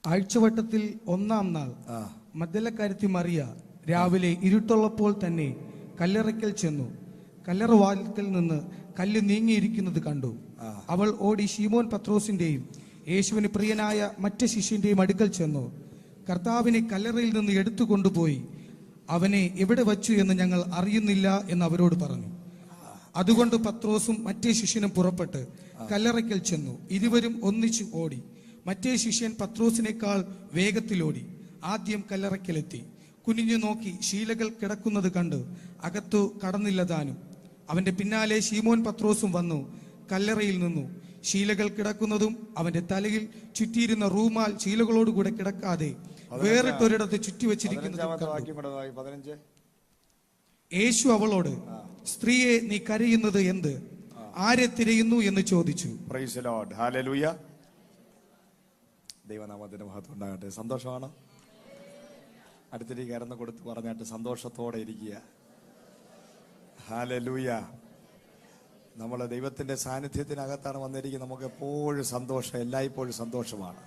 ആഴ്ചവട്ടത്തിൽ ഒന്നാം നാൾ മഗ്ദലക്കാരത്തി മറിയ രാവിലെ ഇരുട്ടുള്ളപ്പോൾ തന്നെ കല്ലറയ്ക്കൽ ചെന്നു. കല്ലറ വാതിൽക്കൽ നിന്ന് കല്ല് നീങ്ങിയിരിക്കുന്നത് കണ്ടു. അവൾ ഓടി ശീമോൻ പത്രോസിന്റെയും യേശുവിന് പ്രിയനായ മറ്റു ശിഷ്യന്റെയും അടുക്കൽ ചെന്നു. കർത്താവിനെ കല്ലറയിൽ നിന്ന് എടുത്തു കൊണ്ടുപോയി അവനെ എവിടെ വച്ചു എന്ന് ഞങ്ങൾ അറിയുന്നില്ല എന്ന് അവരോട് പറഞ്ഞു. അതുകൊണ്ട് പത്രോസും മറ്റേ ശിഷ്യനും പുറപ്പെട്ട് കല്ലറയ്ക്കൽ ചെന്നു. ഇരുവരും ഒന്നിച്ചു ഓടി. മറ്റേ ശിഷ്യൻ പത്രോസിനേക്കാൾ വേഗത്തിലോടി. ആദ്യം കല്ലറയ്ക്കലെത്തി. കുനിഞ്ഞു നോക്കി ശീലകൾ കിടക്കുന്നത് കണ്ട് അകത്തു കടന്നില്ല താനും. അവന്റെ പിന്നാലെ ശീമോൻ പത്രോസും വന്നു കല്ലറയിൽ നിന്നു. ശീലകൾ കിടക്കുന്നതും അവന്റെ തലയിൽ ചുറ്റിയിരുന്ന റൂമാൽ ശീലകളോടുകൂടെ കിടക്കാതെ വേറിട്ടൊരിടത്ത് ചുറ്റിവെച്ചിരിക്കുന്നത്. യേശു അവളോട്, സ്ത്രീയെ, നീ കരയുന്നത് എന്ത്? ആരെ തിരയുന്നു എന്ന് ചോദിച്ചു. ദൈവനാമത്തിന് മഹത്വം ഉണ്ടാകട്ടെ. സന്തോഷമാണ്. അടുത്തിരി കയറുന്ന കൊടുത്ത് പറഞ്ഞാട്ട് സന്തോഷത്തോടെ ഇരിക്കുക. ഹല്ലേലൂയ. നമ്മൾ ദൈവത്തിന്റെ സാന്നിധ്യത്തിനകത്താണ് വന്നിരിക്കുന്നത്. നമുക്ക് എപ്പോഴും സന്തോഷം, എല്ലായ്പ്പോഴും സന്തോഷമാണ്.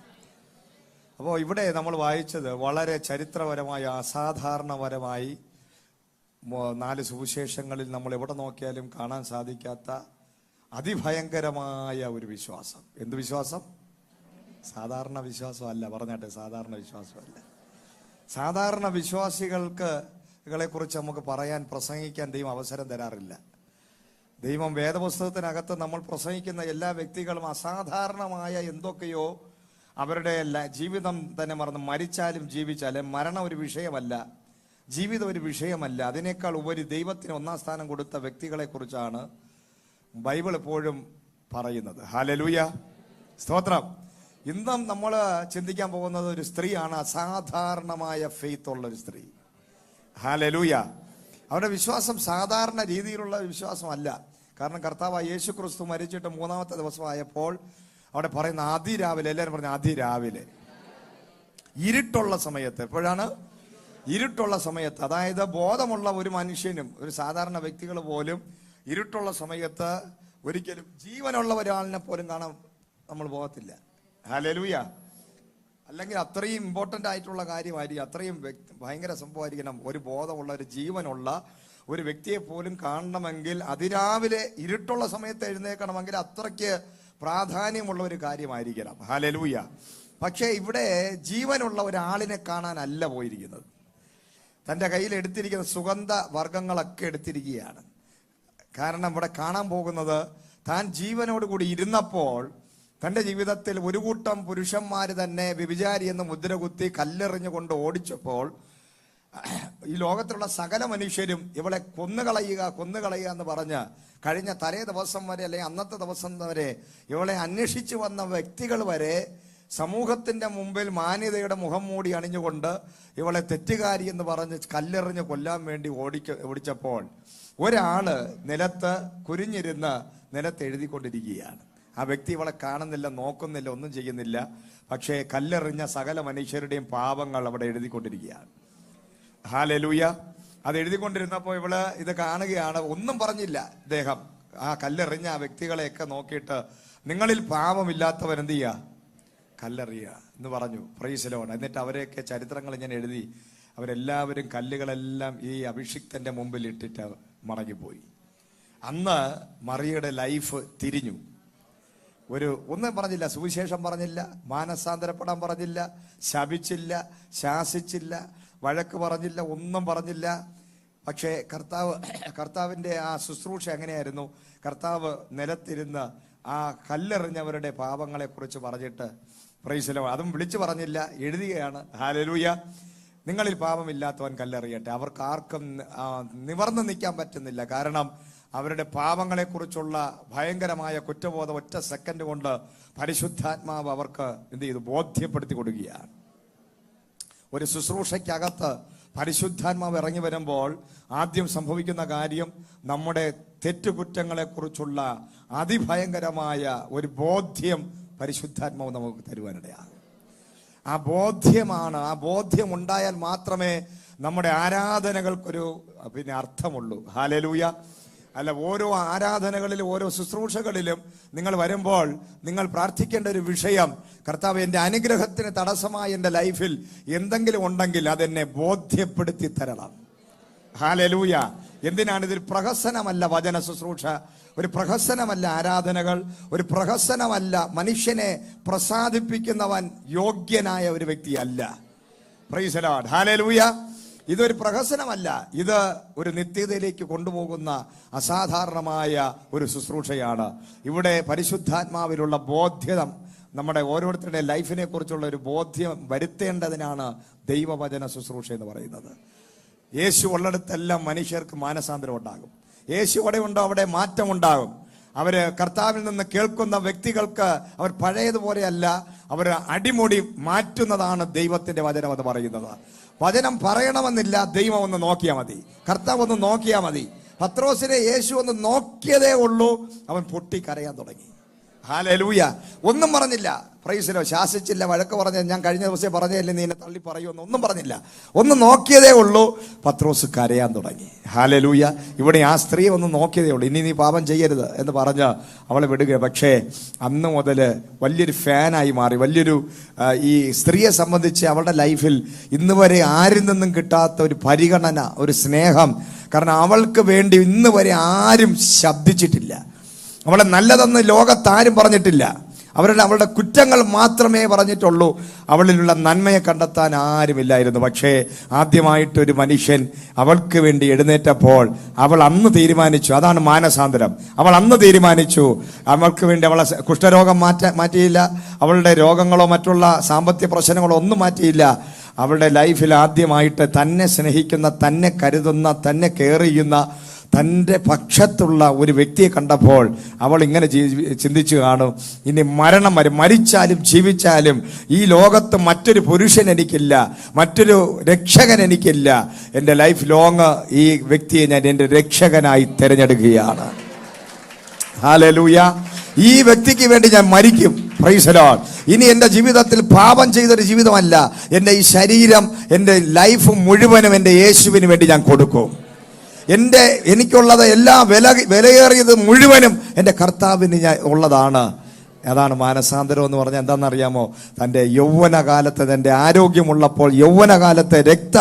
അപ്പോൾ ഇവിടെ നമ്മൾ വായിച്ചത് വളരെ ചരിത്രപരമായ, അസാധാരണപരമായി 4 സുവിശേഷങ്ങളിൽ നമ്മൾ എവിടെ നോക്കിയാലും കാണാൻ സാധിക്കാത്ത അതിഭയങ്കരമായ ഒരു വിശ്വാസം. എന്ത് വിശ്വാസം? സാധാരണ വിശ്വാസമല്ല. പറഞ്ഞാട്ടെ, സാധാരണ വിശ്വാസമല്ല. സാധാരണ വിശ്വാസികളെ കുറിച്ച് നമുക്ക് പറയാൻ, പ്രസംഗിക്കാൻ ദൈവം അവസരം തരാറില്ല. ദൈവം വേദപുസ്തകത്തിനകത്ത് നമ്മൾ പ്രസംഗിക്കുന്ന എല്ലാ വ്യക്തികളും അസാധാരണമായ എന്തൊക്കെയോ അവരുടെ ജീവിതം തന്നെ മറന്ന്, മരിച്ചാലും ജീവിച്ചാലും മരണം ഒരു വിഷയമല്ല, ജീവിതം ഒരു വിഷയമല്ല. അതിനേക്കാൾ ഉപരി ദൈവത്തിന് 1-ാം സ്ഥാനം കൊടുത്ത വ്യക്തികളെ കുറിച്ചാണ് ബൈബിൾ എപ്പോഴും പറയുന്നത്. ഹല്ലേലൂയ, സ്തോത്രം. ഇന്നും നമ്മൾ ചിന്തിക്കാൻ പോകുന്നത് ഒരു സ്ത്രീയാണ്, അസാധാരണമായ ഫെയ്ത്ത് ഉള്ള ഒരു സ്ത്രീ. ഹല്ലേലൂയ. അവരുടെ വിശ്വാസം സാധാരണ രീതിയിലുള്ള വിശ്വാസമല്ല. കാരണം കർത്താവ് യേശു ക്രിസ്തു മരിച്ചിട്ട് 3-ാമത്തെ ദിവസമായപ്പോൾ അവിടെ പറയുന്ന അതിരാവിലെ, എല്ലാവരും പറഞ്ഞ അതിരാവിലെ, ഇരുട്ടുള്ള സമയത്ത്. എപ്പോഴാണ്? ഇരുട്ടുള്ള സമയത്ത്. അതായത് ബോധമുള്ള ഒരു മനുഷ്യനും, ഒരു സാധാരണ വ്യക്തികൾ പോലും ഇരുട്ടുള്ള സമയത്ത് ഒരിക്കലും ജീവനുള്ള ഒരാളിനെ പോലും കാണാൻ നമ്മൾ പോകത്തില്ല. ഹല്ലേലൂയ. അല്ലെങ്കിൽ അത്രയും ഇമ്പോർട്ടൻ്റ് ആയിട്ടുള്ള കാര്യമായിരിക്കും, അത്രയും ഭയങ്കര സംഭവമായിരിക്കണം. ഒരു ബോധമുള്ള, ഒരു ജീവനുള്ള ഒരു വ്യക്തിയെ പോലും കാണണമെങ്കിൽ അതിരാവിലെ ഇരുട്ടുള്ള സമയത്ത് എഴുന്നേൽക്കണമെങ്കിൽ അത്രയ്ക്ക് പ്രാധാന്യമുള്ള ഒരു കാര്യമായിരിക്കണം. ഹല്ലേലൂയ. പക്ഷേ ഇവിടെ ജീവനുള്ള ഒരാളിനെ കാണാനല്ല പോയിരിക്കുന്നത്. തൻ്റെ കയ്യിൽ എടുത്തിരിക്കുന്ന സുഗന്ധ വർഗങ്ങളൊക്കെ എടുത്തിരിക്കുകയാണ്. കാരണം ഇവിടെ കാണാൻ പോകുന്നത്, താൻ ജീവനോടുകൂടി ഇരുന്നപ്പോൾ തൻ്റെ ജീവിതത്തിൽ ഒരു കൂട്ടം പുരുഷന്മാർ തന്നെ വ്യഭിചാരി എന്ന് മുദ്രകുത്തി കല്ലെറിഞ്ഞുകൊണ്ട് ഓടിച്ചപ്പോൾ ഈ ലോകത്തിലുള്ള സകല മനുഷ്യരും ഇവളെ കൊന്നുകളയുക എന്ന് പറഞ്ഞ് കഴിഞ്ഞ തലേ ദിവസം വരെ, അല്ലെങ്കിൽ അന്നത്തെ ദിവസം വരെ ഇവളെ അന്വേഷിച്ചു വന്ന വ്യക്തികൾ വരെ സമൂഹത്തിന്റെ മുമ്പിൽ മാന്യതയുടെ മുഖം മൂടി അണിഞ്ഞുകൊണ്ട് ഇവളെ തെറ്റുകാരി എന്ന് പറഞ്ഞ് കല്ലെറിഞ്ഞ് കൊല്ലാൻ വേണ്ടി ഓടിച്ചപ്പോൾ ഒരാള് നിലത്ത് കുരിഞ്ഞിരുന്ന് നിലത്ത് എഴുതിക്കൊണ്ടിരിക്കുകയാണ്. ആ വ്യക്തി ഇവളെ കാണുന്നില്ല, നോക്കുന്നില്ല, ഒന്നും ചെയ്യുന്നില്ല. പക്ഷേ കല്ലെറിഞ്ഞ സകല മനുഷ്യരുടെയും പാപങ്ങൾ അവിടെ എഴുതിക്കൊണ്ടിരിക്കുകയാണ്. ഹല്ലേലൂയ. അത് എഴുതിക്കൊണ്ടിരുന്നപ്പോൾ ഇവള് ഇത് കാണുകയാണ്. ഒന്നും പറഞ്ഞില്ല ഇദ്ദേഹം. ആ കല്ലെറിഞ്ഞ ആ വ്യക്തികളെയൊക്കെ നോക്കിയിട്ട്, നിങ്ങളിൽ പാപമില്ലാത്തവൻ എന്ത് ചെയ്യുക? കല്ലെറിയുക എന്ന് പറഞ്ഞു. Praise lord. എന്നിട്ട് അവരെയൊക്കെ ചരിത്രങ്ങൾ ഞാൻ എഴുതി. അവരെല്ലാവരും കല്ലുകളെല്ലാം ഈ അഭിഷിക്തന്റെ മുമ്പിൽ ഇട്ടിട്ട് മടങ്ങിപ്പോയി. അന്ന് മറിയയുടെ ലൈഫ് തിരിഞ്ഞു. ഒന്നും പറഞ്ഞില്ല, സുവിശേഷം പറഞ്ഞില്ല, മാനസാന്തരപ്പെടാൻ പറഞ്ഞില്ല, ശപിച്ചില്ല, ശാസിച്ചില്ല, വഴക്ക് പറഞ്ഞില്ല, ഒന്നും പറഞ്ഞില്ല. പക്ഷേ കർത്താവിൻ്റെ ആ ശുശ്രൂഷ എങ്ങനെയായിരുന്നു? കർത്താവ് നിലത്തിരുന്ന് ആ കല്ലെറിഞ്ഞവരുടെ പാപങ്ങളെക്കുറിച്ച് പറഞ്ഞിട്ട്, പ്രൈസ് ലോർഡ്, അതും വിളിച്ചു പറഞ്ഞില്ല, എഴുതുകയാണ്. ഹല്ലേലൂയ. നിങ്ങളിൽ പാപമില്ലാത്തവൻ കല്ലെറിയട്ടെ. അവർക്ക് ആർക്കും നിവർന്നു നിൽക്കാൻ പറ്റുന്നില്ല. കാരണം അവരുടെ പാപങ്ങളെക്കുറിച്ചുള്ള ഭയങ്കരമായ കുറ്റബോധം ഒറ്റ സെക്കൻഡ് കൊണ്ട് പരിശുദ്ധാത്മാവ് അവർക്ക് എന്ത് ചെയ്തു? ബോധ്യപ്പെടുത്തി കൊടുക്കുകയാണ്. ഒരു ശുശ്രൂഷയ്ക്കകത്ത് പരിശുദ്ധാത്മാവ് ഇറങ്ങി വരുമ്പോൾ ആദ്യം സംഭവിക്കുന്ന കാര്യം, നമ്മുടെ തെറ്റുകുറ്റങ്ങളെക്കുറിച്ചുള്ള അതിഭയങ്കരമായ ഒരു ബോധ്യം പരിശുദ്ധാത്മാവ് നമുക്ക് തരുവാനിടയാണ്. ആ ബോധ്യമാണ്. ആ ബോധ്യം ഉണ്ടായാൽ മാത്രമേ നമ്മുടെ ആരാധനകൾക്കൊരു അർത്ഥമുള്ളൂ. ഹല്ലേലൂയ. അല്ല, ഓരോ ആരാധനകളിലും ഓരോ ശുശ്രൂഷകളിലും നിങ്ങൾ വരുമ്പോൾ നിങ്ങൾ പ്രാർത്ഥിക്കേണ്ട ഒരു വിഷയം, കർത്താവ് എൻ്റെ അനുഗ്രഹത്തിന് തടസ്സമായി എൻ്റെ ലൈഫിൽ എന്തെങ്കിലും ഉണ്ടെങ്കിൽ അതെന്നെ ബോധ്യപ്പെടുത്തി തരണം. ഹല്ലേലൂയ. എന്തിനാണ് ഇതൊരു പ്രഹസനമല്ല വചന ശുശ്രൂഷ, ഒരു പ്രഹസനമല്ല ആരാധനകൾ, ഒരു പ്രഹസനമല്ല. മനുഷ്യനെ പ്രസാദിപ്പിക്കുന്നവൻ യോഗ്യനായ ഒരു വ്യക്തിയല്ല. Price the lord. ഹല്ലേലൂയ. ഇതൊരു പ്രഹസനമല്ല, ഇത് ഒരു നിത്യതയിലേക്ക് കൊണ്ടുപോകുന്ന അസാധാരണമായ ഒരു ശുശ്രൂഷയാണ്. ഇവിടെ പരിശുദ്ധാത്മാവിലുള്ള ബോധ്യത, നമ്മുടെ ഓരോരുത്തരുടെ ലൈഫിനെ കുറിച്ചുള്ള ഒരു ബോധ്യം വരുത്തേണ്ടതിനാണ് ദൈവവചന ശുശ്രൂഷ എന്ന് പറയുന്നത്. യേശു ഉള്ളിടത്തെല്ലാം മനുഷ്യർക്ക് മാനസാന്തരം ഉണ്ടാകും. യേശു അവിടെ ഉണ്ടോ അവിടെ മാറ്റം ഉണ്ടാകും. അവര് കർത്താവിൽ നിന്ന് കേൾക്കുന്ന വ്യക്തികൾക്ക് അവർ പഴയതുപോലെയല്ല, അവർ അടിമുടി മാറ്റുന്നതാണ് ദൈവത്തിന്റെ വചനം എന്ന് പറയുന്നത്. വചനം പറയണമെന്നില്ല, ദൈവം ഒന്ന് നോക്കിയാൽ മതി, കർത്താവ് ഒന്ന് നോക്കിയാൽ മതി. പത്രോസിനെ യേശു ഒന്ന് നോക്കിയതേ ഉള്ളൂ, അവൻ പൊട്ടിക്കരയാൻ തുടങ്ങി. ഹല്ലേലൂയ. ഒന്നും പറഞ്ഞില്ല, പ്രൈസ് ദി ലോർഡ്. ശാസിച്ചില്ല, വഴക്ക് പറഞ്ഞ, ഞാൻ കഴിഞ്ഞ ദിവസം പറഞ്ഞല്ലേ നീ എന്നെ തള്ളി പറയുമെന്ന് ഒന്നും പറഞ്ഞില്ല. ഒന്ന് നോക്കിയതേ ഉള്ളൂ, പത്രോസ് കരയാൻ തുടങ്ങി. ഹല്ലേലൂയ. ഇവിടെ ആ സ്ത്രീ ഒന്ന് നോക്കിയതേ ഉള്ളൂ, ഇനി നീ പാപം ചെയ്യരുത് എന്ന് പറഞ്ഞ് അവളെ വിടുക. പക്ഷേ അന്ന് മുതൽ വലിയൊരു ഫാനായി മാറി. വലിയൊരു ഈ സ്ത്രീയെ സംബന്ധിച്ച് അവളുടെ ലൈഫിൽ ഇന്ന് വരെ ആരിൽ നിന്നും കിട്ടാത്ത ഒരു പരിഗണന, ഒരു സ്നേഹം. കാരണം അവൾക്ക് വേണ്ടി ഇന്ന് വരെ ആരും ശബ്ദിച്ചിട്ടില്ല. അവളെ നല്ലതെന്ന് ലോകത്താരും പറഞ്ഞിട്ടില്ല. അവളുടെ കുറ്റങ്ങൾ മാത്രമേ പറഞ്ഞിട്ടുള്ളൂ. അവളിലുള്ള നന്മയെ കണ്ടെത്താൻ ആരുമില്ലായിരുന്നു. പക്ഷേ ആദ്യമായിട്ടൊരു മനുഷ്യൻ അവൾക്ക് വേണ്ടി എഴുന്നേറ്റപ്പോൾ അവൾ അന്ന് തീരുമാനിച്ചു, അതാണ് മാനസാന്തരം. അവൾ അന്ന് തീരുമാനിച്ചു, അവൾക്ക് വേണ്ടി അവളെ കുഷ്ഠരോഗം മാറ്റിയില്ല, അവളുടെ രോഗങ്ങളോ മറ്റുള്ള സാമ്പത്തിക പ്രശ്നങ്ങളോ ഒന്നും മാറ്റിയില്ല. അവളുടെ ലൈഫിൽ ആദ്യമായിട്ട് തന്നെ സ്നേഹിക്കുന്ന, തന്നെ കരുതുന്ന, തന്നെ കെയർ ചെയ്യുന്ന, തൻ്റെ പക്ഷത്തുള്ള ഒരു വ്യക്തിയെ കണ്ടപ്പോൾ അവൾ ഇങ്ങനെ ചിന്തിച്ചു കാണും, ഇനി മരണം വരെ, മരിച്ചാലും ജീവിച്ചാലും ഈ ലോകത്ത് മറ്റൊരു പുരുഷൻ എനിക്കില്ല, മറ്റൊരു രക്ഷകൻ എനിക്കില്ല. എൻ്റെ ലൈഫ് ലോങ് ഈ വ്യക്തിയെ ഞാൻ എൻ്റെ രക്ഷകനായി തിരഞ്ഞെടുക്കുകയാണ്. ഹല്ലേലൂയ. ഈ വ്യക്തിക്ക് വേണ്ടി ഞാൻ മരിക്കും. Price the Lord. ഇനി എൻ്റെ ജീവിതത്തിൽ പാപം ചെയ്തൊരു ജീവിതമല്ല, എൻ്റെ ഈ ശരീരം, എൻ്റെ ലൈഫ് മുഴുവനും എൻ്റെ യേശുവിന് വേണ്ടി ഞാൻ കൊടുക്കും. എനിക്കുള്ളത് എല്ലാ വിലയേറിയത് മുഴുവനും എൻ്റെ കർത്താവിന് ഞാൻ ഉള്ളതാണ്. അതാണ് മാനസാന്തരം എന്ന് പറഞ്ഞാൽ എന്താണെന്നറിയാമോ? തൻ്റെ യൗവനകാലത്ത്, തൻ്റെ ആരോഗ്യമുള്ളപ്പോൾ, യൗവനകാലത്ത് രക്ത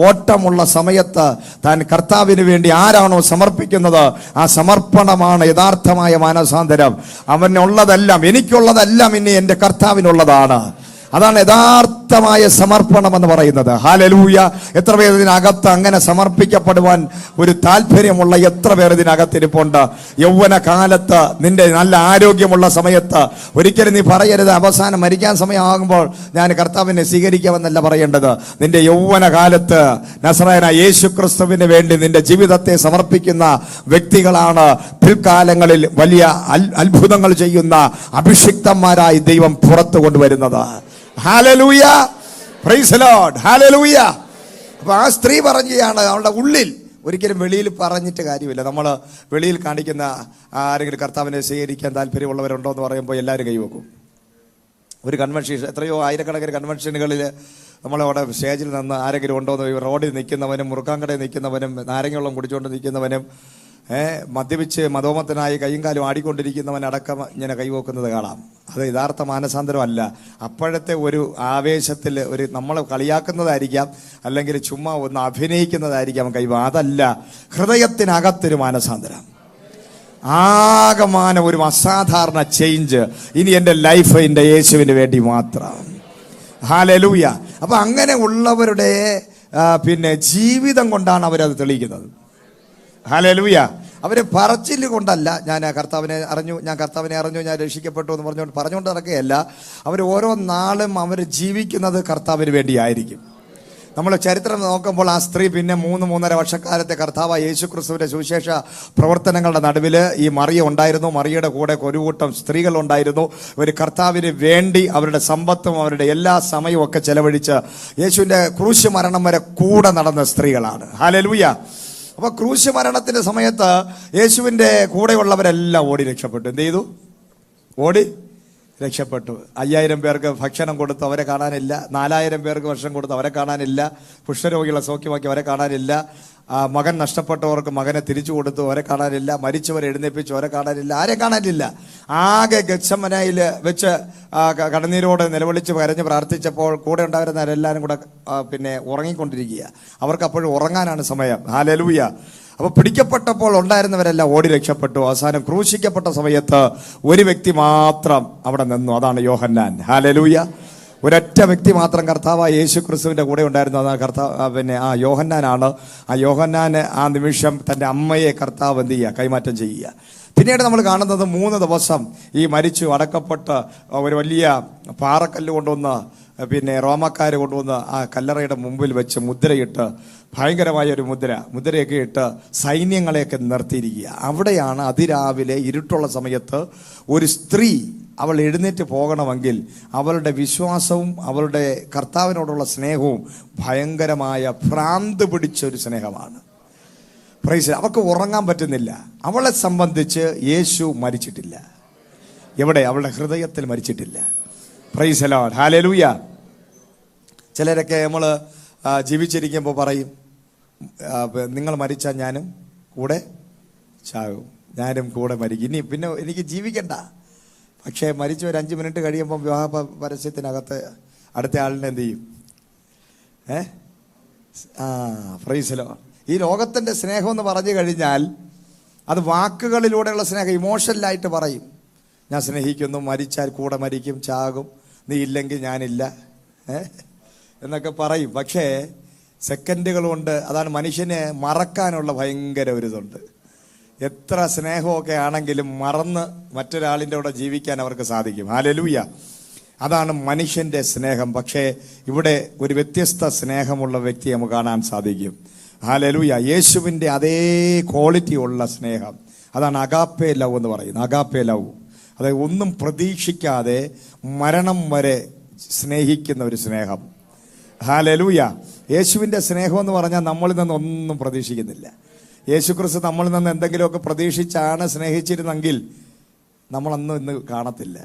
ഓട്ടമുള്ള സമയത്ത് താൻ കർത്താവിന് വേണ്ടി ആരാണോ സമർപ്പിക്കുന്നത്, ആ സമർപ്പണമാണ് യഥാർത്ഥമായ മാനസാന്തരം. അവനുള്ളതെല്ലാം, എനിക്കുള്ളതെല്ലാം ഇനി എൻ്റെ കർത്താവിനുള്ളതാണ്. അതാണ് യഥാർത്ഥമായ സമർപ്പണം എന്ന് പറയുന്നത്. ഹല്ലേലൂയ. എത്ര പേർ ഇതിനകത്ത് അങ്ങനെ സമർപ്പിക്കപ്പെടുവാൻ ഒരു താല്പര്യമുള്ള എത്ര പേർ ഇതിനകത്തിരിപ്പുണ്ട്? യൗവനകാലത്ത്, നിന്റെ നല്ല ആരോഗ്യമുള്ള സമയത്ത് ഒരിക്കലും നീ പറയരുത്, അവസാനം മരിക്കാൻ സമയമാകുമ്പോൾ ഞാൻ കർത്താവിനെ സ്വീകരിക്കാമെന്നല്ല പറയേണ്ടത്. നിന്റെ യൗവനകാലത്ത് നസറായനായ യേശു ക്രിസ്തുവിന് വേണ്ടി നിന്റെ ജീവിതത്തെ സമർപ്പിക്കുന്ന വ്യക്തികളാണ് പിൽക്കാലങ്ങളിൽ വലിയ അത്ഭുതങ്ങൾ ചെയ്യുന്ന അഭിഷിക്തന്മാരായി ദൈവം പുറത്തു കൊണ്ടുവരുന്നത്. Hallelujah. Praise the lord. Hallelujah. അപ്പൊ ആ സ്ത്രീ പറയുകയാണ്, അവളുടെ ഉള്ളിൽ, ഒരിക്കലും വെളിയിൽ പറഞ്ഞിട്ട് കാര്യമില്ല. നമ്മൾ വെളിയിൽ കാണിക്കുന്ന ആരെങ്കിലും കർത്താവിനെ സ്വീകരിക്കാൻ താല്പര്യമുള്ളവരുണ്ടോ എന്ന് പറയുമ്പോൾ എല്ലാവരും കൈവെക്കും. ഒരു കൺവെൻഷൻ, എത്രയോ ആയിരക്കണക്കിന് കൺവെൻഷനുകളിൽ നമ്മളവിടെ സ്റ്റേജിൽ നിന്ന് ആരെങ്കിലും ഉണ്ടോ എന്ന്, റോഡിൽ നിൽക്കുന്നവനും, മുറുക്കാൻകടയിൽ നിൽക്കുന്നവനും, നാരങ്ങവെള്ളം കുടിച്ചുകൊണ്ട് നിൽക്കുന്നവനും, മദ്യപിച്ച് മതോമത്തനായി കൈയും കാലും ആടിക്കൊണ്ടിരിക്കുന്നവനടക്കം ഇങ്ങനെ കൈവെക്കുന്നത് കാണാം. അത് യഥാർത്ഥ മാനസാന്തരമല്ല. അപ്പോഴത്തെ ഒരു ആവേശത്തിൽ, ഒരു നമ്മളെ കളിയാക്കുന്നതായിരിക്കാം, അല്ലെങ്കിൽ ചുമ്മാ ഒന്ന് അഭിനയിക്കുന്നതായിരിക്കാം കൈവ. അതല്ല, ഹൃദയത്തിനകത്തൊരു മാനസാന്തരം, ആകമാനം ഒരു അസാധാരണ ചേഞ്ച്. ഇനി എൻ്റെ ലൈഫ് എൻ്റെ യേശുവിന് വേണ്ടി മാത്രം. ഹല്ലേലൂയ. അപ്പൊ അങ്ങനെ ഉള്ളവരുടെ ജീവിതം കൊണ്ടാണ് അവരത് തെളിയിക്കുന്നത്. ഹല്ലേലൂയ. അവര് പറച്ചില് കൊണ്ടല്ല, ഞാൻ കർത്താവിനെ അറിഞ്ഞു, ഞാൻ രക്ഷിക്കപ്പെട്ടു എന്ന് പറഞ്ഞുകൊണ്ട് നടക്കുകയല്ല. അവർ ഓരോ നാളും അവർ ജീവിക്കുന്നത് കർത്താവിന് വേണ്ടിയായിരിക്കും. നമ്മൾ ചരിത്രം നോക്കുമ്പോൾ ആ സ്ത്രീ പിന്നെ 3-3.5 വർഷക്കാലത്തെ കർത്താവ് യേശു ക്രിസ്തുവിന്റെ സുവിശേഷ പ്രവർത്തനങ്ങളുടെ നടുവിൽ ഈ മറിയ ഉണ്ടായിരുന്നു. മറിയയുടെ കൂടെ ഒരു കൂട്ടം സ്ത്രീകൾ ഉണ്ടായിരുന്നു. ഒരു കർത്താവിന് വേണ്ടി അവരുടെ സമ്പത്തും അവരുടെ എല്ലാ സമയവും ഒക്കെ ചെലവഴിച്ച് യേശുവിന്റെ ക്രൂശ് മരണം വരെ കൂടെ നടന്ന സ്ത്രീകളാണ്. ഹല്ലേലൂയ. അപ്പൊ ക്രൂശ് മരണത്തിന്റെ സമയത്ത് യേശുവിന്റെ കൂടെയുള്ളവരെല്ലാം ഓടി രക്ഷപ്പെട്ടു. എന്ത് ചെയ്തു? ഓടി രക്ഷപ്പെട്ടു. 5000 പേർക്ക് ഭക്ഷണം കൊടുത്തു, അവരെ കാണാനില്ല. 4000 പേർക്ക് ഭക്ഷണം കൊടുത്തു, അവരെ കാണാനില്ല. കുഷ്ഠരോഗികളെ സൗഖ്യമാക്കി, അവരെ കാണാനില്ല. മകൻ നഷ്ടപ്പെട്ടവർക്ക് മകനെ തിരിച്ചു കൊടുത്തു, അവരെ കാണാനില്ല. മരിച്ചവരെ എഴുന്നേൽപ്പിച്ചു, അവരെ കാണാനില്ല. ആരെ കാണാനില്ല. ആകെ ഗത്സമനയിൽ വെച്ച് കണ്ണുനീരോടെ നിലവിളിച്ച് കരഞ്ഞ് പ്രാർത്ഥിച്ചപ്പോൾ കൂടെ ഉണ്ടായിരുന്നവരെല്ലാവരും കൂടെ പിന്നെ ഉറങ്ങിക്കൊണ്ടിരിക്കുക. അവർക്ക് അപ്പോഴും ഉറങ്ങാനാണ് സമയം. ഹല്ലേലൂയ. അപ്പോൾ പിടിക്കപ്പെട്ടപ്പോൾ ഉണ്ടായിരുന്നവരെല്ലാം ഓടി രക്ഷപ്പെട്ടു. അവസാനം ക്രൂശിക്കപ്പെട്ട സമയത്ത് ഒരു വ്യക്തി മാത്രം അവിടെ നിന്നു. അതാണ് യോഹന്നാൻ. ഹല്ലേലൂയ. ഒരൊറ്റ വ്യക്തി മാത്രം കർത്താവായ യേശു ക്രിസ്തുവിന്റെ കൂടെ ഉണ്ടായിരുന്നു. അതാണ് പിന്നെ ആ യോഹന്നാനാണ്. ആ യോഹന്നാന് ആ നിമിഷം തൻ്റെ അമ്മയെ കർത്താവ് എന്ത് ചെയ്യുക? കൈമാറ്റം ചെയ്യുക. പിന്നീട് നമ്മൾ കാണുന്നത് 3 ദിവസം ഈ മരിച്ചു അടക്കപ്പെട്ട് ഒരു വലിയ പാറക്കല്ല് കൊണ്ടുവന്ന് പിന്നെ റോമക്കാർ കൊണ്ടുവന്ന് ആ കല്ലറയുടെ മുമ്പിൽ വെച്ച് മുദ്രയിട്ട്, ഭയങ്കരമായ ഒരു മുദ്രയൊക്കെ ഇട്ട് സൈന്യങ്ങളെയൊക്കെ നിർത്തിയിരിക്കുക. അവിടെയാണ് അതിരാവിലെ ഇരുട്ടുള്ള സമയത്ത് ഒരു സ്ത്രീ അവൾ എഴുന്നേറ്റ് പോകണമെങ്കിൽ അവളുടെ വിശ്വാസവും അവളുടെ കർത്താവിനോടുള്ള സ്നേഹവും ഭയങ്കരമായ ഭ്രാന്ത് പിടിച്ചൊരു സ്നേഹമാണ്. പ്രൈസ്. അവൾക്ക് ഉറങ്ങാൻ പറ്റുന്നില്ല. അവളെ സംബന്ധിച്ച് യേശു മരിച്ചിട്ടില്ല. എവിടെ? അവളുടെ ഹൃദയത്തിൽ മരിച്ചിട്ടില്ല. Price the lord. ഹല്ലേലൂയ. ചിലരൊക്കെ നമ്മൾ ജീവിച്ചിരിക്കുമ്പോൾ പറയും, നിങ്ങൾ മരിച്ചാൽ ഞാനും കൂടെ ചാകും, ഞാനും കൂടെ മരിക്കും, ഇനി പിന്നെ എനിക്ക് ജീവിക്കണ്ട. പക്ഷേ മരിച്ച ഒരു 5 മിനിറ്റ് കഴിയുമ്പോൾ വിവാഹ പരസ്യത്തിനകത്ത് അടുത്ത ആളിനെ എന്ത് ചെയ്യും? Price the Lord. ഈ ലോകത്തിൻ്റെ സ്നേഹം എന്ന് പറഞ്ഞു കഴിഞ്ഞാൽ അത് വാക്കുകളിലൂടെയുള്ള സ്നേഹം, ഇമോഷണലായിട്ട് പറയും, ഞാൻ സ്നേഹിക്കുന്നു, മരിച്ചാൽ കൂടെ മരിക്കും, ചാകും, നീ ഇല്ലെങ്കിൽ ഞാനില്ല എന്നൊക്കെ പറയും. പക്ഷേ സെക്കൻഡുകൾ കൊണ്ട് അതാണ് മനുഷ്യനെ മറക്കാനുള്ള ഭയങ്കര ഒരിതുണ്ട്. എത്ര സ്നേഹമൊക്കെ ആണെങ്കിലും മറന്ന് മറ്റൊരാളിൻ്റെ കൂടെ ജീവിക്കാൻ അവർക്ക് സാധിക്കും. ഹല്ലേലൂയ. അതാണ് മനുഷ്യൻ്റെ സ്നേഹം. പക്ഷേ ഇവിടെ ഒരു വ്യത്യസ്ത സ്നേഹമുള്ള വ്യക്തിയെ നമുക്ക് കാണാൻ സാധിക്കും. ഹല്ലേലൂയ. യേശുവിൻ്റെ അതേ ക്വാളിറ്റി ഉള്ള സ്നേഹം, അതാണ് അഗാപ്പേ ലവ് എന്ന് പറയുന്നത്. അഗാപ്പേ ലവ്, അതായത് ഒന്നും പ്രതീക്ഷിക്കാതെ മരണം വരെ സ്നേഹിക്കുന്ന ഒരു സ്നേഹം. ഹല്ലേലൂയ. യേശുവിൻ്റെ സ്നേഹം എന്ന് പറഞ്ഞാൽ നമ്മളിൽ നിന്ന് ഒന്നും പ്രതീക്ഷിക്കുന്നില്ല. യേശു ക്രിസ്തു നമ്മളിൽ നിന്ന് എന്തെങ്കിലുമൊക്കെ പ്രതീക്ഷിച്ചാണ് സ്നേഹിച്ചിരുന്നെങ്കിൽ നമ്മളൊന്നും ഇന്ന് കാണത്തില്ല.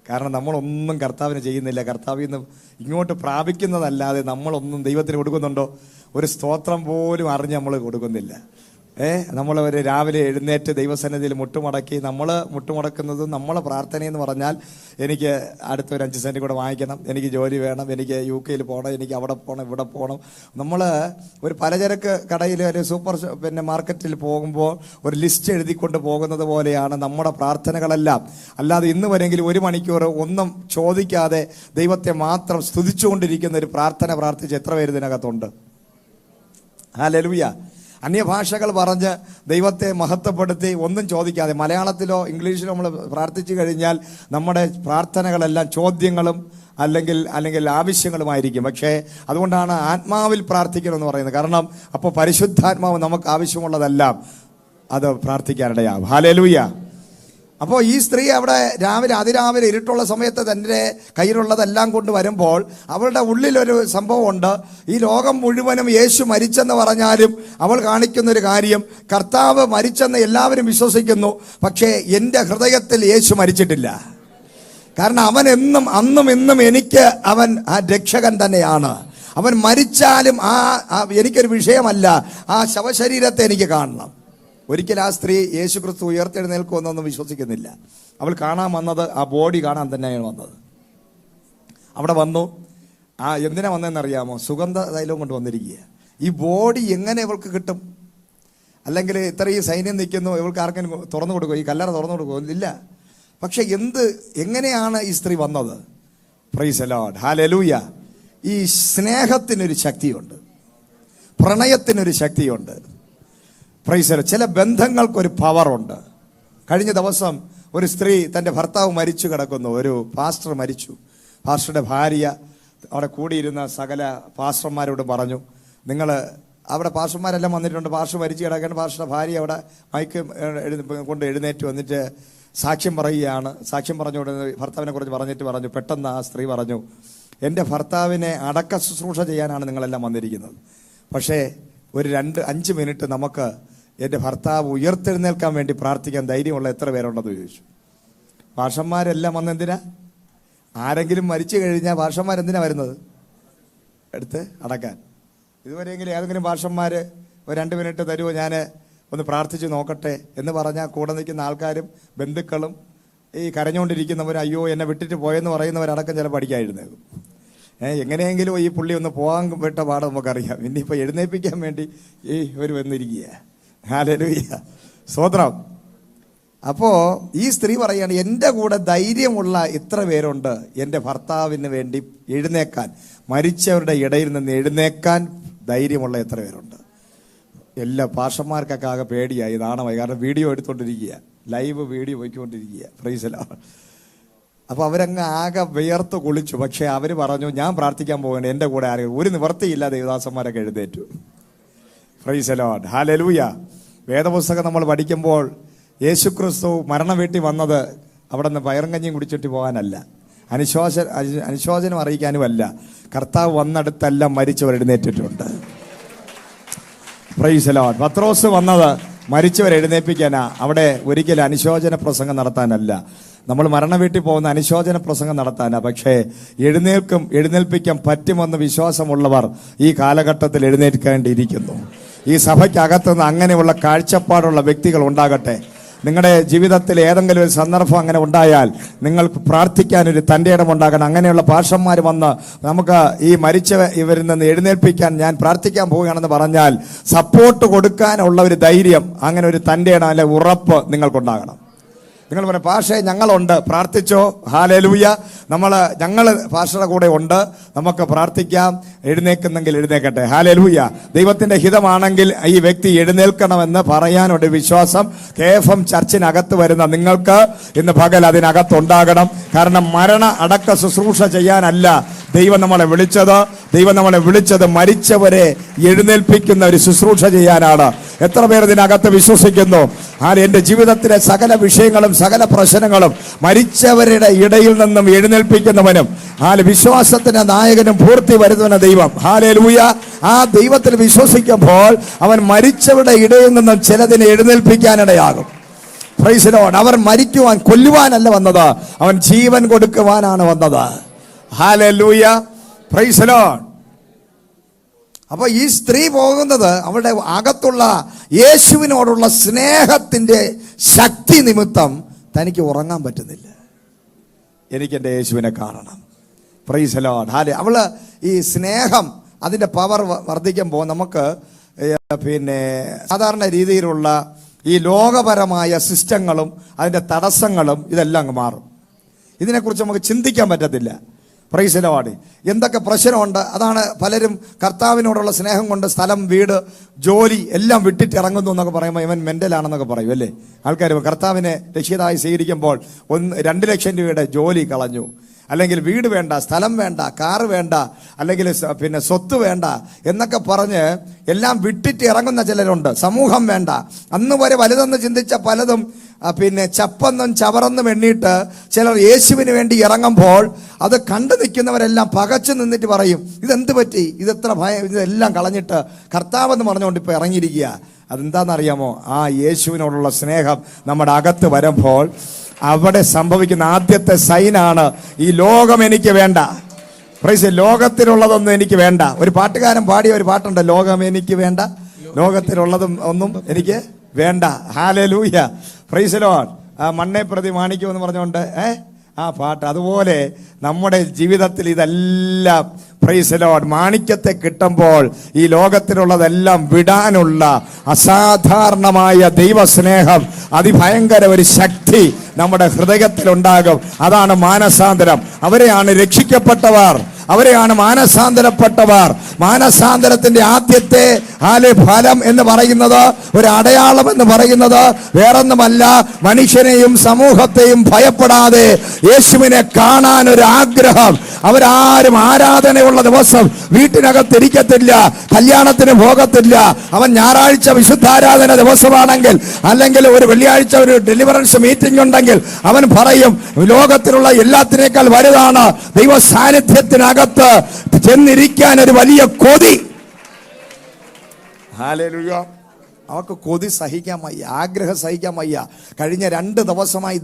കാരണം നമ്മളൊന്നും കർത്താവിന് ചെയ്യുന്നില്ല. കർത്താവിൽ നിന്ന് ഇങ്ങോട്ട് പ്രാപിക്കുന്നതല്ലാതെ നമ്മളൊന്നും ദൈവത്തിന് കൊടുക്കുന്നുണ്ടോ? ഒരു സ്തോത്രം പോലും അറിഞ്ഞ് നമ്മൾ കൊടുക്കുന്നില്ല. നമ്മൾ ഒരു രാവിലെ എഴുന്നേറ്റ് ദൈവസന്നിധിയിൽ മുട്ടുമടക്കി, നമ്മൾ മുട്ടുമടക്കുന്നതും നമ്മളെ പ്രാർത്ഥനയെന്ന് പറഞ്ഞാൽ എനിക്ക് അടുത്തൊരു 5 സെൻറ്റ് കൂടെ വാങ്ങിക്കണം, എനിക്ക് ജോലി വേണം, എനിക്ക് UK പോകണം, എനിക്ക് അവിടെ പോകണം, ഇവിടെ പോകണം. നമ്മൾ ഒരു പലചരക്ക് കടയിൽ ഒരു സൂപ്പർ മാർക്കറ്റിൽ പോകുമ്പോൾ ഒരു ലിസ്റ്റ് എഴുതിക്കൊണ്ട് പോകുന്നത് പോലെയാണ് നമ്മുടെ പ്രാർത്ഥനകളെല്ലാം. അല്ലാതെ ഇന്ന് വരെങ്കിലും 1 മണിക്കൂർ ഒന്നും ചോദിക്കാതെ ദൈവത്തെ മാത്രം സ്തുതിച്ചുകൊണ്ടിരിക്കുന്ന ഒരു പ്രാർത്ഥന പ്രാർത്ഥിച്ച് എത്ര പേര് ഇതിനകത്തുണ്ട്? ഹല്ലേലൂയ. അന്യഭാഷകൾ പറഞ്ഞ് ദൈവത്തെ മഹത്വപ്പെടുത്തി ഒന്നും ചോദിക്കാതെ മലയാളത്തിലോ ഇംഗ്ലീഷിലോ നമ്മൾ പ്രാർത്ഥിച്ചു കഴിഞ്ഞാൽ നമ്മുടെ പ്രാർത്ഥനകളെല്ലാം ചോദ്യങ്ങളും അല്ലെങ്കിൽ ആവശ്യങ്ങളുമായിരിക്കും. പക്ഷേ അതുകൊണ്ടാണ് ആത്മാവിൽ പ്രാർത്ഥിക്കണമെന്ന് പറയുന്നത്. കാരണം അപ്പോൾ പരിശുദ്ധാത്മാവ് നമുക്ക് ആവശ്യമുള്ളതെല്ലാം അത് പ്രാർത്ഥിക്കാനിടയാവും. ഹല്ലേലൂയ. അപ്പോൾ ഈ സ്ത്രീ അവിടെ അതിരാവിലെ ഇരുട്ടുള്ള സമയത്ത് തൻ്റെ കയ്യിലുള്ളതെല്ലാം കൊണ്ട് വരുമ്പോൾ അവളുടെ ഉള്ളിലൊരു സംഭവമുണ്ട്. ഈ ലോകം മുഴുവനും യേശു മരിച്ചെന്ന് പറഞ്ഞാലും അവൾ കാണിക്കുന്നൊരു കാര്യം, കർത്താവ് മരിച്ചെന്ന് എല്ലാവരും വിശ്വസിക്കുന്നു, പക്ഷേ എൻ്റെ ഹൃദയത്തിൽ യേശു മരിച്ചിട്ടില്ല. കാരണം അവൻ എന്നും അന്നും ഇന്നും എനിക്ക് അവൻ ആ രക്ഷകൻ തന്നെയാണ്. അവൻ മരിച്ചാലും എനിക്കൊരു വിഷയമല്ല. ആ ശവശരീരത്തെ എനിക്ക് കാണണം. ഒരിക്കൽ ആ സ്ത്രീ യേശു ക്രിസ്തു ഉയർത്തെഴുന്നേൽക്കുമെന്നൊന്നും വിശ്വസിക്കുന്നില്ല. അവൾ കാണാൻ വന്നത് ആ ബോഡി കാണാൻ തന്നെയാണ് വന്നത്. അവിടെ വന്നു. എന്തിനാ വന്നതെന്നറിയാമോ? സുഗന്ധ തൈലവും കൊണ്ട് വന്നിരിക്കുക. ഈ ബോഡി എങ്ങനെ ഇവൾക്ക് കിട്ടും? അല്ലെങ്കിൽ ഇത്രയും സൈന്യം നിൽക്കുന്നു, ഇവൾക്ക് ആർക്കെങ്കിലും തുറന്നു കൊടുക്കുമോ? ഈ കല്ലറ തുറന്നു കൊടുക്കുമോ? ഇല്ല. പക്ഷെ എങ്ങനെയാണ് ഈ സ്ത്രീ വന്നത്? Price the lord. ഹല്ലേലൂയ. ഈ സ്നേഹത്തിനൊരു ശക്തിയുണ്ട്, പ്രണയത്തിനൊരു ശക്തിയുണ്ട്. Price the Lord. ചില ബന്ധങ്ങൾക്കൊരു പവറുണ്ട്. കഴിഞ്ഞ ദിവസം ഒരു സ്ത്രീ തൻ്റെ ഭർത്താവ് മരിച്ചു കിടക്കുന്നു. ഒരു പാസ്റ്റർ മരിച്ചു. പാസ്റ്ററുടെ ഭാര്യ അവിടെ കൂടിയിരുന്ന സകല പാസ്റ്റർമാരോട് പറഞ്ഞു, നിങ്ങൾ അവിടെ പാസ്റ്റർമാരെല്ലാം വന്നിട്ടുണ്ട്, പാസ്റ്റർ മരിച്ചു കിടക്കാൻ. പാസ്റ്ററുടെ ഭാര്യ അവിടെ മൈക്ക് കൊണ്ട് എഴുന്നേറ്റ് വന്നിട്ട് സാക്ഷ്യം പറയുകയാണ്. സാക്ഷ്യം പറഞ്ഞുകൊണ്ട് ഭർത്താവിനെ കുറിച്ച് പറഞ്ഞു. പെട്ടെന്ന് ആ സ്ത്രീ പറഞ്ഞു, എൻ്റെ ഭർത്താവിനെ അടക്ക ശുശ്രൂഷ ചെയ്യാനാണ് നിങ്ങളെല്ലാം വന്നിരിക്കുന്നത്. പക്ഷേ ഒരു 5 മിനിറ്റ് നമുക്ക് എൻ്റെ ഭർത്താവ് ഉയർത്തെഴുന്നേൽക്കാൻ വേണ്ടി പ്രാർത്ഥിക്കാൻ ധൈര്യമുള്ള എത്ര പേരുണ്ടെന്ന് ചോദിച്ചു. ഭാഷന്മാരെല്ലാം വന്നെന്തിനാ? ആരെങ്കിലും മരിച്ചു കഴിഞ്ഞാൽ ഭാഷന്മാരെന്തിനാ വരുന്നത്? എടുത്ത് അടക്കാൻ. ഇതുവരെയെങ്കിലും ഏതെങ്കിലും ഭാഷന്മാർ ഒരു 2 മിനിറ്റ് തരുമോ, ഞാൻ ഒന്ന് പ്രാർത്ഥിച്ച് നോക്കട്ടെ എന്ന് പറഞ്ഞാൽ കൂടെ നിൽക്കുന്ന ആൾക്കാരും ബന്ധുക്കളും ഈ കരഞ്ഞുകൊണ്ടിരിക്കുന്നവർ അയ്യോ എന്നെ വിട്ടിട്ട് പോയെന്ന് പറയുന്നവരടക്കം ചിലപ്പോൾ പഠിക്കാതിരുന്നേക്കും. എങ്ങനെയെങ്കിലും ഈ പുള്ളി ഒന്ന് പോകാൻ വിട്ട പാട് നമുക്കറിയാം. ഇനിയിപ്പോൾ എഴുന്നേൽപ്പിക്കാൻ വേണ്ടി ഒരു വന്നിരിക്കുക. ഹല്ലേലൂയ, സ്തോത്രം. അപ്പോൾ ഈ സ്ത്രീ പറയാണ്, എൻ്റെ കൂടെ ധൈര്യമുള്ള ഇത്ര പേരുണ്ട് എൻ്റെ ഭർത്താവിന് വേണ്ടി എഴുന്നേക്കാൻ, മരിച്ചവരുടെ ഇടയിൽ നിന്ന് എഴുന്നേക്കാൻ ധൈര്യമുള്ള എത്ര പേരുണ്ട്. എല്ലാ പാഷന്മാർക്കൊക്കെ ആകെ പേടിയായി, നാണമായി. കാരണം വീഡിയോ എടുത്തുകൊണ്ടിരിക്കുക, ലൈവ് വീഡിയോ പോയിക്കൊണ്ടിരിക്കുക. Price the Lord. അപ്പോൾ അവരങ്ങ് ആകെ വിയർത്ത് കുളിച്ചു. പക്ഷേ അവർ പറഞ്ഞു, ഞാൻ പ്രാർത്ഥിക്കാൻ പോകണം, എൻ്റെ കൂടെ ആരെങ്കിലും. ഒരു നിവർത്തിയില്ല, ദേവദാസന്മാരൊക്കെ എഴുന്നേറ്റു. Price the lord, hallelujah. വേദപുസ്തകം നമ്മൾ പഠിക്കുമ്പോൾ യേശുക്രിസ്തു മരണ വീട്ടിൽ വന്നത് അവിടെ നിന്ന് പയറുങ്കഞ്ഞിയും കുടിച്ചിട്ട് പോകാനല്ല, അനുശോചനം അറിയിക്കാനുമല്ല. കർത്താവ് വന്നെടുത്തെല്ലാം മരിച്ചവർ എഴുന്നേറ്റിട്ടുണ്ട്. Praise the lord. പത്രോസ് വന്നത് മരിച്ചവർ എഴുന്നേൽപ്പിക്കാനാ, അവിടെ ഒരിക്കലും അനുശോചന പ്രസംഗം നടത്താനല്ല. നമ്മൾ മരണ വീട്ടിൽ പോകുന്ന അനുശോചന പ്രസംഗം നടത്താനാ. പക്ഷേ എഴുന്നേൽപ്പിക്കാൻ പറ്റുമെന്ന് വിശ്വാസമുള്ളവർ ഈ കാലഘട്ടത്തിൽ എഴുന്നേൽക്കേണ്ടിയിരിക്കുന്നു. ഈ സഭയ്ക്കകത്തുനിന്ന് അങ്ങനെയുള്ള കാഴ്ചപ്പാടുള്ള വ്യക്തികൾ ഉണ്ടാകട്ടെ. നിങ്ങളുടെ ജീവിതത്തിൽ ഏതെങ്കിലും ഒരു സന്ദർഭം അങ്ങനെ ഉണ്ടായാൽ നിങ്ങൾക്ക് പ്രാർത്ഥിക്കാനൊരു തൻ്റെ ഇടമുണ്ടാകണം. അങ്ങനെയുള്ള പാഷന്മാർ വന്ന് നമുക്ക് ഈ മരിച്ച ഇവരിൽ നിന്ന് എഴുന്നേൽപ്പിക്കാൻ ഞാൻ പ്രാർത്ഥിക്കാൻ പോവുകയാണെന്ന് പറഞ്ഞാൽ സപ്പോർട്ട് കൊടുക്കാനുള്ള ഒരു ധൈര്യം, അങ്ങനെ ഒരു തൻ്റെ ഇടം അല്ലെ ഉറപ്പ് നിങ്ങൾക്കുണ്ടാകണം. നിങ്ങൾ പറയും, പാഷേ ഞങ്ങളുണ്ട്, പ്രാർത്ഥിച്ചോ. ഹല്ലേലൂയ. ഞങ്ങൾ പാഷയുടെ കൂടെ ഉണ്ട്, നമുക്ക് പ്രാർത്ഥിക്കാം. എഴുന്നേക്കുന്നെങ്കിൽ എഴുന്നേക്കട്ടെ. ഹല്ലേലൂയ. ദൈവത്തിന്റെ ഹിതമാണെങ്കിൽ ഈ വ്യക്തി എഴുന്നേൽക്കണമെന്ന് പറയാനൊരു വിശ്വാസം KFM ചർച്ചിനകത്ത് വരുന്ന നിങ്ങൾക്ക് ഇന്ന് പകൽ അതിനകത്തുണ്ടാകണം. കാരണം മരണ അടക്ക ശുശ്രൂഷ ചെയ്യാനല്ല ദൈവം നമ്മളെ വിളിച്ചത്. ദൈവം നമ്മളെ വിളിച്ചത് മരിച്ചവരെ എഴുന്നേൽപ്പിക്കുന്ന ഒരു ശുശ്രൂഷ ചെയ്യാനാണ്. എത്ര പേർ ഇതിനകത്ത് വിശ്വസിക്കുന്നു? എൻ്റെ ജീവിതത്തിലെ സകല വിഷയങ്ങളും സകല പ്രശ്നങ്ങളും മരിച്ചവരുടെ ഇടയിൽ നിന്നും എഴുന്നേൽപ്പിക്കുന്നവനും വിശ്വാസത്തിന്റെ നായകനും പൂർത്തി വരുത്തുന്ന ദൈവം. ഹല്ലേലൂയ. ആ ദൈവത്തിൽ വിശ്വസിക്കുമ്പോൾ അവൻ മരിച്ചവരുടെ ഇടയിൽ നിന്നും ചിലതിനെ എഴുന്നേൽപ്പിക്കാനിടയാകും. Praise the lord. അവർ മരിക്കുവാൻ, കൊല്ലുവാനല്ല വന്നത്, അവൻ ജീവൻ കൊടുക്കുവാനാണ് വന്നത്. ഹല്ലേലൂയ. Praise the lord. അപ്പൊ ഈ സ്ത്രീ പോകുന്നത് അവളുടെ അകത്തുള്ള യേശുവിനോടുള്ള സ്നേഹത്തിന്റെ ശക്തി നിമിത്തം തനിക്ക് ഉറങ്ങാൻ പറ്റുന്നില്ല. എനിക്ക് എൻ്റെ യേശുവിനെ കാണണം. Price the Lord. അവള് ഈ സ്നേഹം അതിന്റെ പവർ വർദ്ധിക്കുമ്പോൾ നമുക്ക് സാധാരണ രീതിയിലുള്ള ഈ ലോകപരമായ സിസ്റ്റങ്ങളും അതിന്റെ തടസ്സങ്ങളും ഇതെല്ലാം അങ്ങ് മാറും. ഇതിനെക്കുറിച്ച് നമുക്ക് ചിന്തിക്കാൻ പറ്റത്തില്ല. Price the Lord. എന്തൊക്കെ പ്രശ്നമുണ്ട്. അതാണ് പലരും കർത്താവിനോടുള്ള സ്നേഹം കൊണ്ട് സ്ഥലം, വീട്, ജോലി എല്ലാം വിട്ടിട്ട് ഇറങ്ങുന്നു എന്നൊക്കെ പറയുമ്പോൾ ഇവൻ മെന്റലാണെന്നൊക്കെ പറയും അല്ലേ ആൾക്കാർ. കർത്താവിനെ രക്ഷിതായി സ്വീകരിക്കുമ്പോൾ 2 ലക്ഷം രൂപയുടെ ജോലി കളഞ്ഞു, അല്ലെങ്കിൽ വീട് വേണ്ട, സ്ഥലം വേണ്ട, കാറ് വേണ്ട, അല്ലെങ്കിൽ സ്വത്ത് വേണ്ട എന്നൊക്കെ പറഞ്ഞ് എല്ലാം വിട്ടിട്ട് ഇറങ്ങുന്ന ചിലരുണ്ട്. സമൂഹം വേണ്ട, അന്ന് വരെ വലുതെന്ന് ചിന്തിച്ച പലതും ചപ്പെന്നും ചവറെന്നും എണ്ണിയിട്ട് ചിലർ യേശുവിന് വേണ്ടി ഇറങ്ങുമ്പോൾ അത് കണ്ടു നിൽക്കുന്നവരെല്ലാം പകച്ചു നിന്നിട്ട് പറയും, ഇതെന്ത് പറ്റി, ഇതെത്ര ഭയം, ഇതെല്ലാം കളഞ്ഞിട്ട് കർത്താവെന്ന് പറഞ്ഞുകൊണ്ട് ഇപ്പൊ ഇറങ്ങിയിരിക്കുക. അതെന്താണെന്നറിയാമോ? ആ യേശുവിനോടുള്ള സ്നേഹം നമ്മുടെ അകത്ത് വരുമ്പോൾ അവിടെ സംഭവിക്കുന്ന ആദ്യത്തെ സൈനാണ് ഈ ലോകം എനിക്ക് വേണ്ട. പ്രൈസ്. ലോകത്തിലുള്ളതൊന്നും എനിക്ക് വേണ്ട. ഒരു പാട്ടുകാരൻ പാടിയ ഒരു പാട്ടുണ്ട്, ലോകം എനിക്ക് വേണ്ട, ലോകത്തിലുള്ളതും ഒന്നും എനിക്ക് വേണ്ട. ഹല്ലേലൂയ. Praise the lord. മണ്ണെ പ്രതി മാണിക്യം എന്ന് പറഞ്ഞുകൊണ്ട് ആ പാട്ട്. അതുപോലെ നമ്മുടെ ജീവിതത്തിൽ ഇതെല്ലാം പ്രൈസ് ദി ലോർഡ് മാണിക്യത്തെ കിട്ടുമ്പോൾ ഈ ലോകത്തിലുള്ളതെല്ലാം വിടാനുള്ള അസാധാരണമായ ദൈവസ്നേഹം, അതിഭയങ്കര ഒരു ശക്തി നമ്മുടെ ഹൃദയത്തിലുണ്ടാകും. അതാണ് മാനസാന്തരം. അവരെയാണ് രക്ഷിക്കപ്പെട്ടവർ, അവരെയാണ് മാനസാന്തരപ്പെട്ടവർ. മാനസാന്തരത്തിന്റെ ആദ്യത്തെ ഫലം എന്ന് പറയുന്നത്, ഒരു അടയാളം എന്ന് പറയുന്നത് വേറൊന്നുമല്ല, മനുഷ്യനെയും സമൂഹത്തെയും ഭയപ്പെടാതെ യേശുവിനെ കാണാൻ ഒരു ആഗ്രഹം. അവരാരും ആരാധനയുള്ള ദിവസം വീട്ടിനകത്ത് ഇരിക്കത്തില്ല, കല്യാണത്തിന് പോകത്തില്ല. അവൻ ഞായറാഴ്ച വിശുദ്ധാരാധന ദിവസമാണെങ്കിൽ, അല്ലെങ്കിൽ ഒരു വെള്ളിയാഴ്ച ഒരു ഡെലിവറൻസ് മീറ്റിംഗ് ഉണ്ടെങ്കിൽ അവൻ പറയും, ലോകത്തിലുള്ള എല്ലാത്തിനേക്കാൾ വലുതാണ് ദൈവ സാന്നിധ്യത്തിനകത്ത് ചെന്നിരിക്കാൻ ഒരു വലിയ കൊതി. ഹല്ലേലൂയ. അവർക്ക് കൊതി സഹിക്കാൻ വയ്യ, ആഗ്രഹം സഹിക്കാൻ വയ്യ. കഴിഞ്ഞ 2 ദിവസമായി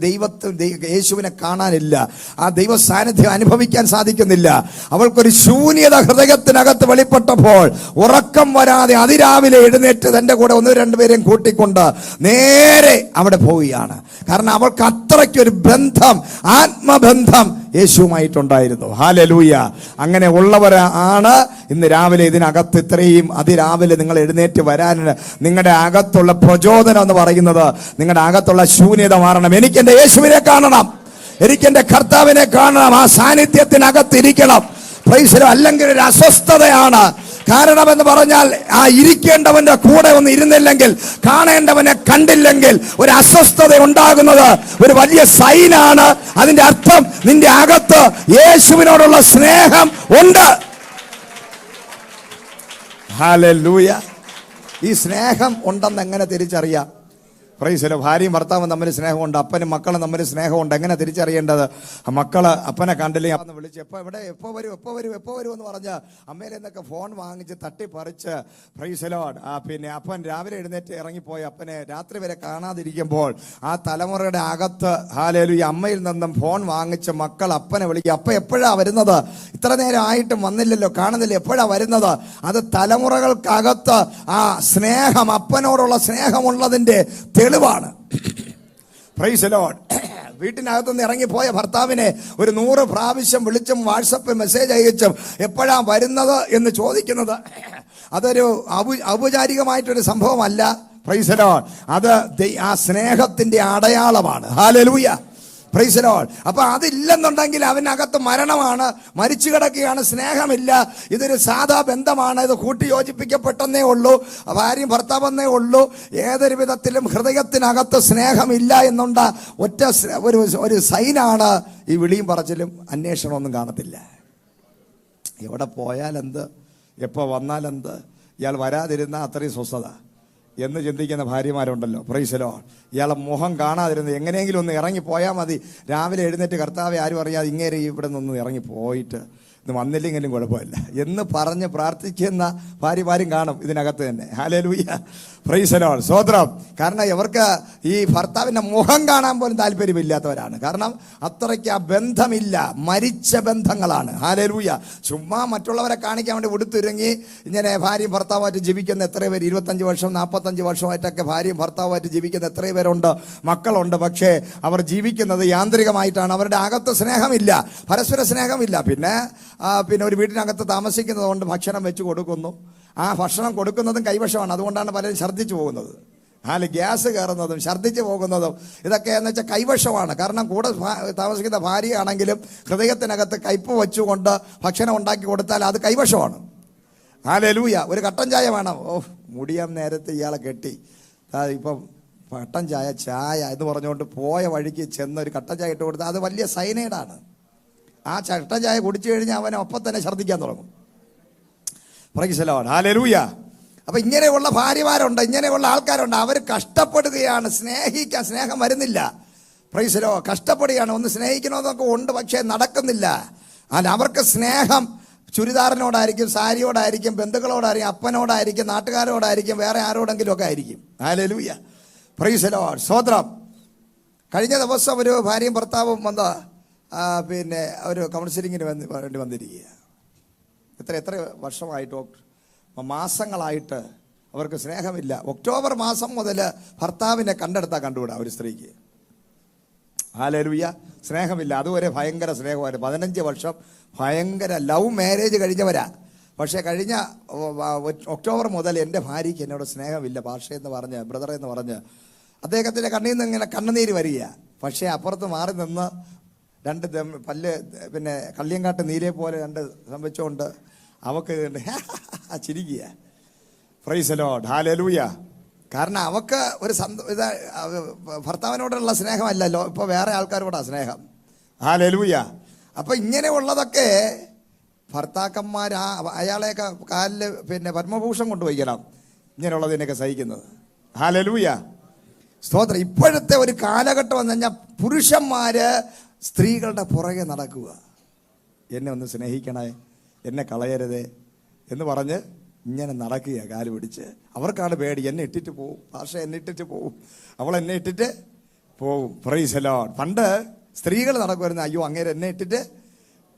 യേശുവിനെ കാണാനില്ല, ആ ദൈവ സാന്നിധ്യം അനുഭവിക്കാൻ സാധിക്കുന്നില്ല. അവൾക്കൊരു ശൂന്യത ഹൃദയത്തിനകത്ത് വെളിപ്പെട്ടപ്പോൾ ഉറക്കം വരാതെ അതിരാവിലെ എഴുന്നേറ്റ് തൻ്റെ കൂടെ 1-2 പേരെയും കൂട്ടിക്കൊണ്ട് നേരെ അവിടെ പോവുകയാണ്. കാരണം അവൾക്ക് അത്രയ്ക്കൊരു ബന്ധം, ആത്മബന്ധം യേശുവുമായിട്ടുണ്ടായിരുന്നു. ഹല്ലേലൂയ. അങ്ങനെ ഉള്ളവരാണ് ഇന്ന് രാവിലെ ഇതിനകത്ത് ഇത്രയും അതിരാവിലെ നിങ്ങൾ എഴുന്നേറ്റ് വരാൻ. നിങ്ങളുടെ അകത്തുള്ള പ്രചോദനം എന്ന് പറയുന്നത് നിങ്ങളുടെ അകത്തുള്ള ശൂന്യത മാറണം. എനിക്ക് എൻ്റെ യേശുവിനെ കാണണം, എനിക്ക് എൻ്റെ കർത്താവിനെ കാണണം, ആ സാന്നിധ്യത്തിനകത്തിരിക്കണം. Price the Lord. അല്ലെങ്കിൽ ഒരു അസ്വസ്ഥതയാണ്. കാരണം എന്ന് പറഞ്ഞാൽ ആ ഇരിക്കേണ്ടവന്റെ കൂടെ ഒന്ന് ഇരുന്നില്ലെങ്കിൽ, കാണേണ്ടവനെ കണ്ടില്ലെങ്കിൽ ഒരു അസ്വസ്ഥത ഉണ്ടാകുന്നത് ഒരു വലിയ സൈനാണ്. അതിന്റെ അർത്ഥം നിന്റെ അകത്ത് യേശുവിനോടുള്ള സ്നേഹം ഉണ്ട്. ഹല്ലേലൂയ. ഈ സ്നേഹം ഉണ്ടെന്ന് എങ്ങനെ തിരിച്ചറിയാം? Price the Lord. ഭാര്യയും ഭർത്താവും തമ്മിൽ സ്നേഹമുണ്ട്, അപ്പനും മക്കളും തമ്മിൽ സ്നേഹമുണ്ട്. എങ്ങനെ തിരിച്ചറിയേണ്ടത്? മക്കള് അപ്പനെ കണ്ടില്ലേ അപ്പന്ന് വിളിച്ച് എപ്പോ വരും എന്ന് പറഞ്ഞ് അമ്മയിൽ നിന്നൊക്കെ ഫോൺ വാങ്ങിച്ച് തട്ടിപ്പറിച്ച്, പ്രൈസ് ദി ലോർഡ്, പിന്നെ അപ്പൻ രാവിലെ എഴുന്നേറ്റ് ഇറങ്ങിപ്പോയി അപ്പനെ രാത്രി വരെ കാണാതിരിക്കുമ്പോൾ ആ തലമുറയുടെ അകത്ത് ഹല്ലേലൂയ അമ്മയിൽ നിന്നും ഫോൺ വാങ്ങിച്ച് മക്കൾ അപ്പനെ വിളിക്കുക. അപ്പ എപ്പോഴാ വരുന്നത്? ഇത്ര നേരം ആയിട്ടും വന്നില്ലല്ലോ, കാണുന്നില്ല, എപ്പോഴാ വരുന്നത്? അത് തലമുറകൾക്കകത്ത് ആ സ്നേഹം, അപ്പനോടുള്ള സ്നേഹമുള്ളതിന്റെ തെളിവാണ്. Praise the lord. വീട്ടിനകത്തുനിന്ന് ഇറങ്ങിപ്പോയ ഭർത്താവിനെ ഒരു 100 പ്രാവശ്യം വിളിച്ചും വാട്സപ്പ് മെസ്സേജ് അയച്ചും എപ്പോഴാ വരുന്നത് എന്ന് ചോദിക്കുന്നത് അതൊരു ഔപചാരികമായിട്ടൊരു സംഭവമല്ല. Price the Lord. അത് ആ സ്നേഹത്തിന്റെ അടയാളമാണ്. ഹല്ലേലൂയ. Praise the lord. അപ്പൊ അതില്ലെന്നുണ്ടെങ്കിൽ അവനകത്ത് മരണമാണ്, മരിച്ചു കിടക്കുകയാണ്, സ്നേഹമില്ല. ഇതൊരു സാധാ ബന്ധമാണ്, ഇത് കൂട്ടി യോജിപ്പിക്കപ്പെട്ടെന്നേ ഉള്ളൂ, ഭാര്യയും ഭർത്താവെന്നേ ഉള്ളൂ. ഏതൊരു വിധത്തിലും ഹൃദയത്തിനകത്ത് സ്നേഹമില്ല എന്നുള്ള ഒറ്റ ഒരു സൈനാണ്. ഈ വിളിയും പറച്ചിലും അന്വേഷണമൊന്നും കാണത്തില്ല. എവിടെ പോയാലെന്ത്, എപ്പോൾ വന്നാലെന്ത്, ഇയാൾ വരാതിരുന്ന അത്രയും സ്വസ്ഥത എന്ന് ചിന്തിക്കുന്ന ഭാര്യമാരുണ്ടല്ലോ. Price the Lord. ഇയാളെ മുഖം കാണാതിരുന്നത് എങ്ങനെയെങ്കിലും ഒന്ന് ഇറങ്ങിപ്പോയാൽ മതി. രാവിലെ എഴുന്നേറ്റ് കർത്താവെ ആരും അറിയാതെ ഇങ്ങനെ ഇവിടെ നിന്ന് ഇറങ്ങിപ്പോയിട്ട് ഇന്ന് വന്നില്ലെങ്കിലും കുഴപ്പമില്ല എന്ന് പറഞ്ഞ് പ്രാർത്ഥിക്കുന്ന ഭാര്യമാരും കാണും ഇതിനകത്ത് തന്നെ. ഹല്ലേലൂയ. Praise the Lord. സ്തോത്രം. കാരണം ഇവർക്ക് ഈ ഭർത്താവിൻ്റെ മുഖം കാണാൻ പോലും താല്പര്യമില്ലാത്തവരാണ്. കാരണം അത്രയ്ക്ക് ആ ബന്ധമില്ല, മരിച്ച ബന്ധങ്ങളാണ്. ഹല്ലേലൂയ. ചുമ്മാ മറ്റുള്ളവരെ കാണിക്കാൻ വേണ്ടി ഉടുത്തിരുങ്ങി ഇങ്ങനെ ഭാര്യയും ഭർത്താവുമായിട്ട് ജീവിക്കുന്ന എത്ര പേര്, 25 വർഷം 45 വർഷമായിട്ടൊക്കെ ഭാര്യയും ഭർത്താവുമായിട്ട് ജീവിക്കുന്ന എത്ര പേരുണ്ട്, മക്കളുണ്ട്. പക്ഷേ അവർ ജീവിക്കുന്നത് യാന്ത്രികമായിട്ടാണ്. അവരുടെ അകത്ത് സ്നേഹമില്ല, പരസ്പര സ്നേഹമില്ല. പിന്നെ ഒരു വീട്ടിനകത്ത് താമസിക്കുന്നത് കൊണ്ട് ഭക്ഷണം വെച്ച് കൊടുക്കുന്നു. ആ ഭക്ഷണം കൊടുക്കുന്നതും കൈവശമാണ്. അതുകൊണ്ടാണ് പലരും ഛർദ്ദിച്ചു പോകുന്നത്. ഗ്യാസ് കയറുന്നതും ഛർദ്ദിച്ചു പോകുന്നതും ഇതൊക്കെ എന്ന് വെച്ചാൽ കൈവശമാണ്. കാരണം കൂടെ താമസിക്കുന്ന ഭാര്യയാണെങ്കിലും ഹൃദയത്തിനകത്ത് കയ്പ് വെച്ചുകൊണ്ട് ഭക്ഷണം ഉണ്ടാക്കി കൊടുത്താൽ അത് കൈവശമാണ്. ഹല്ലേലൂയ. ഒരു കട്ടൻ ചായ വേണം. മുടിയാൻ നേരത്തെ ഇയാളെ കെട്ടി ഇപ്പം കട്ടൻ ചായ എന്ന് പറഞ്ഞുകൊണ്ട് പോയ വഴിക്ക് ചെന്ന് ഒരു കട്ടൻ ചായ ഇട്ട് കൊടുത്താൽ അത് വലിയ സൈനൈഡാണ്. ആ കട്ടൻ ചായ കുടിച്ചു കഴിഞ്ഞാൽ അവനെ ഒപ്പം തന്നെ ഛർദ്ദിക്കാൻ തുടങ്ങും. Praise the lord. ഹല്ലേലൂയ. അപ്പൊ ഇങ്ങനെയുള്ള ഭാര്യമാരുണ്ട്, ഇങ്ങനെയുള്ള ആൾക്കാരുണ്ട്. അവർ കഷ്ടപ്പെടുകയാണ്, സ്നേഹം വരുന്നില്ല. Praise the lord. കഷ്ടപ്പെടുകയാണ്. ഒന്ന് സ്നേഹിക്കണമെന്നൊക്കെ ഉണ്ട്, പക്ഷേ നടക്കുന്നില്ല. അവർക്ക് സ്നേഹം ചുരിദാറിനോടായിരിക്കും, സാരിയോടായിരിക്കും, ബന്ധുക്കളോടായിരിക്കും, അപ്പനോടായിരിക്കും, നാട്ടുകാരോടായിരിക്കും, വേറെ ആരോടെങ്കിലും ഒക്കെ ആയിരിക്കും. ഹല്ലേലൂയ. Praise the Lord. സ്തോത്രം. കഴിഞ്ഞ ദിവസം ഒരു ഭാര്യയും ഭർത്താവും ഒരു കൗൺസിലിങ്ങിന് വേണ്ടി വന്നിരിക്കുക. എത്ര വർഷമായിട്ട്, മാസങ്ങളായിട്ട് അവർക്ക് സ്നേഹമില്ല. ഒക്ടോബർ മാസം മുതൽ ഭർത്താവിനെ കണ്ടുവിടാം ഒരു സ്ത്രീക്ക്. ഹല്ലേലൂയ. സ്നേഹമില്ല. അതുവരെ ഭയങ്കര സ്നേഹമായിരുന്നു. 15 വർഷം ഭയങ്കര ലവ് മാരേജ് കഴിഞ്ഞവരാ. പക്ഷേ കഴിഞ്ഞ ഒക്ടോബർ മുതൽ എൻ്റെ ഭാര്യയ്ക്ക് എന്നോട് സ്നേഹമില്ല ഭാഷയെന്ന് പറഞ്ഞ്, ബ്രദർ എന്ന് പറഞ്ഞ് അദ്ദേഹത്തിൻ്റെ കണ്ണിൽ നിന്ന് ഇങ്ങനെ കണ്ണുനീര് വരിക. പക്ഷേ അപ്പുറത്ത് മാറി നിന്ന് 2 പല്ല് കള്ളിയങ്കാട്ട് നീരെ പോലെ 2 സംഭവിച്ചുകൊണ്ട് അവക്ക് ചിരിക്കുക. Price the lord. ഹല്ലേലൂയ. കാരണം അവക്ക് ഒരു ഭർത്താവിനോടുള്ള സ്നേഹമല്ലല്ലോ, ഇപ്പോൾ വേറെ ആൾക്കാരോടാ സ്നേഹം. ഹല്ലേലൂയ. അപ്പം ഇങ്ങനെയുള്ളതൊക്കെ ഭർത്താക്കന്മാർ അയാളെയൊക്കെ കാലിൽ പത്മഭൂഷൺ കൊണ്ടുപോയിക്കണം ഇങ്ങനെയുള്ളതിനൊക്കെ സഹിക്കുന്നത്. ഹല്ലേലൂയ. സ്തോത്രം. ഇപ്പോഴത്തെ ഒരു കാലഘട്ടം എന്ന് പറഞ്ഞാൽ പുരുഷന്മാര് സ്ത്രീകളുടെ പുറകെ നടക്കുക. എന്നെ ഒന്ന് സ്നേഹിക്കണേ, എന്നെ കളയരുതേ എന്ന് പറഞ്ഞ് ഇങ്ങനെ നടക്കുക കാല് പിടിച്ച്. അവർക്കാണ് പേടി, എന്നെ ഇട്ടിട്ട് പോവും, ഭാഷ എന്നെ ഇട്ടിട്ട് പോവും, അവൾ എന്നെ ഇട്ടിട്ട് പോവും. Price the Lord. പണ്ട് സ്ത്രീകൾ നടക്കുമായിരുന്നു, അയ്യോ അങ്ങേര് എന്നെ ഇട്ടിട്ട്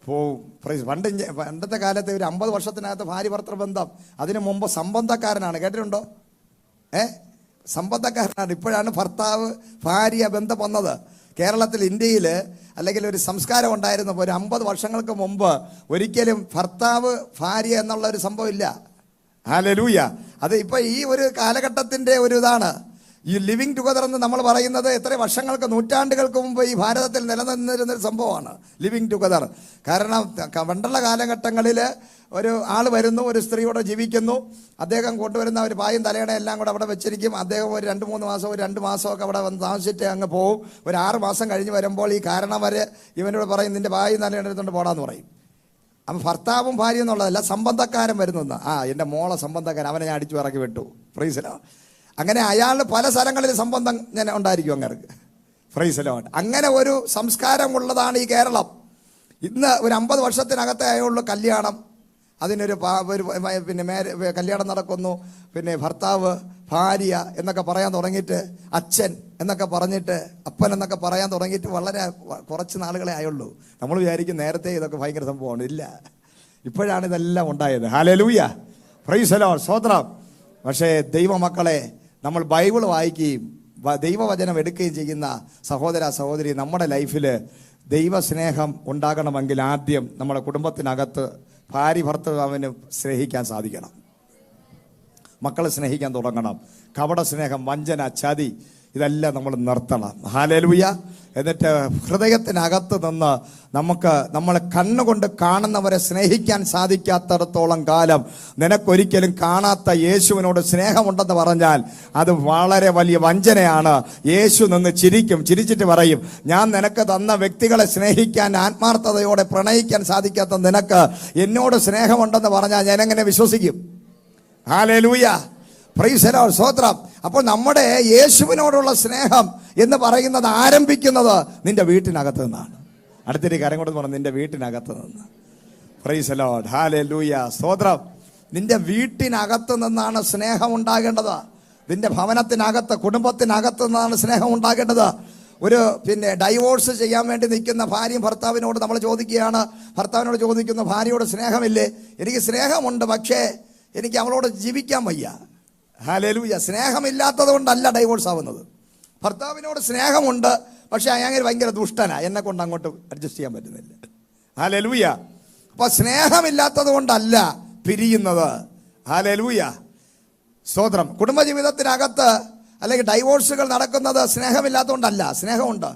പോവും. പ്രൈസ്. പണ്ടത്തെ കാലത്തെ ഒരു 50 വർഷത്തിനകത്ത് ഭാര്യ ഭർത്തൃ ബന്ധം, അതിനു മുമ്പ് സംബന്ധക്കാരനാണ്. കേട്ടിട്ടുണ്ടോ? സംബന്ധക്കാരനാണ്. ഇപ്പോഴാണ് ഭർത്താവ് ഭാര്യ ബന്ധം വന്നത്. കേരളത്തിൽ, ഇന്ത്യയിൽ അല്ലെങ്കിൽ ഒരു സംസ്കാരം ഉണ്ടായിരുന്നപ്പോൾ ഒരു 50 വർഷങ്ങൾക്ക് മുമ്പ് ഒരിക്കലും ഭർത്താവ് ഭാര്യ എന്നുള്ള ഒരു സംഭവം ഇല്ല. ഹല്ലേലൂയ. അത് ഇപ്പൊ ഈ ഒരു കാലഘട്ടത്തിന്റെ ഒരു ഇതാണ് ഈ ലിവിങ് ടുഗദർ എന്ന് നമ്മൾ പറയുന്നത്. എത്ര വർഷങ്ങൾക്ക്, നൂറ്റാണ്ടുകൾക്ക് മുമ്പ് ഈ ഭാരതത്തിൽ നിലനിന്നിരുന്നൊരു സംഭവമാണ് ലിവിങ് ടുഗദർ. കാരണം പണ്ടുള്ള കാലഘട്ടങ്ങളിൽ ഒരു ആൾ വരുന്നു, ഒരു സ്ത്രീയോട് ജീവിക്കുന്നു, അദ്ദേഹം കൊണ്ടുവരുന്ന ഒരു പായും തലയണ എല്ലാം കൂടെ അവിടെ വെച്ചിരിക്കും. അദ്ദേഹം ഒരു 2-3 മാസം, ഒരു 2 മാസമൊക്കെ അവിടെ വന്ന് താമസിച്ചിട്ട് അങ്ങ് പോവും. ഒരു 6 മാസം കഴിഞ്ഞ് വരുമ്പോൾ ഈ കാരണവര് ഇവനോട് പറയും, നിന്റെ പായും തലയണ എടുത്തുകൊണ്ട് പോടാന്ന് പറയും. അപ്പം ഭർത്താവും ഭാര്യ എന്നുള്ളതല്ല, സംബന്ധക്കാരൻ വരുന്നു. എൻ്റെ മോളെ സംബന്ധക്കാരൻ, അവനെ ഞാൻ അടിച്ചു ഇറക്കി വിട്ടു. Price the Lord. അങ്ങനെ അയാൾ പല സ്ഥലങ്ങളിൽ സംബന്ധം ഞാൻ ഉണ്ടായിരിക്കും അങ്ങർക്ക്. Price the Lord. അങ്ങനെ ഒരു സംസ്കാരമുള്ളതാണ് ഈ കേരളം. ഇന്ന് ഒരു 50 വർഷത്തിനകത്തേ ആയുള്ളൂ കല്യാണം. അതിനൊരു പിന്നെ കല്യാണം നടക്കുന്നു, പിന്നെ ഭർത്താവ് ഭാര്യ എന്നൊക്കെ പറയാൻ തുടങ്ങിയിട്ട്, അച്ഛൻ എന്നൊക്കെ പറഞ്ഞിട്ട്, അപ്പൻ എന്നൊക്കെ പറയാൻ തുടങ്ങിയിട്ട് വളരെ കുറച്ച് നാളുകളെ ആയുള്ളൂ. നമ്മൾ വിചാരിക്കും നേരത്തെ ഇതൊക്കെ ഭയങ്കര സംഭവമാണ്. ഇല്ല, ഇപ്പോഴാണ് ഇതെല്ലാം ഉണ്ടായത്. ഹല്ലേലൂയ. Praise the Lord. സ്തോത്രം. പക്ഷേ ദൈവമക്കളെ, നമ്മൾ ബൈബിൾ വായിക്കുകയും ദൈവവചനം എടുക്കുകയും ചെയ്യുന്ന സഹോദര സഹോദരി, നമ്മുടെ ലൈഫിൽ ദൈവസ്നേഹം ഉണ്ടാകണമെങ്കിൽ ആദ്യം നമ്മുടെ കുടുംബത്തിനകത്ത് ഭാര്യ ഭർത്താവിന് സ്നേഹിക്കാൻ സാധിക്കണം. മക്കളെ സ്നേഹിക്കാൻ തുടങ്ങണം. കപട സ്നേഹം, വഞ്ചന, ചതി ഇതെല്ലാം നമ്മൾ നിർത്തണം. ഹല്ലേലൂയ. എന്നിട്ട് ഹൃദയത്തിനകത്ത് നിന്ന് നമ്മളെ കണ്ണുകൊണ്ട് കാണുന്നവരെ സ്നേഹിക്കാൻ സാധിക്കാത്തിടത്തോളം കാലം നിനക്കൊരിക്കലും കാണാത്ത യേശുവിനോട് സ്നേഹമുണ്ടെന്ന് പറഞ്ഞാൽ അത് വളരെ വലിയ വഞ്ചനയാണ്. യേശു നിന്ന് ചിരിച്ചിട്ട് പറയും, ഞാൻ നിനക്ക് തന്ന വ്യക്തികളെ സ്നേഹിക്കാൻ ആത്മാർത്ഥതയോടെ പ്രണയിക്കാൻ സാധിക്കാത്ത നിനക്ക് എന്നോട് സ്നേഹമുണ്ടെന്ന് പറഞ്ഞാൽ ഞാൻ എങ്ങനെ വിശ്വസിക്കും? ഹല്ലേലൂയ. Praise the Lord. സ്തോത്രം. അപ്പോൾ നമ്മുടെ യേശുവിനോടുള്ള സ്നേഹം എന്ന് പറയുന്നത് ആരംഭിക്കുന്നത് നിന്റെ വീട്ടിനകത്ത് നിന്നാണ്. അടുത്തൊരു കാര്യം കൊണ്ട് പറഞ്ഞു, നിന്റെ വീട്ടിനകത്ത് നിന്ന്. Price the lord. ഹല്ലേലൂയ. സ്തോത്രം. നിന്റെ വീട്ടിനകത്ത് നിന്നാണ് സ്നേഹം ഉണ്ടാകേണ്ടത്. നിന്റെ ഭവനത്തിനകത്ത്, കുടുംബത്തിനകത്ത് നിന്നാണ് സ്നേഹം ഉണ്ടാകേണ്ടത്. ഒരു ഡൈവോഴ്സ് ചെയ്യാൻ വേണ്ടി നിൽക്കുന്ന ഭാര്യയും ഭർത്താവിനോട് നമ്മൾ ചോദിക്കുകയാണ്, ഭർത്താവിനോട് ചോദിക്കുന്നു, ഭാര്യയോട് സ്നേഹമില്ലേ? എനിക്ക് സ്നേഹമുണ്ട്, പക്ഷേ എനിക്ക് അവളോട് ജീവിക്കാൻ വയ്യ. ഹല്ലേലൂയ. സ്നേഹമില്ലാത്തത് കൊണ്ടല്ല ഡൈവോഴ്സ് ആവുന്നത്. ഭർത്താവിനോട് സ്നേഹമുണ്ട്, പക്ഷെ അയാൾ ഭയങ്കര ദുഷ്ടനാ, എന്നെ കൊണ്ട് അങ്ങോട്ട് അഡ്ജസ്റ്റ് ചെയ്യാൻ പറ്റുന്നില്ല. ഹല്ലേലൂയ. അപ്പൊ സ്നേഹമില്ലാത്തത് കൊണ്ടല്ല പിരിയുന്നത്. ഹല്ലേലൂയ. സ്തോത്രം. കുടുംബജീവിതത്തിനകത്ത് അല്ലെങ്കിൽ ഡൈവോഴ്സുകൾ നടക്കുന്നത് സ്നേഹമില്ലാത്തതുകൊണ്ടല്ല, സ്നേഹമുണ്ട്.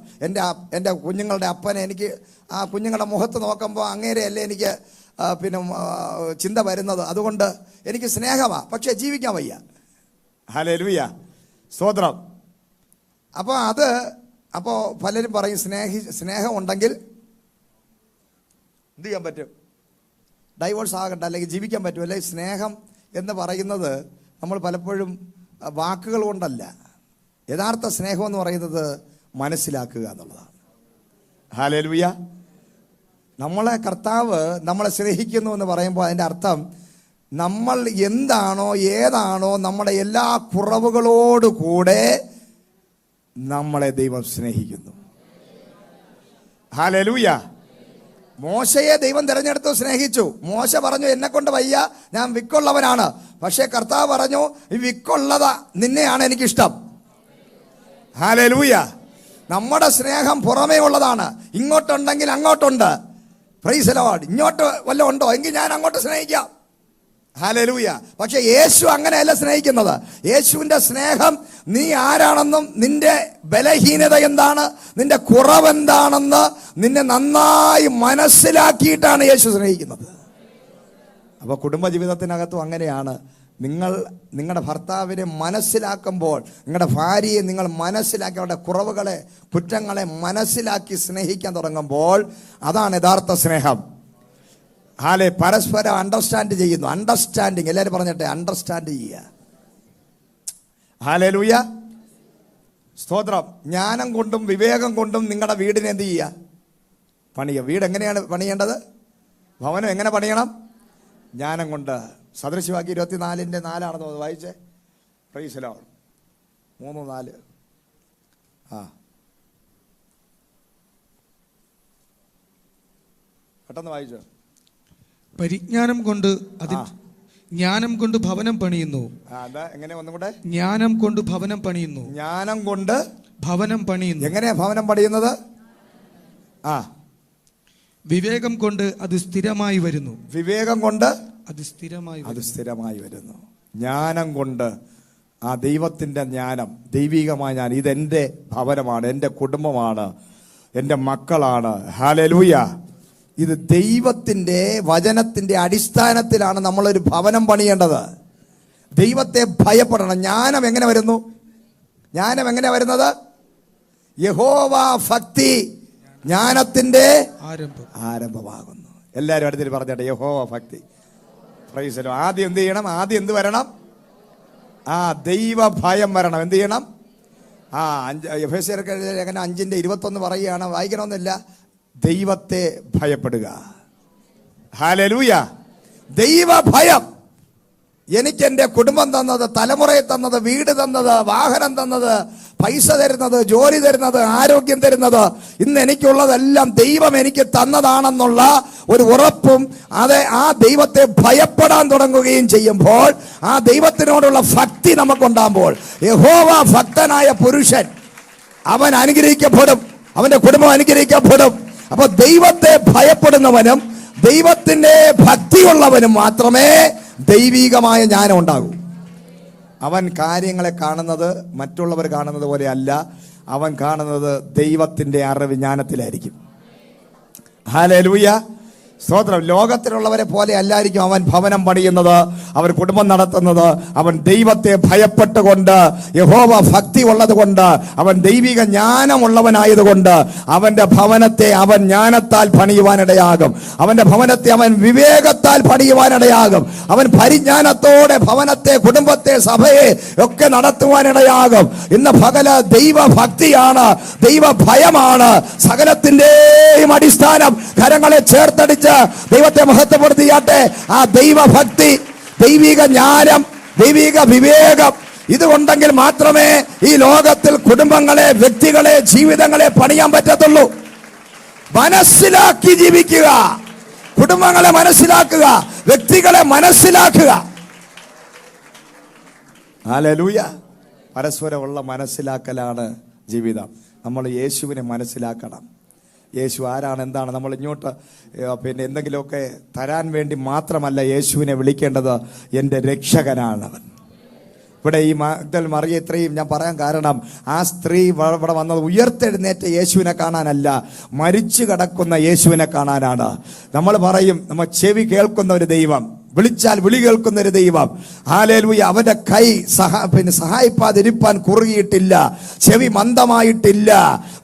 എൻ്റെ കുഞ്ഞുങ്ങളുടെ അപ്പനെ എനിക്ക് ആ കുഞ്ഞുങ്ങളുടെ മുഖത്ത് നോക്കുമ്പോൾ അങ്ങേരെയല്ലേ എനിക്ക് ചിന്ത വരുന്നത്, അതുകൊണ്ട് എനിക്ക് സ്നേഹമാണ്, പക്ഷെ ജീവിക്കാൻ വയ്യ. ഹല്ലേലൂയ. സ്തോത്രം. അപ്പോൾ പലരും പറയും, സ്നേഹം ഉണ്ടെങ്കിൽ എന്ത് ചെയ്യാൻ പറ്റും? ഡൈവോഴ്സ് ആകട്ടെ, അല്ലെങ്കിൽ ജീവിക്കാൻ പറ്റും. അല്ലെങ്കിൽ സ്നേഹം എന്ന് പറയുന്നത് നമ്മൾ പലപ്പോഴും വാക്കുകൾ കൊണ്ടല്ല, യഥാർത്ഥ സ്നേഹം എന്ന് പറയുന്നത് മനസ്സിലാക്കുക എന്നുള്ളതാണ്. ഹല്ലേലൂയ. നമ്മളെ കർത്താവ് നമ്മളെ സ്നേഹിക്കുന്നു എന്ന് പറയുമ്പോൾ അതിൻ്റെ അർത്ഥം നമ്മൾ എന്താണോ ഏതാണോ നമ്മുടെ എല്ലാ കുറവുകളോടുകൂടെ നമ്മളെ ദൈവം സ്നേഹിക്കുന്നു. ഹല്ലേലൂയ. മോശയെ ദൈവം തിരഞ്ഞെടുത്തു, സ്നേഹിച്ചു. മോശ പറഞ്ഞു, എന്നെ കൊണ്ട് വയ്യ, ഞാൻ വിക്കുള്ളവനാണ്. പക്ഷേ കർത്താവ് പറഞ്ഞു, ഈ വിക്കുള്ളതാ നിന്നെയാണ് എനിക്കിഷ്ടം. ഹല്ലേലൂയ. നമ്മുടെ സ്നേഹം പുറമേ ഉള്ളതാണ്. ഇങ്ങോട്ടുണ്ടെങ്കിൽ അങ്ങോട്ടുണ്ട്. Praise the lord. ഇങ്ങോട്ട് വല്ലതും ഉണ്ടോ എങ്കിൽ ഞാൻ അങ്ങോട്ട് സ്നേഹിക്കാം. ഹല്ലേലൂയ. പക്ഷെ യേശു അങ്ങനെയല്ല സ്നേഹിക്കുന്നത്. യേശുവിന്റെ സ്നേഹം നീ ആരാണെന്നും നിന്റെ ബലഹീനത എന്താണ്, നിന്റെ കുറവെന്താണെന്ന് നിന്നെ നന്നായി മനസ്സിലാക്കിയിട്ടാണ് യേശു സ്നേഹിക്കുന്നത്. അപ്പോൾ കുടുംബജീവിതത്തിനകത്തും അങ്ങനെയാണ്. നിങ്ങളുടെ ഭർത്താവിനെ മനസ്സിലാക്കുമ്പോൾ, നിങ്ങളുടെ ഭാര്യയെ നിങ്ങൾ മനസ്സിലാക്കി, അവരുടെ കുറവുകളെ, കുറ്റങ്ങളെ മനസ്സിലാക്കി സ്നേഹിക്കാൻ തുടങ്ങുമ്പോൾ അതാണ് യഥാർത്ഥ സ്നേഹം. പരസ്പരം അണ്ടർസ്റ്റാൻഡ് ചെയ്യുന്നു. അണ്ടർസ്റ്റാൻഡിങ്, എല്ലാവരും പറഞ്ഞിട്ടെ, അണ്ടർസ്റ്റാൻഡ് ചെയ്യുക. ഹല്ലേലൂയ. സ്തോത്രം. ജ്ഞാനം കൊണ്ടും വിവേകം കൊണ്ടും നിങ്ങളുടെ വീടിനെ എന്ത് ചെയ്യുക? പണിയുക. വീട് എങ്ങനെയാണ് പണിയേണ്ടത്? ഭവനം എങ്ങനെ പണിയണം? ജ്ഞാനം കൊണ്ട്, സദൃശവാക്യം 24-4 ആണെന്ന് വായിച്ചേ. Price the Lord. 3-4. പെട്ടെന്ന് വായിച്ചോ. പരിജ്ഞാനം കൊണ്ട് ജ്ഞാനം കൊണ്ട് ഭവനം പണിയുന്നു. എങ്ങനെ ഒന്നും കൂടെ? ജ്ഞാനം കൊണ്ട് ഭവനം പണിയുന്നു. ജ്ഞാനം കൊണ്ട് ഭവനം പണിയുന്നു. എങ്ങനെയാ ഭവനം പണിയുന്നത്? വിവേകം കൊണ്ട് അത് സ്ഥിരമായി വരുന്നു. വിവേകം കൊണ്ട് അത് സ്ഥിരമായി വരുന്നു. ജ്ഞാനം കൊണ്ട്, ആ ദൈവത്തിന്റെ ജ്ഞാനം, ദൈവികമായ ജ്ഞാനം. ഇതെന്റെ ഭവനമാണ്, എന്റെ കുടുംബമാണ്, എന്റെ മക്കളാണ്. ഹല്ലേലൂയ. ഇത് ദൈവത്തിന്റെ വചനത്തിന്റെ അടിസ്ഥാനത്തിലാണ് നമ്മളൊരു ഭവനം പണിയേണ്ടത്. ദൈവത്തെ ഭയപ്പെടണം. ജ്ഞാനം എങ്ങനെ വരുന്നു? ജ്ഞാനം എങ്ങനെ വരുന്നത്? യഹോവ ഭക്തി ജ്ഞാനത്തിന്റെ ആരംഭമാകുന്നു. എല്ലാവരും അടുത്തിൽ പറഞ്ഞിട്ട് യഹോവ ഭക്തി. Price the Lord. ആദ്യം എന്ത് ചെയ്യണം? ആദ്യം എന്ത് വരണം? ദൈവ ഭയം വരണം. എന്ത് ചെയ്യണം? എഫെസ്യർക്ക് എഴുതിയ ലേഖനം 5:21 പറയുകയാണ്, വായിക്കണമെന്നില്ല. ദൈവത്തെ ഭയപ്പെടുക. ഹല്ലേലൂയ. ദൈവ ഭയം. എനിക്ക് എൻ്റെ കുടുംബം തന്നത്, തലമുറയെ തന്നത്, വീട് തന്നത്, വാഹനം തന്നത്, പൈസ തരുന്നത്, ജോലി തരുന്നത്, ആരോഗ്യം തരുന്നത്, ഇന്ന് എനിക്കുള്ളതെല്ലാം ദൈവം എനിക്ക് തന്നതാണെന്നുള്ള ഒരു ഉറപ്പും ആ ദൈവത്തെ ഭയപ്പെടാൻ തുടങ്ങുകയും ചെയ്യുമ്പോൾ, ആ ദൈവത്തിനോടുള്ള ഭക്തി നമുക്കുണ്ടാകുമ്പോൾ, യഹോവ ഭക്തനായ പുരുഷൻ അവൻ അനുഗ്രഹിക്കപ്പെടും, അവന്റെ കുടുംബം അനുഗ്രഹിക്കപ്പെടും. അപ്പൊ ദൈവത്തെ ഭയപ്പെടുന്നവനും ദൈവത്തിന്റെ ഭക്തിയുള്ളവനും മാത്രമേ ദൈവികമായ ജ്ഞാനം ഉണ്ടാകൂ. അവൻ കാര്യങ്ങളെ കാണുന്നത് മറ്റുള്ളവർ കാണുന്നത് പോലെ അല്ല. അവൻ കാണുന്നത് ദൈവത്തിന്റെ അറിവ് ജ്ഞാനത്തിലായിരിക്കും. ഹല്ലേലൂയ. സ്തോത്രം. ലോകത്തിലുള്ളവരെ പോലെ അല്ലായിരിക്കും അവൻ ഭവനം പണിയുന്നത്, അവർ കുടുംബം നടത്തുന്നത്. അവൻ ദൈവത്തെ ഭയപ്പെട്ടുകൊണ്ട്, യഹോവ ഭക്തി ഉള്ളത് കൊണ്ട്, അവൻ ദൈവിക ജ്ഞാനമുള്ളവനായതുകൊണ്ട് അവന്റെ ഭവനത്തെ അവൻ ജ്ഞാനത്താൽ പണിയുവാനിടയാകും. അവന്റെ ഭവനത്തെ അവൻ വിവേകത്താൽ പണിയുവാനിടയാകും. അവൻ പരിജ്ഞാനത്തോടെ ഭവനത്തെ, കുടുംബത്തെ, സഭയെ ഒക്കെ നടത്തുവാനിടയാകും. ഇന്ന് പകല ദൈവഭക്തിയാണ്, ദൈവഭയമാണ് സകലത്തിന്റെയും അടിസ്ഥാനം. കരങ്ങളെ ചേർത്തടിച്ച് ദൈവത്തെ മഹത്വപ്പെടുത്തിയാട്ടെ. ആ ദൈവഭക്തി, ദൈവിക ജ്ഞാനം, ദൈവിക വിവേകം ഇതുകൊണ്ടെങ്കിൽ മാത്രമേ ഈ ലോകത്തിൽ കുടുംബങ്ങളെ, വ്യക്തികളെ, ജീവിതങ്ങളെ പണിയാൻ പറ്റത്തുള്ളൂ. മനസ്സിലാക്കി ജീവിക്കുക. കുടുംബങ്ങളെ മനസ്സിലാക്കുക, വ്യക്തികളെ മനസ്സിലാക്കുക. ഹല്ലേലൂയ. പരസ്പരമുള്ള മനസ്സിലാക്കലാണ് ജീവിതം. നമ്മൾ യേശുവിനെ മനസ്സിലാക്കണം. യേശു ആരാണ്, എന്താണ്. നമ്മൾ ഇങ്ങോട്ട് എന്തെങ്കിലുമൊക്കെ തരാൻ വേണ്ടി മാത്രമല്ല യേശുവിനെ വിളിക്കേണ്ടത്. എൻ്റെ രക്ഷകനാണവൻ. ഇവിടെ ഈ മറിയ ഇത്രയും ഞാൻ പറയാൻ കാരണം, ആ സ്ത്രീ ഇവിടെ വന്നത് ഉയർത്തെഴുന്നേറ്റ യേശുവിനെ കാണാനല്ല, മരിച്ചു കിടക്കുന്ന യേശുവിനെ കാണാനാണ്. നമ്മൾ പറയും, നമ്മൾ ചെവി കേൾക്കുന്ന ഒരു ദൈവം, വിളിച്ചാൽ വിളി കേൾക്കുന്ന ഒരു ദൈവം. ഹല്ലേലൂയ. അവന്റെ കൈ സഹായിപ്പാതിരിപ്പാൻ കുറുകിയിട്ടില്ല, ചെവി മന്ദമായിട്ടില്ല.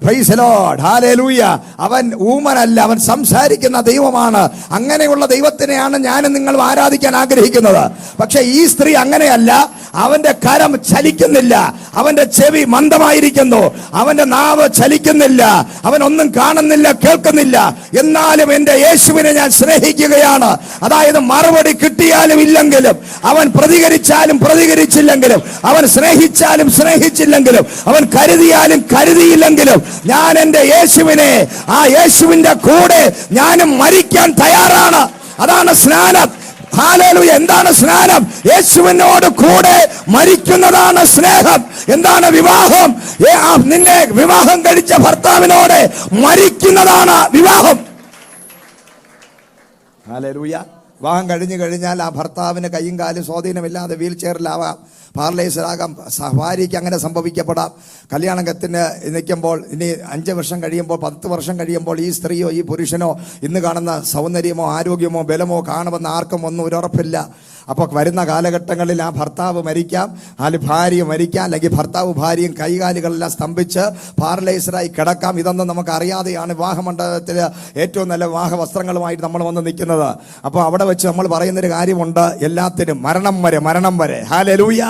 Praise the lord. ഹല്ലേലൂയ. അവൻ ഊമനല്ല, അവൻ സംസാരിക്കുന്ന ദൈവമാണ്. അങ്ങനെയുള്ള ദൈവത്തിനെയാണ് ഞാനും നിങ്ങളും ആരാധിക്കാൻ ആഗ്രഹിക്കുന്നത്. പക്ഷെ ഈ സ്ത്രീ അങ്ങനെയല്ല. അവന്റെ കരം ചലിക്കുന്നില്ല, അവന്റെ ചെവി മന്ദമായിരിക്കുന്നു, അവന്റെ നാവ് ചലിക്കുന്നില്ല, അവൻ ഒന്നും കാണുന്നില്ല, കേൾക്കുന്നില്ല. എന്നാലും എന്റെ യേശുവിനെ ഞാൻ സ്നേഹിക്കുകയാണ്. അതായത് മറുപടി കിട്ടിയാലും ഇല്ലെങ്കിലും, അവൻ പ്രതികരിച്ചാലും പ്രതികരിച്ചില്ലെങ്കിലും, അവൻ സ്നേഹിച്ചാലും സ്നേഹിച്ചില്ലെങ്കിലും, അവൻ കരുതിയാലും കരുതിയില്ലെങ്കിലും, ഞാൻ എന്റെ യേശുവിനെ, ആ യേശുവിന്റെ കൂടെ ഞാനും മരിക്കാൻ തയ്യാറാണ്. അതാണ് സ്നാനം. ഹല്ലേലൂയ. എന്താണ് സ്നാനം? യേശുവിനോട് കൂടെ മരിക്കുന്നതാണ് സ്നേഹം. എന്താണ് വിവാഹം? നിന്നെ വിവാഹം കഴിച്ച ഭർത്താവിനോട് മരിക്കുന്നതാണ് വിവാഹം. ഹല്ലേലൂയ. വിവാഹം കഴിഞ്ഞു കഴിഞ്ഞാൽ ആ ഭർത്താവിന് കൈയും കാലും സ്വാധീനമില്ലാതെ വീൽ ചെയറിലാവാം, പാർലൈസറാകാം. ഭാര്യയ്ക്ക് അങ്ങനെ സംഭവിക്കപ്പെടാം. കല്യാണത്തിന് നിൽക്കുമ്പോൾ ഇനി 5 വർഷം കഴിയുമ്പോൾ, 10 വർഷം കഴിയുമ്പോൾ ഈ സ്ത്രീയോ ഈ പുരുഷനോ ഇന്ന് കാണുന്ന സൗന്ദര്യമോ ആരോഗ്യമോ ബലമോ കാണുമെന്ന് ആർക്കും ഒന്നും ഒരു ഉറപ്പില്ല. അപ്പോൾ വരുന്ന കാലഘട്ടങ്ങളിൽ ആ ഭർത്താവ് മരിക്കാം, അല്ലെങ്കിൽ ഭാര്യ മരിക്കാം, അല്ലെങ്കിൽ ഭർത്താവ് ഭാര്യയും കൈകാലുകളെല്ലാം സ്തംഭിച്ച് പാരലൈസറായി കിടക്കാം. ഇതൊന്നും നമുക്ക് അറിയാതെയാണ് വിവാഹമണ്ഡലത്തിൽ ഏറ്റവും നല്ല വിവാഹ വസ്ത്രങ്ങളുമായിട്ട് നമ്മൾ വന്ന് നിൽക്കുന്നത്. അപ്പോൾ അവിടെ വെച്ച് നമ്മൾ പറയുന്നൊരു കാര്യമുണ്ട്, എല്ലാത്തിനും മരണം വരെ. ഹല്ലേലൂയ.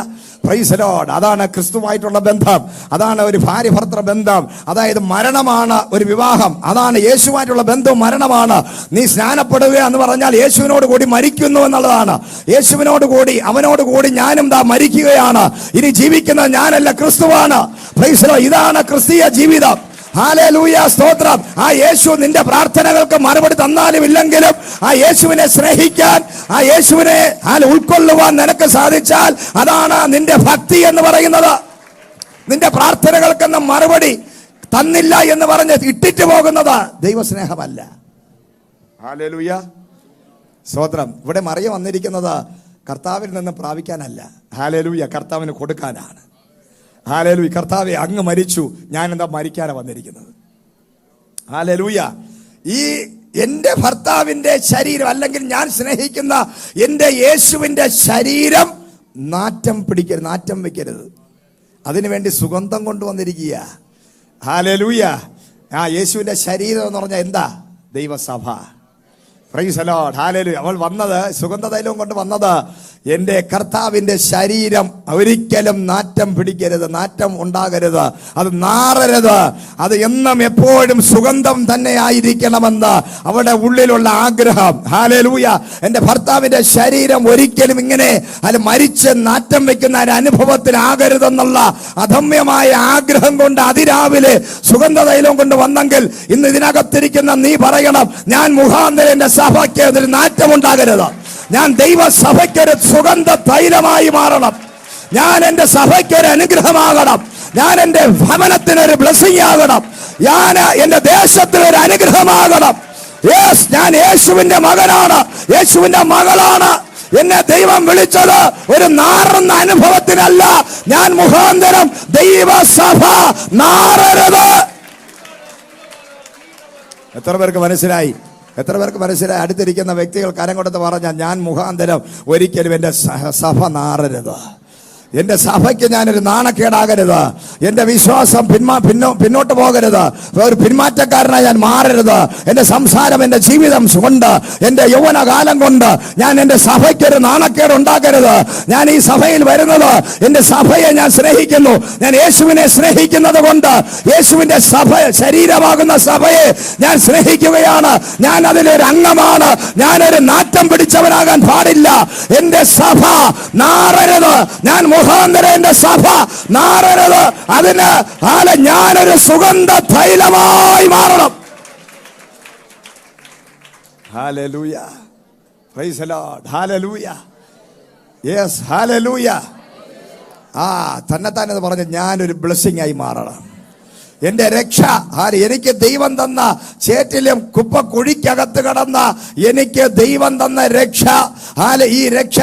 Praise the Lord. അതാണ് ക്രിസ്തുവായിട്ടുള്ള ബന്ധം. അതാണ് ഒരു ഭാര്യ ഭർത്തൃ ബന്ധം. അതായത് മരണമാണ് ഒരു വിവാഹം. അതാണ് യേശുവായിട്ടുള്ള ബന്ധം, മരണമാണ്. നീ സ്നാനപ്പെടുക എന്ന് പറഞ്ഞാൽ യേശുവിനോട് കൂടി മരിക്കുന്നു എന്നുള്ളതാണ്. യേശുവിനോട് കൂടി, അവനോട് കൂടി ഞാനും ദാ മരിക്കുകയാണ്. ഇനി ജീവിക്കുന്നത് ഞാനല്ല, ക്രിസ്തുവാണ്. Price the Lord. ഇതാണ് ക്രിസ്തീയ ജീവിതം. ഹല്ലേലൂയ, സ്തോത്രം. ആ യേശു നിന്റെ പ്രാർത്ഥനകൾക്ക് മറുപടി തന്നാലും ഇല്ലെങ്കിലും ആ യേശുവിനെ സ്നേഹിക്കാൻ, ആ യേശുവിനെ ഉൾക്കൊള്ളുവാൻ നിനക്ക് സാധിച്ചാൽ അതാണ് നിന്റെ ഭക്തി എന്ന് പറയുന്നത്. നിന്റെ പ്രാർത്ഥനകൾക്കെന്ന മറുപടി തന്നില്ല എന്ന് പറഞ്ഞ് ഇട്ടിട്ട് പോകുന്നത് ദൈവസ്നേഹമല്ല. ഹല്ലേലൂയ, സ്തോത്രം. ഇവിടെ മറിയ വന്നിരിക്കുന്നത് കർത്താവിൽ നിന്ന് പ്രാപിക്കാനല്ല, ഹല്ലേലൂയ, കർത്താവിന് കൊടുക്കാനാണ്. ഹല്ലേലൂയ. കർത്താവേ, അങ്ങ് മരിച്ചു, ഞാൻ എന്താ മരിക്കാനാണ് വന്നിരിക്കുന്നത്. ഹല്ലേലൂയ. ഈ എന്റെ ഭർത്താവിന്റെ ശരീരം, അല്ലെങ്കിൽ ഞാൻ സ്നേഹിക്കുന്ന എന്റെ യേശുവിന്റെ ശരീരം നാറ്റം പിടിക്കരുത്, നാറ്റം വെക്കരുത്. അതിനുവേണ്ടി സുഗന്ധം കൊണ്ടുവന്നിരിക്കുക. ഹല്ലേലൂയ. ആ യേശുവിന്റെ ശരീരം എന്ന് പറഞ്ഞാൽ എന്താ? ദൈവസഭ. Price the lord. ഹല്ലേലൂയ. അവൾ വന്നത്, സുഗന്ധതൈലവും കൊണ്ട് വന്നത്, എന്റെ കർത്താവിന്റെ ശരീരം ഒരിക്കലും നാറ്റം പിടിക്കരുത്, നാറ്റം ഉണ്ടാകരുത്, അത് നാറരുത്, അത് എന്നും എപ്പോഴും സുഗന്ധം തന്നെ ആയിരിക്കണമെന്ന് അവരുടെ ഉള്ളിലുള്ള ആഗ്രഹം. ഹല്ലേലൂയ. എന്റെ ഭർത്താവിന്റെ ശരീരം ഒരിക്കലും ഇങ്ങനെ അത് മരിച്ച് നാറ്റം വെക്കുന്ന ഒരു അനുഭവത്തിലാകരുതെന്നുള്ള അധമ്യമായ ആഗ്രഹം കൊണ്ട് അതിരാവിലെ സുഗന്ധതൈലം കൊണ്ട് വന്നെങ്കിൽ ഇന്ന് ഇതിനകത്തിരിക്കുന്ന നീ പറയണം, ഞാൻ മുഖാന്തരം എന്റെ സഭയ്ക്ക് ഒരു നാറ്റം ഉണ്ടാകരുത്. ഞാൻ ദൈവസഭയ്ക്കൊരു സുഗന്ധ തൈലമായി മാറണം. ഞാൻ എന്റെ സഭയ്ക്കൊരു അനുഗ്രഹമാകണം. ഞാൻ എന്റെ ഭവനത്തിനൊരു ബ്ലെസ്സിംഗ് ആകണം. ഞാൻ എന്റെ ദേശത്തിനൊരു അനുഗ്രഹമാകണം. യെസ്, ഞാൻ യേശുവിന്റെ മകനാണ്, യേശുവിന്റെ മകളാണ്. എന്നെ ദൈവം വിളിച്ചത് ഒരു നാറുന്ന അനുഭവത്തിനല്ല. ഞാൻ മുഖാന്തരം ദൈവസഭ നാറരുത്. എത്ര പേർക്ക് മനസ്സിലായി? എത്ര പേർക്ക് മനസ്സിലായി? അടുത്തിരിക്കുന്ന വ്യക്തികൾ കരം കൊടുത്ത് പറഞ്ഞാൽ, ഞാൻ മുഖാന്തരം ഒരിക്കലും എന്റെ സഭ നാറരുത്, എന്റെ സഭയ്ക്ക് ഞാനൊരു നാണക്കേടാകരുത്, എന്റെ വിശ്വാസം പിന്നോട്ട് പോകരുത്, ഒരു പിന്മാറ്റക്കാരനായി ഞാൻ മാറരുത്. എന്റെ സംസാരം, എന്റെ ജീവിതം കൊണ്ട്, എന്റെ യൗവനകാലം കൊണ്ട് ഞാൻ എന്റെ സഭയ്ക്കൊരു നാണക്കേട് ഉണ്ടാക്കരുത്. ഞാൻ ഈ സഭയിൽ വരുന്നത് എന്റെ സഭയെ ഞാൻ സ്നേഹിക്കുന്നു, ഞാൻ യേശുവിനെ സ്നേഹിക്കുന്നത് കൊണ്ട് യേശുവിന്റെ സഭ, ശരീരമാകുന്ന സഭയെ ഞാൻ സ്നേഹിക്കുകയാണ്. ഞാൻ അതിലൊരു അംഗമാണ്. ഞാനൊരു നാറ്റം പിടിച്ചവനാകാൻ പാടില്ല. എന്റെ സഭ നാറരുത്. ഞാൻ മുഖാന്തരം എന്റെ സഭ നാറരുത്. അതിന് ഞാനൊരു സുഗന്ധ തൈലമായി മാറണം. Hallelujah, praise the lord, hallelujah, yes, hallelujah. തന്നെത്താനെന്ന് പറഞ്ഞ് ഞാനൊരു ബ്ലെസ്സിംഗ് ആയി മാറണം. എന്റെ രക്ഷ, എനിക്ക് ദൈവം തന്ന ചേറ്റിലും കുപ്പ കുഴിക്കകത്ത് കടന്ന എനിക്ക് ദൈവം തന്ന രക്ഷ, ഈ രക്ഷ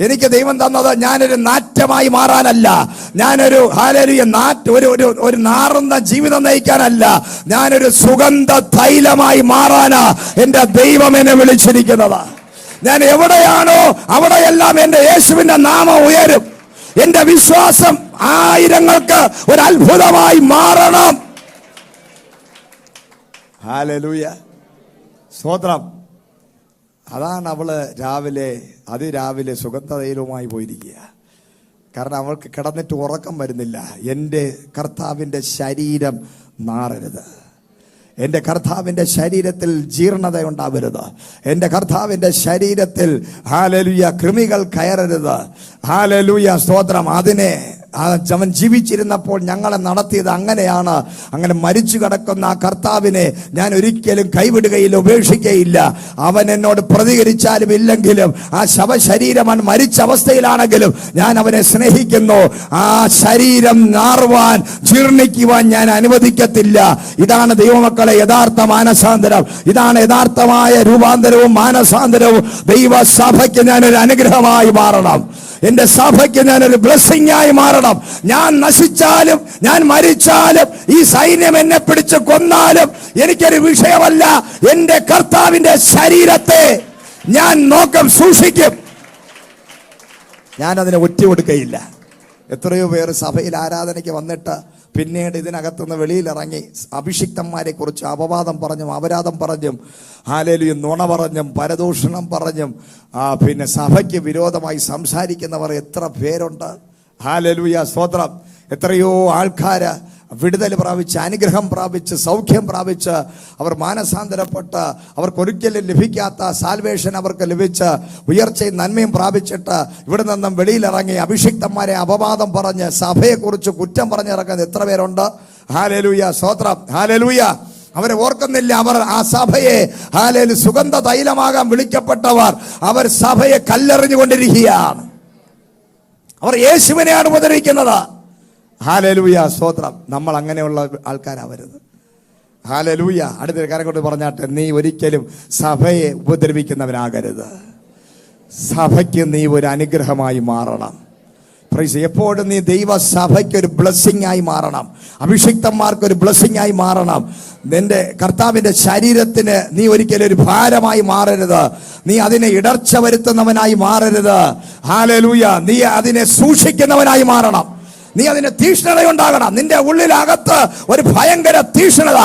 എനിക്ക് ദൈവം തന്നത് ഞാനൊരു നാറ്റമായി മാറാനല്ല, ഞാനൊരു ഒരു നാറുന്ന ജീവിതം നയിക്കാനല്ല, ഞാനൊരു സുഗന്ധ തൈലമായി മാറാനാ എന്റെ ദൈവം എന്നെ വിളിച്ചിരിക്കുന്നത്. ഞാൻ എവിടെയാണോ അവിടെയെല്ലാം എന്റെ യേശുവിന്റെ നാമം ഉയരും. എന്റെ വിശ്വാസം ആയിരങ്ങൾക്ക് ഒരു അത്ഭുതമായി മാറണം. ഹല്ലേലൂയ, സ്തോത്രം. അതാണ് അവള് അതിരാവിലെ സുഗന്ധതൈലവുമായി പോയിരിക്കുക. കാരണം അവൾക്ക് കിടന്നിട്ട് ഉറക്കം വരുന്നില്ല. എൻ്റെ കർത്താവിൻ്റെ ശരീരം നാറരുത്, എൻ്റെ കർത്താവിൻ്റെ ശരീരത്തിൽ ജീർണത ഉണ്ടാവരുത്, എൻ്റെ കർത്താവിൻ്റെ ശരീരത്തിൽ ഹല്ലേലൂയ കൃമികൾ കയറരുത്. ഹല്ലേലൂയ, സ്തോത്രം. അതിനെ അവൻ ജീവിച്ചിരുന്നപ്പോൾ ഞങ്ങളെ നടത്തിയത് അങ്ങനെയാണ്. അങ്ങനെ മരിച്ചു കിടക്കുന്ന ആ കർത്താവിനെ ഞാൻ ഒരിക്കലും കൈവിടുകയില്ല, ഉപേക്ഷിക്കുകയില്ല. അവൻ എന്നോട് പ്രതികരിച്ചാലും ഇല്ലെങ്കിലും, ആ ശവശരീരം മരിച്ച അവസ്ഥയിലാണെങ്കിലും ഞാൻ അവനെ സ്നേഹിക്കുന്നു. ആ ശരീരം നാറുവാൻ, ജീർണിക്കുവാൻ ഞാൻ അനുവദിക്കത്തില്ല. ഇതാണ് ദൈവമക്കളെ യഥാർത്ഥ മാനസാന്തരം. ഇതാണ് യഥാർത്ഥമായ രൂപാന്തരവും മാനസാന്തരവും. ദൈവസഭയ്ക്ക് ഞാനൊരു അനുഗ്രഹമായി മാറണം. എന്റെ സഭയ്ക്ക് ഞാനൊരു ബ്ലെസ്സിംഗ് ആയി മാറണം. ഞാൻ നശിച്ചാലും, ഞാൻ മരിച്ചാലും, ഈ സൈന്യം എന്നെ പിടിച്ച് കൊന്നാലും എനിക്കൊരു വിഷയമല്ല. എന്റെ കർത്താവിന്റെ ശരീരത്തെ ഞാൻ സൂക്ഷിക്കും. ഞാൻ അതിനെ ഒറ്റുകൊടുക്കുകയില്ല. എത്രയോ പേർ സഭയിൽ ആരാധനയ്ക്ക് വന്നിട്ട് പിന്നീട് ഇതിനകത്തുനിന്ന് വെളിയിലിറങ്ങി അഭിഷിക്തന്മാരെ കുറിച്ച് അപവാദം പറഞ്ഞും അപരാധം പറഞ്ഞും ഹല്ലേലൂയ നുണ പറഞ്ഞും പരദൂഷണം പറഞ്ഞും പിന്നെ സഭയ്ക്ക് വിരോധമായി സംസാരിക്കുന്നവർ എത്ര പേരുണ്ട്. ഹല്ലേലൂയ, സ്തോത്രം. എത്രയോ ആൾക്കാര് വിടുതൽ പ്രാപിച്ച്, അനുഗ്രഹം പ്രാപിച്ച്, സൗഖ്യം പ്രാപിച്ച്, അവർ മാനസാന്തരപ്പെട്ട്, അവർക്കൊരിക്കലും ലഭിക്കാത്ത സാൽവേഷൻ അവർക്ക് ലഭിച്ച്, ഉയർച്ചയും നന്മയും പ്രാപിച്ചിട്ട് ഇവിടെ നിന്നും വെളിയിലിറങ്ങി അഭിഷിക്തന്മാരെ അപവാദം പറഞ്ഞ് സഭയെക്കുറിച്ച് കുറ്റം പറഞ്ഞിറങ്ങുന്ന എത്ര പേരുണ്ട്? ഹല്ലേലൂയ, സ്തോത്രം. ഹല്ലേലൂയ. അവരെ ഓർക്കുന്നില്ല. അവർ ആ സഭയെ സുഗന്ധ തൈലമാകാൻ വിളിക്കപ്പെട്ടവർ, അവർ സഭയെ കല്ലെറിഞ്ഞുകൊണ്ടിരിക്കുകയാണ്. അവർ യേശുവിനെയാണ് ഉപദ്രവിക്കുന്നത്. ഹല്ലേലൂയ, സ്തോത്രം. നമ്മൾ അങ്ങനെയുള്ള ആൾക്കാരാവരുത്. ഹല്ലേലൂയ. അടുത്തൊരു കാര്യം കൊണ്ട് പറഞ്ഞാട്ടെ, നീ ഒരിക്കലും സഭയെ ഉപദ്രവിക്കുന്നവനാകരുത്. സഭയ്ക്ക് നീ ഒരു അനുഗ്രഹമായി മാറണം. എപ്പോഴും നീ ദൈവസഭയ്ക്ക് ഒരു ബ്ലെസ്സിംഗ് ആയി മാറണം. അഭിഷിക്തന്മാർക്ക് ഒരു ബ്ലെസ്സിംഗ് ആയി മാറണം. നിന്റെ കർത്താവിന്റെ ശരീരത്തിന് നീ ഒരിക്കലും ഒരു ഭാരമായി മാറരുത്. നീ അതിനെ ഇടർച്ച വരുത്തുന്നവനായി മാറരുത്. ഹല്ലേലൂയ. നീ അതിനെ സൂക്ഷിക്കുന്നവനായി മാറണം. നീ അതിന് തീക്ഷ്ണതയുണ്ടാകണം. നിന്റെ ഉള്ളിലകത്ത് ഒരു ഭയങ്കര തീക്ഷ്ണത.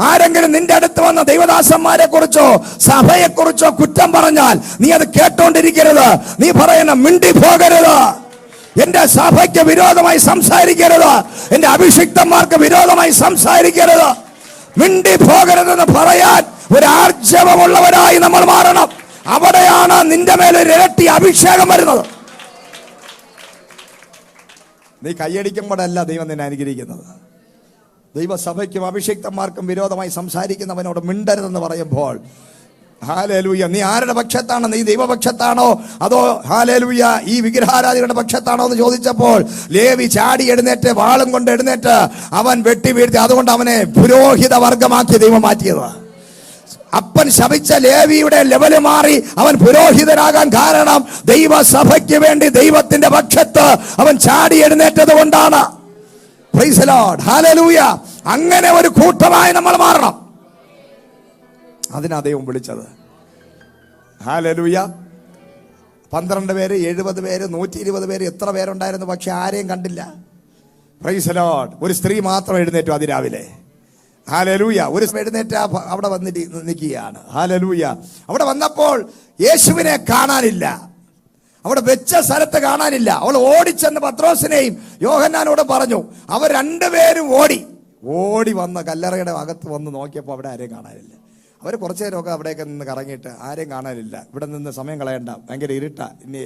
ആരെങ്കിലും നിന്റെ അടുത്ത് വന്ന ദൈവദാസന്മാരെ കുറിച്ചോ സഭയെ കുറിച്ചോ കുറ്റം പറഞ്ഞാൽ നീ അത് കേട്ടോണ്ടിരിക്കരുത്. നീ പറയുന്ന മിണ്ടി പോകരുത്. എന്റെ സഭയ്ക്ക് വിരോധമായി സംസാരിക്കരുത്. എന്റെ അഭിഷിക്തന്മാർക്ക് വിരോധമായി സംസാരിക്കരുത്. മിണ്ടി പോകരുതെന്ന് പറയാൻ ഒരു ആർജവമുള്ളവരായി നമ്മൾ മാറണം. അവിടെയാണ് നിന്റെ മേലൊരു ഇരട്ടി അഭിഷേകം വരുന്നത്. നീ കൈയടിക്കുമ്പോഴല്ല ദൈവം നിന്നെ അനുഗ്രഹിക്കുന്നത്. ദൈവസഭയ്ക്കും അഭിഷിക്തന്മാർക്കും വിരോധമായി സംസാരിക്കുന്നവനോട് മിണ്ടരുതെന്ന് പറയുമ്പോൾ, ഹല്ലേലൂയ, നീ ആരുടെ പക്ഷത്താണ്? നീ ദൈവപക്ഷത്താണോ അതോ ഹല്ലേലൂയ ഈ വിഗ്രഹാരാധികളുടെ പക്ഷത്താണോ എന്ന് ചോദിച്ചപ്പോൾ ലേവി ചാടി എഴുന്നേറ്റ്, വാളും കൊണ്ട് എഴുന്നേറ്റ് അവൻ വെട്ടി വീഴ്ത്തി. അതുകൊണ്ട് അവനെ പുരോഹിത വർഗമാക്കി ദൈവം മാറ്റിയത്. അപ്പൻ ശപിച്ച ലേവിയുടെ ലെവല് മാറി അവൻ പുരോഹിതനാകാൻ കാരണം ദൈവസഭയ്ക്ക് വേണ്ടി ദൈവത്തിന്റെ പക്ഷത്ത് അവൻ ചാടി എഴുന്നേറ്റത് കൊണ്ടാണ്. Price the lord. ഹല്ലേലൂയ. അങ്ങനെ ഒരു കൂട്ടമായി നമ്മൾ മാറണം. അതിനാ ദൈവം വിളിച്ചത്. ഹല്ലേലൂയ. 12 പേര്, 70 പേര്, 120 പേര്, എത്ര പേരുണ്ടായിരുന്നു, പക്ഷെ ആരെയും കണ്ടില്ല. Price the Lord. ഒരു സ്ത്രീ മാത്രം എഴുന്നേറ്റു അതിരാവിലെ. ഹല്ലേലൂയ. ഒരു എഴുന്നേറ്റ് അവിടെ വന്നിട്ട് നിൽക്കുകയാണ്. ഹല്ലേലൂയ. അവിടെ വന്നപ്പോൾ യേശുവിനെ കാണാനില്ല. അവിടെ വെച്ച സ്ഥലത്ത് കാണാനില്ല. അവൾ ഓടിച്ചെന്ന് പത്രോസിനെയും യോഹന്നാനോട് പറഞ്ഞു. അവർ രണ്ടുപേരും ഓടി വന്ന് കല്ലറയുടെ അകത്ത് വന്ന് നോക്കിയപ്പോൾ അവിടെ ആരെയും കാണാനില്ല. അവർ കുറച്ചു നേരമൊക്കെ അവിടെയൊക്കെ നിന്ന് കറങ്ങിയിട്ട് ആരെയും കാണാനില്ല. ഇവിടെ നിന്ന് സമയം കളയണ്ട, ഭയങ്കര ഇരുട്ടാ, ഇനി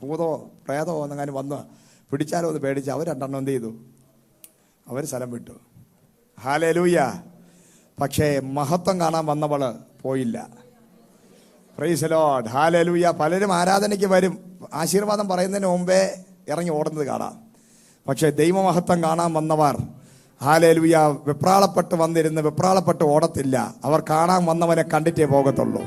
ഭൂതോ പ്രേതോ എന്നെങ്ങാനും വന്ന് പിടിച്ചാലോ എന്ന് പേടിച്ച് അവർ രണ്ടെണ്ണം എന്ത് ചെയ്തു? അവർ സ്ഥലം വിട്ടു. ഹല്ലേലൂയ. പക്ഷേ മഹത്വം കാണാൻ വന്നവള് പോയില്ല. Price the lord. ഹല്ലേലൂയ. പലരും ആരാധനയ്ക്ക് വരും, ആശീർവാദം പറയുന്നതിന് മുമ്പേ ഇറങ്ങി ഓടുന്നത് കാണാം. പക്ഷേ ദൈവമഹത്വം കാണാൻ വന്നവർ ഹല്ലേലൂയ വെപ്രാളപ്പെട്ട് വന്നിരുന്ന് വെപ്രാളപ്പെട്ട് ഓടത്തില്ല. അവർ കാണാൻ വന്നവനെ കണ്ടിട്ടേ പോകത്തുള്ളൂ.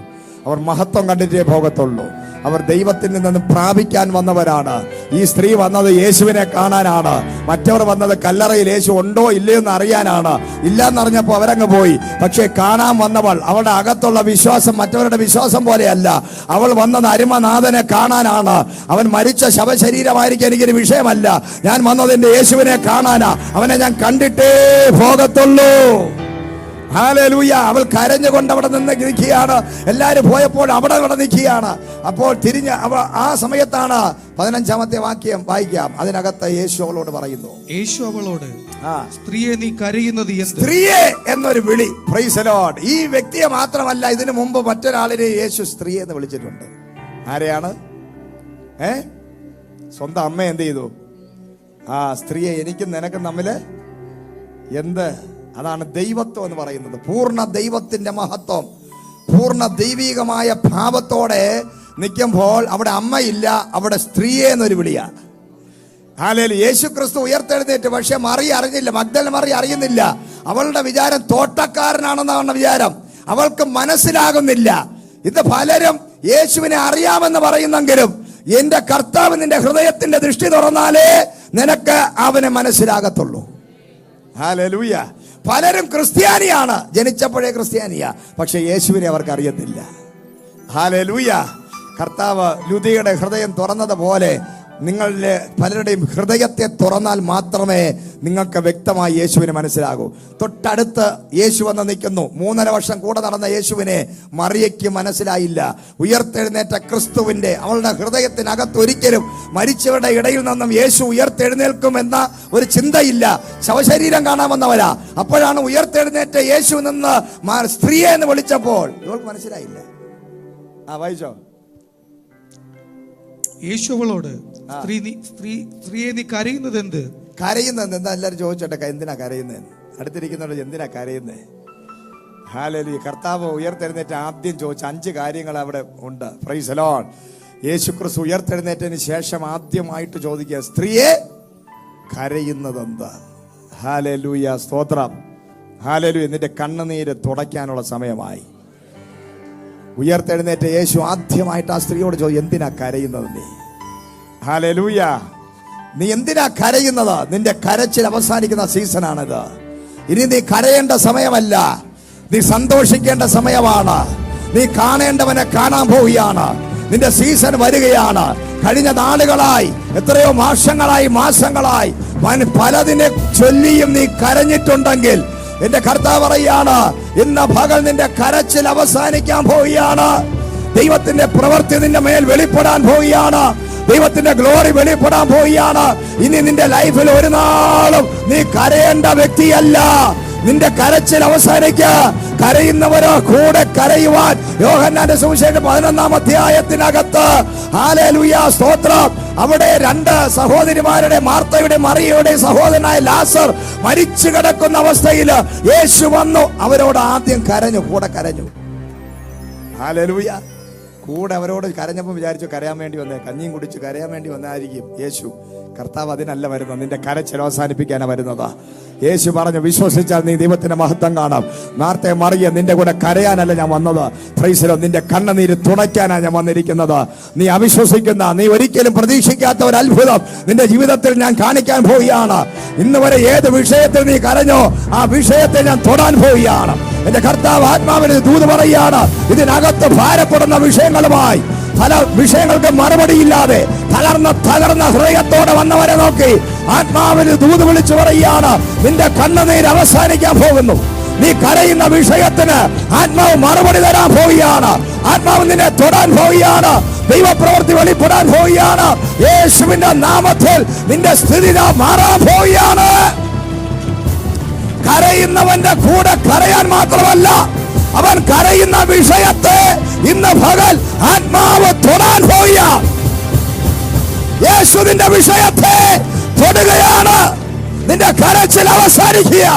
അവർ മഹത്വം കണ്ടിട്ടേ പോകത്തുള്ളൂ. അവർ ദൈവത്തിൽ നിന്ന് പ്രാപിക്കാൻ വന്നവരാണ്. ഈ സ്ത്രീ വന്നത് യേശുവിനെ കാണാനാണ്. മറ്റവർ വന്നത് കല്ലറയിൽ യേശു ഉണ്ടോ ഇല്ലയോ എന്ന് അറിയാനാണ്. ഇല്ലാന്നറിഞ്ഞപ്പോൾ അവരങ്ങ് പോയി. പക്ഷേ കാണാൻ വന്നവൾ, അവളുടെ അകത്തുള്ള വിശ്വാസം മറ്റവരുടെ വിശ്വാസം പോലെയല്ല. അവൾ വന്നത് അരുമനാഥനെ കാണാനാണ്. അവൻ മരിച്ച ശവശരീരമായിരിക്കും എനിക്കൊരു വിഷയമല്ല. ഞാൻ വന്നത് എന്റെ യേശുവിനെ കാണാനാ. അവനെ ഞാൻ കണ്ടിട്ടേ പോകത്തുള്ളൂ. ഹല്ലേലൂയ. അവൾ കരഞ്ഞുകൊണ്ട് അവിടെ നിന്ന് നിൽക്കുകയാണ്. എല്ലാവരും പോയപ്പോൾ അവിടെ നിൽക്കുകയാണ്. അപ്പോൾ തിരിഞ്ഞ് ആ സമയത്താണ് 15-ാമത്തെ വാക്യം വായിക്കാം. അതിനകത്ത് യേശു അവളോട് പറയുന്നു. യേശു അവളോട്, സ്ത്രീയെ നീ കരയുന്നത് എന്ത്? സ്ത്രീയെ എന്നൊരു വിളി. Price the Lord. ഈ വ്യക്തിയെ മാത്രമല്ല, ഇതിനു മുമ്പ് മറ്റൊരാളിനെ യേശു സ്ത്രീയെ എന്ന് വിളിച്ചിട്ടുണ്ട്. ആരെയാണ്? സ്വന്തം അമ്മ എന്ത് ചെയ്തു? സ്ത്രീയെ എനിക്കും നിനക്കും തമ്മില് എന്ത്? അതാണ് ദൈവത്വം എന്ന് പറയുന്നത്. പൂർണ്ണ ദൈവത്തിന്റെ മഹത്വം, പൂർണ്ണ ദൈവികമായ ഭാവത്തോടെ നിൽക്കുമ്പോൾ അവിടെ അമ്മയില്ല, അവിടെ സ്ത്രീയെ എന്നൊരു വിളിയാണ്. ഹല്ലേലൂയ. യേശു ക്രിസ്തു ഉയർത്തെഴുന്നേറ്റ്. പക്ഷെ മറിയ അറിഞ്ഞില്ല, മഗ്ദലന മറിയ അറിയുന്നില്ല. അവളുടെ വിചാരം തോട്ടക്കാരനാണെന്നാണ് വിചാരം. അവൾക്ക് മനസ്സിലാകുന്നില്ല. ഇത് പലരും യേശുവിനെ അറിയാമെന്ന് പറയുന്നെങ്കിലും എന്റെ കർത്താവ് നിന്റെ ഹൃദയത്തിന്റെ ദൃഷ്ടി തുറന്നാലേ നിനക്ക് അവനെ മനസ്സിലാകത്തുള്ളൂ. ഹല്ലേലൂയ. പലരും ക്രിസ്ത്യാനിയാണ്, ജനിച്ചപ്പോഴേ ക്രിസ്ത്യാനിയാ, പക്ഷെ യേശുവിനെ അവർക്ക് അറിയത്തില്ല. ഹല്ലേലൂയ. കർത്താവ് ലുദിയുടെ ഹൃദയം തുറന്നതുപോലെ നിങ്ങളുടെ പലരുടെയും ഹൃദയത്തെ തുറന്നാൽ മാത്രമേ നിങ്ങൾക്ക് വ്യക്തമായി യേശുവിനെ മനസ്സിലാകൂ. തൊട്ടടുത്ത് യേശു വന്ന് നിൽക്കുന്നു. 3.5 വർഷം കൂടെ നടന്ന യേശുവിനെ മറിയയ്ക്ക് മനസ്സിലായില്ല. ഉയർത്തെഴുന്നേറ്റ ക്രിസ്തുവിന്റെ അവളുടെ ഹൃദയത്തിനകത്ത് ഒരിക്കലും മരിച്ചവരുടെ ഇടയിൽ നിന്നും യേശു ഉയർത്തെഴുന്നേൽക്കുമെന്ന ഒരു ചിന്തയില്ല. ശവശരീരം കാണാൻ വന്നവരാ. അപ്പോഴാണ് ഉയർത്തെഴുന്നേറ്റ യേശു നിന്ന് സ്ത്രീയെ എന്ന് വിളിച്ചപ്പോൾ ഇവൾക്ക് മനസ്സിലായില്ല. വായിച്ചോ. യേശു അവളോട്, സ്ത്രീയെ നീ കരയുന്നത് എന്ത്? കരയുന്നത് എന്താ? എല്ലാവരും ചോദിച്ചോട്ടെ, എന്തിനാ കരയുന്നത്? അടുത്തിരിക്കുന്നവരോട് എന്തിനാ കരയുന്നത്? ഹല്ലേലൂയ. കർത്താവ് ഉയർത്തെഴുന്നേറ്റ് ആദ്യം ചോദിച്ച 5 കാര്യങ്ങൾ അവിടെ ഉണ്ട്. Price the Lord. യേശു ക്രിസ്തു ഉയർത്തെഴുന്നേറ്റതിന് ശേഷം ആദ്യമായിട്ട് ചോദിക്കുക, സ്ത്രീയെ കരയുന്നത് എന്താ? ഹല്ലേലൂയ, സ്തോത്രം. ഹല്ലേലൂയ. നിന്റെ കണ്ണുനീര് തുടയ്ക്കാനുള്ള സമയമായി. ഉയർത്തെഴുന്നേറ്റ യേശു ആദ്യമായിട്ട് ആ സ്ത്രീയോട് ചോദിച്ചു, എന്തിനാ കരയുന്നത് നീ? ഹല്ലേലൂയ. നീ എന്തിനാ കരയുന്നത്? നിന്റെ കരച്ചിൽ അവസാനിക്കുന്ന സീസണാണിത്. ഇനി നീ കരയേണ്ട സമയമല്ല, നീ സന്തോഷിക്കേണ്ട സമയമാണ്. നീ കാണേണ്ടവനെ കാണാൻ പോവുകയാണ്. നിന്റെ സീസൺ വരികയാണ്. കഴിഞ്ഞ നാളുകളായി, എത്രയോ മാസങ്ങളായി പലതിനെ ചൊല്ലിയും നീ കരഞ്ഞിട്ടുണ്ടെങ്കിൽ എന്റെ കർത്താവ് പറയാണ്, ഇന്ന് പകൽ നിന്റെ കരച്ചിൽ അവസാനിക്കാൻ പോവുകയാണ്. ദൈവത്തിന്റെ പ്രവൃത്തി നിന്റെ മേൽ വെളിപ്പെടാൻ പോവുകയാണ്. ദൈവത്തിന്റെ ഗ്ലോറി വെളിപ്പെടാൻ പോവുകയാണ്. ഇനി നിന്റെ ലൈഫിൽ ഒരു നാളും നീ കരയേണ്ട വ്യക്തിയല്ല. നിന്റെ കരച്ചിൽ അവസാനിക്കുക. കരയുന്നവരോ കൂടെ കരയുവാൻ യോഹന്നാന്റെ സുവിശേഷം 11-ാം അധ്യായത്തിനകത്ത്, ഹല്ലേലൂയ, സ്തോത്രം, അവിടെ 2 സഹോദരിമാരുടെ, മാർത്തയുടെ മറിയയുടെ സഹോദരനായ ലാസർ മരിച്ചു കിടക്കുന്ന അവസ്ഥയിൽ യേശു വന്നു. അവരോട് ആദ്യം കരഞ്ഞു, കൂടെ കരഞ്ഞു. ഹല്ലേലൂയ. കൂടെ അവരോട് കരഞ്ഞപ്പോൾ വിചാരിച്ചു കരയാൻ വേണ്ടി വന്നേ, കഞ്ഞിയും കുടിച്ച് കരയാൻ വേണ്ടി വന്നായിരിക്കും യേശു. കർത്താവ് അതിനല്ല വരുന്നത്, നിന്റെ കരച്ചിൽ അവസാനിപ്പിക്കാനാണ് വരുന്നത്. യേശു പറഞ്ഞു, വിശ്വസിച്ചാൽ നീ ദൈവത്തിന്റെ മഹത്വം കാണാം. മാർത്തേ, മറിയ, നിന്റെ കൂടെ കരയാനല്ല ഞാൻ വന്നത്. Price the Lord. നിന്റെ കണ്ണുനീര് തുടയ്ക്കാനാണ് ഞാൻ വന്നിരിക്കുന്നത്. നീ അവിശ്വസിക്കുന്ന, നീ ഒരിക്കലും പ്രതീക്ഷിക്കാത്ത ഒരു അത്ഭുതം നിന്റെ ജീവിതത്തിൽ ഞാൻ കാണിക്കാൻ പോവുകയാണ്. ഇന്ന് വരെ ഏത് വിഷയത്തിൽ നീ കരഞ്ഞോ ആ വിഷയത്തെ ഞാൻ തൊടാൻ പോവുകയാണ്. എന്റെ കർത്താവ് ആത്മാവിന് ദൂത് പറയുകയാണ്, ഇതിനകത്ത് ഭാരപ്പെടുന്ന വിഷയങ്ങളുമായി, പല വിഷയങ്ങൾക്ക് മറുപടിയില്ലാതെ തകർന്ന ഹൃദയത്തോടെ വന്നവരെ നോക്കി ആത്മാവിന് ദൂത് വിളിച്ചു പറയുകയാണ്, നിന്റെ കണ്ണുനീര് അവസാനിക്കാൻ പോകുന്നു. നീ കരയുന്ന വിഷയത്തിന് ആത്മാവ് മറുപടി തരാൻ പോവുകയാണ്. ആത്മാവ് നിന്നെ തൊടാൻ പോവുകയാണ്. ദൈവപ്രവൃത്തി വെളിപ്പെടാൻ പോവുകയാണ്. യേശുവിന്റെ നാമത്തിൽ നിന്റെ സ്ഥിതി മാറാൻ പോവുകയാണ്. കരയുന്നവന്റെ കൂടെ കരയാൻ മാത്രമല്ല, അവൻ കരയുന്ന വിഷയത്തെ ഇന്ന് പകൽ ആത്മാവ് തൊടാൻ പോവുക. യേശു നിന്റെ വിഷയത്തെ തൊടുകയാണ്. നിന്റെ കരച്ചിൽ അവസാനിക്കുക.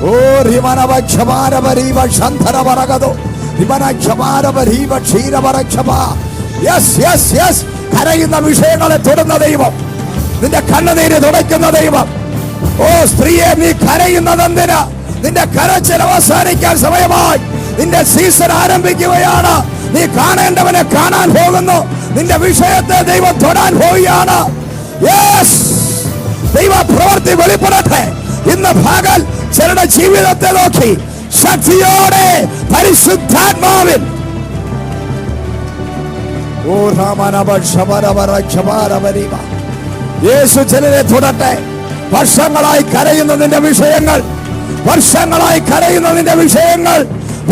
ഓ റിമനവക്ഷമാരവരീവ ശന്ധരവരകതോ റിമനക്ഷമാരവരീവ ക്ഷീരവരക്ഷമ. Yes yes yes. കരയുന്ന വിഷയങ്ങളെ തൊടുന്ന ദൈവം, നിന്റെ കണ്ണുനീര് തുടയ്ക്കുന്ന ദൈവം. ഓ സ്ത്രീയെ, നീ കരയുന്നത് എന്തിനാ? നിന്റെ കരച്ചിൽ അവസാനിക്കാൻ സമയമായി. നിന്റെ സീസൺ ആരംഭിക്കുകയാണ്. നീ കാണേണ്ടവനെ കാണാൻ പോകുന്നു. നിന്റെ വിഷയത്തെ ദൈവം തൊടാൻ പോവുകയാണ്. യെസ്, ദൈവ പ്രവൃത്തി വെളിപ്പെടട്ടെ. ഇന്ന് പകൽ ചിലരുടെ ജീവിതത്തെ നോക്കി ശക്തിയോടെ പരിശുദ്ധാത്മാവിൽ യേശു ചിലരെ തൊടട്ടെ. വർഷങ്ങളായി കരയുന്ന നിന്റെ വിഷയങ്ങൾ, വർഷങ്ങളായി കരയുന്ന നിന്റെ വിഷയങ്ങൾ,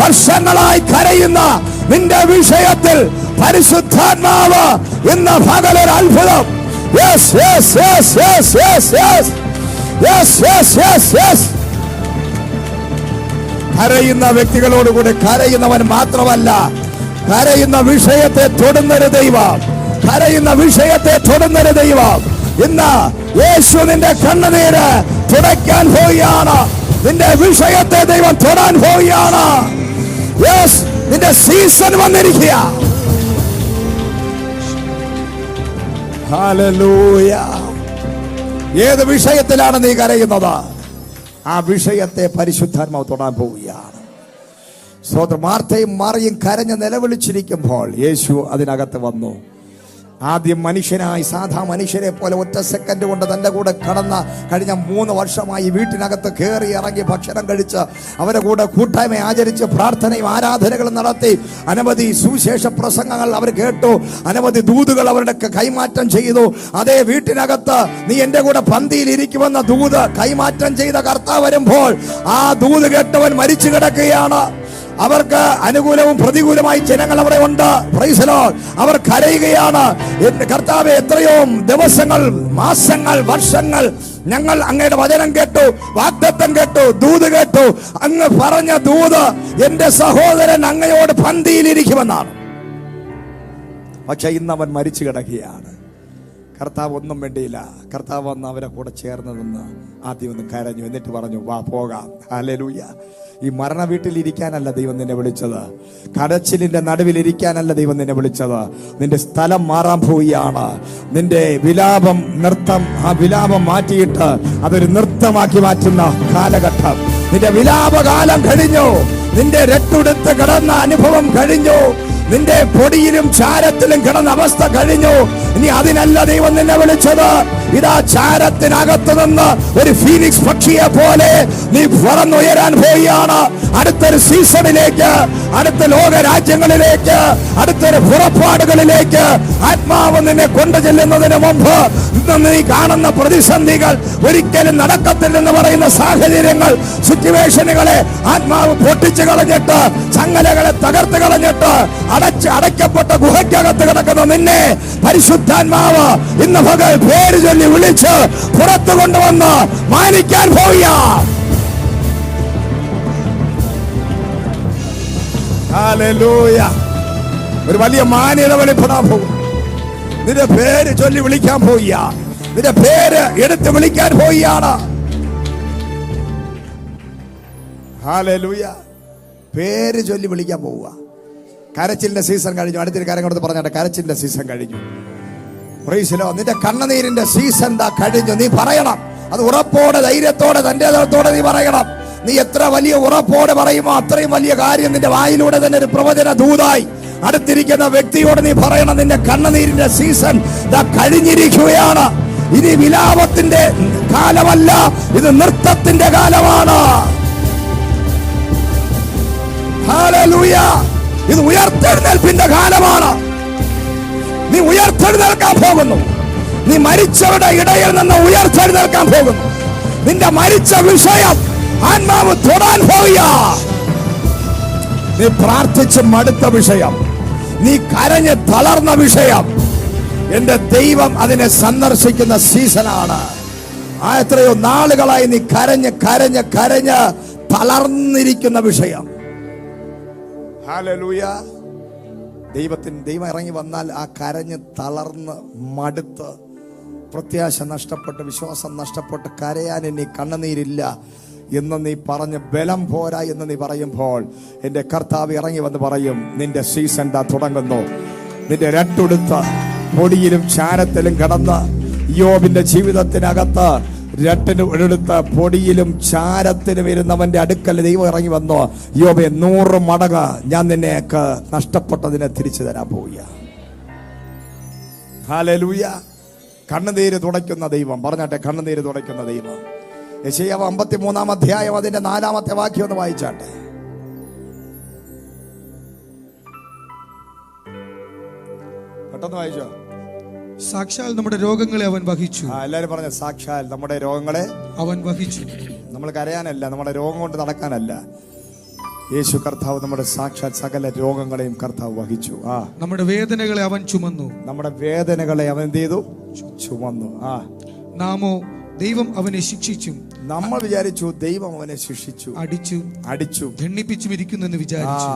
വർഷങ്ങളായി കരയുന്ന നിന്റെ വിഷയത്തിൽ പരിശുദ്ധാത്മാവ് ഇന്ന് പകലൊരു അത്ഭുതം. Yes yes yes yes yes yes yes yes yes yes. കരയുന്ന വ്യക്തികളോടുകൂടി കരയുന്നവൻ മാത്രമല്ല, കരയുന്ന വിഷയത്തെ തൊടുന്നൊരു ദൈവം, കരയുന്ന വിഷയത്തെ തൊടുന്നൊരു ദൈവം. ഇന്ന് യേശു നിന്റെ കണ്ണുനീര് തുടയ്ക്കാൻ പോവുകയാണ്. നിന്റെ വിഷയത്തെ ദൈവം തൊടാൻ പോവുകയാണ്. യെസ്, നിന്റെ സീസൺ വന്നിരിക്കുക. ഹല്ലേലൂയ. ഏത് വിഷയത്തിലാണ് നീ കരയുന്നത്? ആ വിഷയത്തെ പരിശുദ്ധാത്മാവ് തൊടാൻ പോവുകയാണ്. സ്വതന്ത്ര മാർത്തയും മറിയും കരഞ്ഞ് നിലവിളിച്ചിരിക്കുമ്പോൾ യേശു അതിനകത്ത് വന്നു. ആദ്യം മനുഷ്യനായി സാധാ മനുഷ്യരെ പോലെ ഒറ്റ സെക്കൻഡ് കൊണ്ട് തൻ്റെ കൂടെ കടന്ന കഴിഞ്ഞ 3 വർഷമായി വീട്ടിനകത്ത് കയറി ഇറങ്ങി ഭക്ഷണം കഴിച്ച് അവരുടെ കൂടെ കൂട്ടായ്മ ആചരിച്ച് പ്രാർത്ഥനയും ആരാധനകളും നടത്തി അനവധി സുവിശേഷ പ്രസംഗങ്ങൾ അവർ കേട്ടു, അനവധി ദൂതുകൾ അവരുടെ കൈമാറ്റം ചെയ്തു. അതേ വീട്ടിനകത്ത് നീ എൻ്റെ കൂടെ പന്തിയിൽ ഇരിക്കുമെന്ന ദൂത് കൈമാറ്റം ചെയ്ത കർത്താവ് വരുമ്പോൾ ആ ദൂത് കേട്ടവൻ മരിച്ചു കിടക്കുകയാണ്. അവർക്ക് അനുകൂലവും പ്രതികൂലമായി ജനങ്ങൾ അവിടെ ഉണ്ട്. Price the lord. അവർ കരയുകയാണ്, കർത്താവേ എത്രയോ ദിവസങ്ങൾ, മാസങ്ങൾ, വർഷങ്ങൾ ഞങ്ങൾ അങ്ങയുടെ വചനം കേട്ടു, വാഗ്ദത്തം കേട്ടു, ദൂത് കേട്ടു. അങ്ങ് പറഞ്ഞ ദൂത് എന്റെ സഹോദരൻ അങ്ങയോട് പന്തിയിലിരിക്കുമെന്നാണ്. പക്ഷെ ഇന്ന് അവൻ മരിച്ചു കിടക്കുകയാണ്. കർത്താവ് ഒന്നും വേണ്ടിയില്ല. കർത്താവ് വന്ന് അവരെ കൂടെ ചേർന്ന് നിന്ന് ആദ്യം ഒന്ന് കരഞ്ഞു, എന്നിട്ട് പറഞ്ഞു വാ പോകാം. ഹല്ലേലൂയ. ഈ മരണ വീട്ടിലിരിക്കാനല്ല ദൈവം നിന്നെ വിളിച്ചത്, കടച്ചിലിന്റെ നടുവിലിരിക്കാനല്ല ദൈവം നിന്നെ വിളിച്ചത്. നിന്റെ സ്ഥലം മാറാൻ പോവുകയാണ്. നിന്റെ വിലാപം നൃത്തം, ആ വിലാപം മാറ്റിയിട്ട് അതൊരു നൃത്തമാക്കി മാറ്റുന്ന കാലഘട്ടം. നിന്റെ വിലാപകാലം കഴിഞ്ഞു. നിന്റെ രട്ടുടുത്ത് കിടന്ന അനുഭവം കഴിഞ്ഞു. നിന്റെ പൊടിയിലും ചാരത്തിലും കിടന്ന അവസ്ഥ കഴിഞ്ഞു. ഇനി അതിനല്ല ദൈവം നിന്നെ വിളിച്ചത്. ഇതാ ചാരത്തിനകത്ത് നിന്ന് ഒരു ഫീനിക്സ് പക്ഷിയെ പോലെ നീ പറന്നുയരാൻ പോവുകയാണ്. അടുത്തൊരു സീസണിലേക്ക്, അടുത്ത ലോക രാജ്യങ്ങളിലേക്ക്, അടുത്തൊരു പുറപ്പാടുകളിലേക്ക് ആത്മാവ് നിന്നെ കൊണ്ടു ചെല്ലുന്നതിന് മുമ്പ് ഇന്ന് നീ കാണുന്ന പ്രതിസന്ധികൾ ഒരിക്കലും നടക്കത്തില്ലെന്ന് പറയുന്ന സാഹചര്യങ്ങൾ, സിറ്റുവേഷനുകളെ ആത്മാവ് പൊട്ടിച്ചു കളഞ്ഞിട്ട്, ചങ്ങലകളെ തകർത്ത് കളഞ്ഞിട്ട്, അടയ്ക്കപ്പെട്ട ഗുഹയ്ക്കകത്ത് കിടക്കുന്ന നിന്നെ പരിശുദ്ധാത്മാവ് ഇന്ന് പകൽ പേര് ചൊല്ലി വിളിച്ച് പുറത്തു കൊണ്ടുവന്ന് മാനിക്കാൻ പോവുക. ഹല്ലേലൂയ. ഒരു വലിയ മാന്യത വെളിപ്പെടാൻ പോകും. നിന്റെ പേര് ചൊല്ലി വിളിക്കാൻ പോവുക. നിന്റെ പേര് എടുത്ത് വിളിക്കാൻ പോവുകയാണ്. ഹല്ലേലൂയ. പേര് ചൊല്ലി വിളിക്കാൻ പോവുക. കരച്ചിലിന്റെ സീസൺ കഴിഞ്ഞു. അടുത്തൊരു കാര്യം കൊടുത്ത് പറഞ്ഞാട്ടെ, കരച്ചിലിന്റെ സീസൺ കഴിഞ്ഞു. Price the Lord. നിന്റെ കണ്ണുനീരിന്റെ സീസൺ ദാ കഴിഞ്ഞു. നീ പറയണം അത് ഉറപ്പോടെ, ധൈര്യത്തോടെ, തന്റെ ദൈവത്തോടെ നീ പറയണം. നീ എത്ര വലിയ ഉറപ്പോടെ പറയുമോ അത്രയും വലിയ കാര്യം നിന്റെ വായിലൂടെ തന്നെ ഒരു പ്രവചന ദൂതായി അടുത്തിരിക്കുന്ന വ്യക്തിയോട് നീ പറയണം. നിന്റെ കണ്ണുനീരിന്റെ സീസൺ ദാ കഴിഞ്ഞിരിക്കുകയാണ്. ഇനി വിലാപത്തിന്റെ കാലമല്ല, ഇത് നൃത്തത്തിന്റെ കാലമാണ്. ഹല്ലേലൂയ. ഇത് ഉയർത്തെഴുന്നേൽപ്പിന്റെ കാലമാണ്. നീ ഉയർത്തെഴുന്നേൽക്കാൻ പോകുന്നു. നീ മരിച്ചവരുടെ ഇടയിൽ നിന്ന് ഉയർത്തെഴുന്നേൽക്കാൻ പോകുന്നു. നിന്റെ മരിച്ച വിഷയം ആത്മാവ് തൊടാൻ പോവുക. നീ പ്രാർത്ഥിച്ച് മടുത്ത വിഷയം, നീ കരഞ്ഞ് തളർന്ന വിഷയം, എന്റെ ദൈവം അതിനെ സന്ദർശിക്കുന്ന സീസണാണ്. എത്രയോ നാളുകളായി നീ കരഞ്ഞ് കരഞ്ഞ് കരഞ്ഞ് തളർന്നിരിക്കുന്ന വിഷയം. ഹല്ലേലൂയ. ദൈവം ഇറങ്ങി വന്നാൽ ആ കരഞ്ഞ് തളർന്ന് മടുത്ത് പ്രത്യാശ നഷ്ടപ്പെട്ട് വിശ്വാസം നഷ്ടപ്പെട്ട് കരയാൻ ഇനി കണ്ണുനീരില്ല എന്ന് നീ പറഞ്ഞ് ബലം പോരാ എന്ന് നീ പറയുമ്പോൾ എൻ്റെ കർത്താവ് ഇറങ്ങി വന്ന് പറയും, നിന്റെ സീസൺ ദാ തുടങ്ങുന്നു. നിന്റെ രട്ടുടുത്ത പൊടിയിലും ചാരത്തിലും കിടന്ന് യോബിന്റെ ജീവിതത്തിനകത്ത് രട്ടിനെടുത്ത പൊടിയിലും ചാരത്തിലും ഇരുന്നവന്റെ അടുക്കൽ ദൈവം ഇറങ്ങി വന്നു, യോബേ 100 മടങ്ങ് ഞാൻ നിന്നെയൊക്കെ നഷ്ടപ്പെട്ടതിനെ തിരിച്ചു തരാൻ പോവുക. ഹല്ലേലൂയ. കണ്ണുനീര് തുടയ്ക്കുന്ന ദൈവം. പറഞ്ഞാട്ടെ, കണ്ണുനീര് തുടയ്ക്കുന്ന ദൈവം. യെശയ്യാവ് 53-ാം അധ്യായം അതിന്റെ 4-ാമത്തെ വാക്യം ഒന്ന് വായിച്ചാട്ടെ. പെട്ടെന്ന് വായിച്ചോ. സാക്ഷാൽ നമ്മുടെ രോഗങ്ങളെ അവൻ വഹിച്ചു. എല്ലാരും പറഞ്ഞ സാക്ഷാൽ നമ്മുടെ രോഗങ്ങളെ അവൻ വഹിച്ചു. നമ്മൾ കരയാനല്ല, നമ്മുടെ രോഗം കൊണ്ട് നടക്കാനല്ല. യേശു കർത്താവ് നമ്മുടെ സാക്ഷാൽ സകല രോഗങ്ങളെയും കർത്താവ് വഹിച്ചു. നമ്മുടെ വേദനകളെ അവൻ ചുമന്നു. നമ്മുടെ വേദനകളെ അവൻ എന്ത് ചെയ്തു? ചുമന്നു. നാമോ ദൈവം അവനെ ശിക്ഷിച്ചും. നമ്മൾ വിചാരിച്ചു ദൈവം അവനെ ശിക്ഷിച്ചു, അടിച്ചു ദണ്ഡിപ്പിച്ചും ഇരിക്കുന്നെന്ന് വിചാരിച്ചു.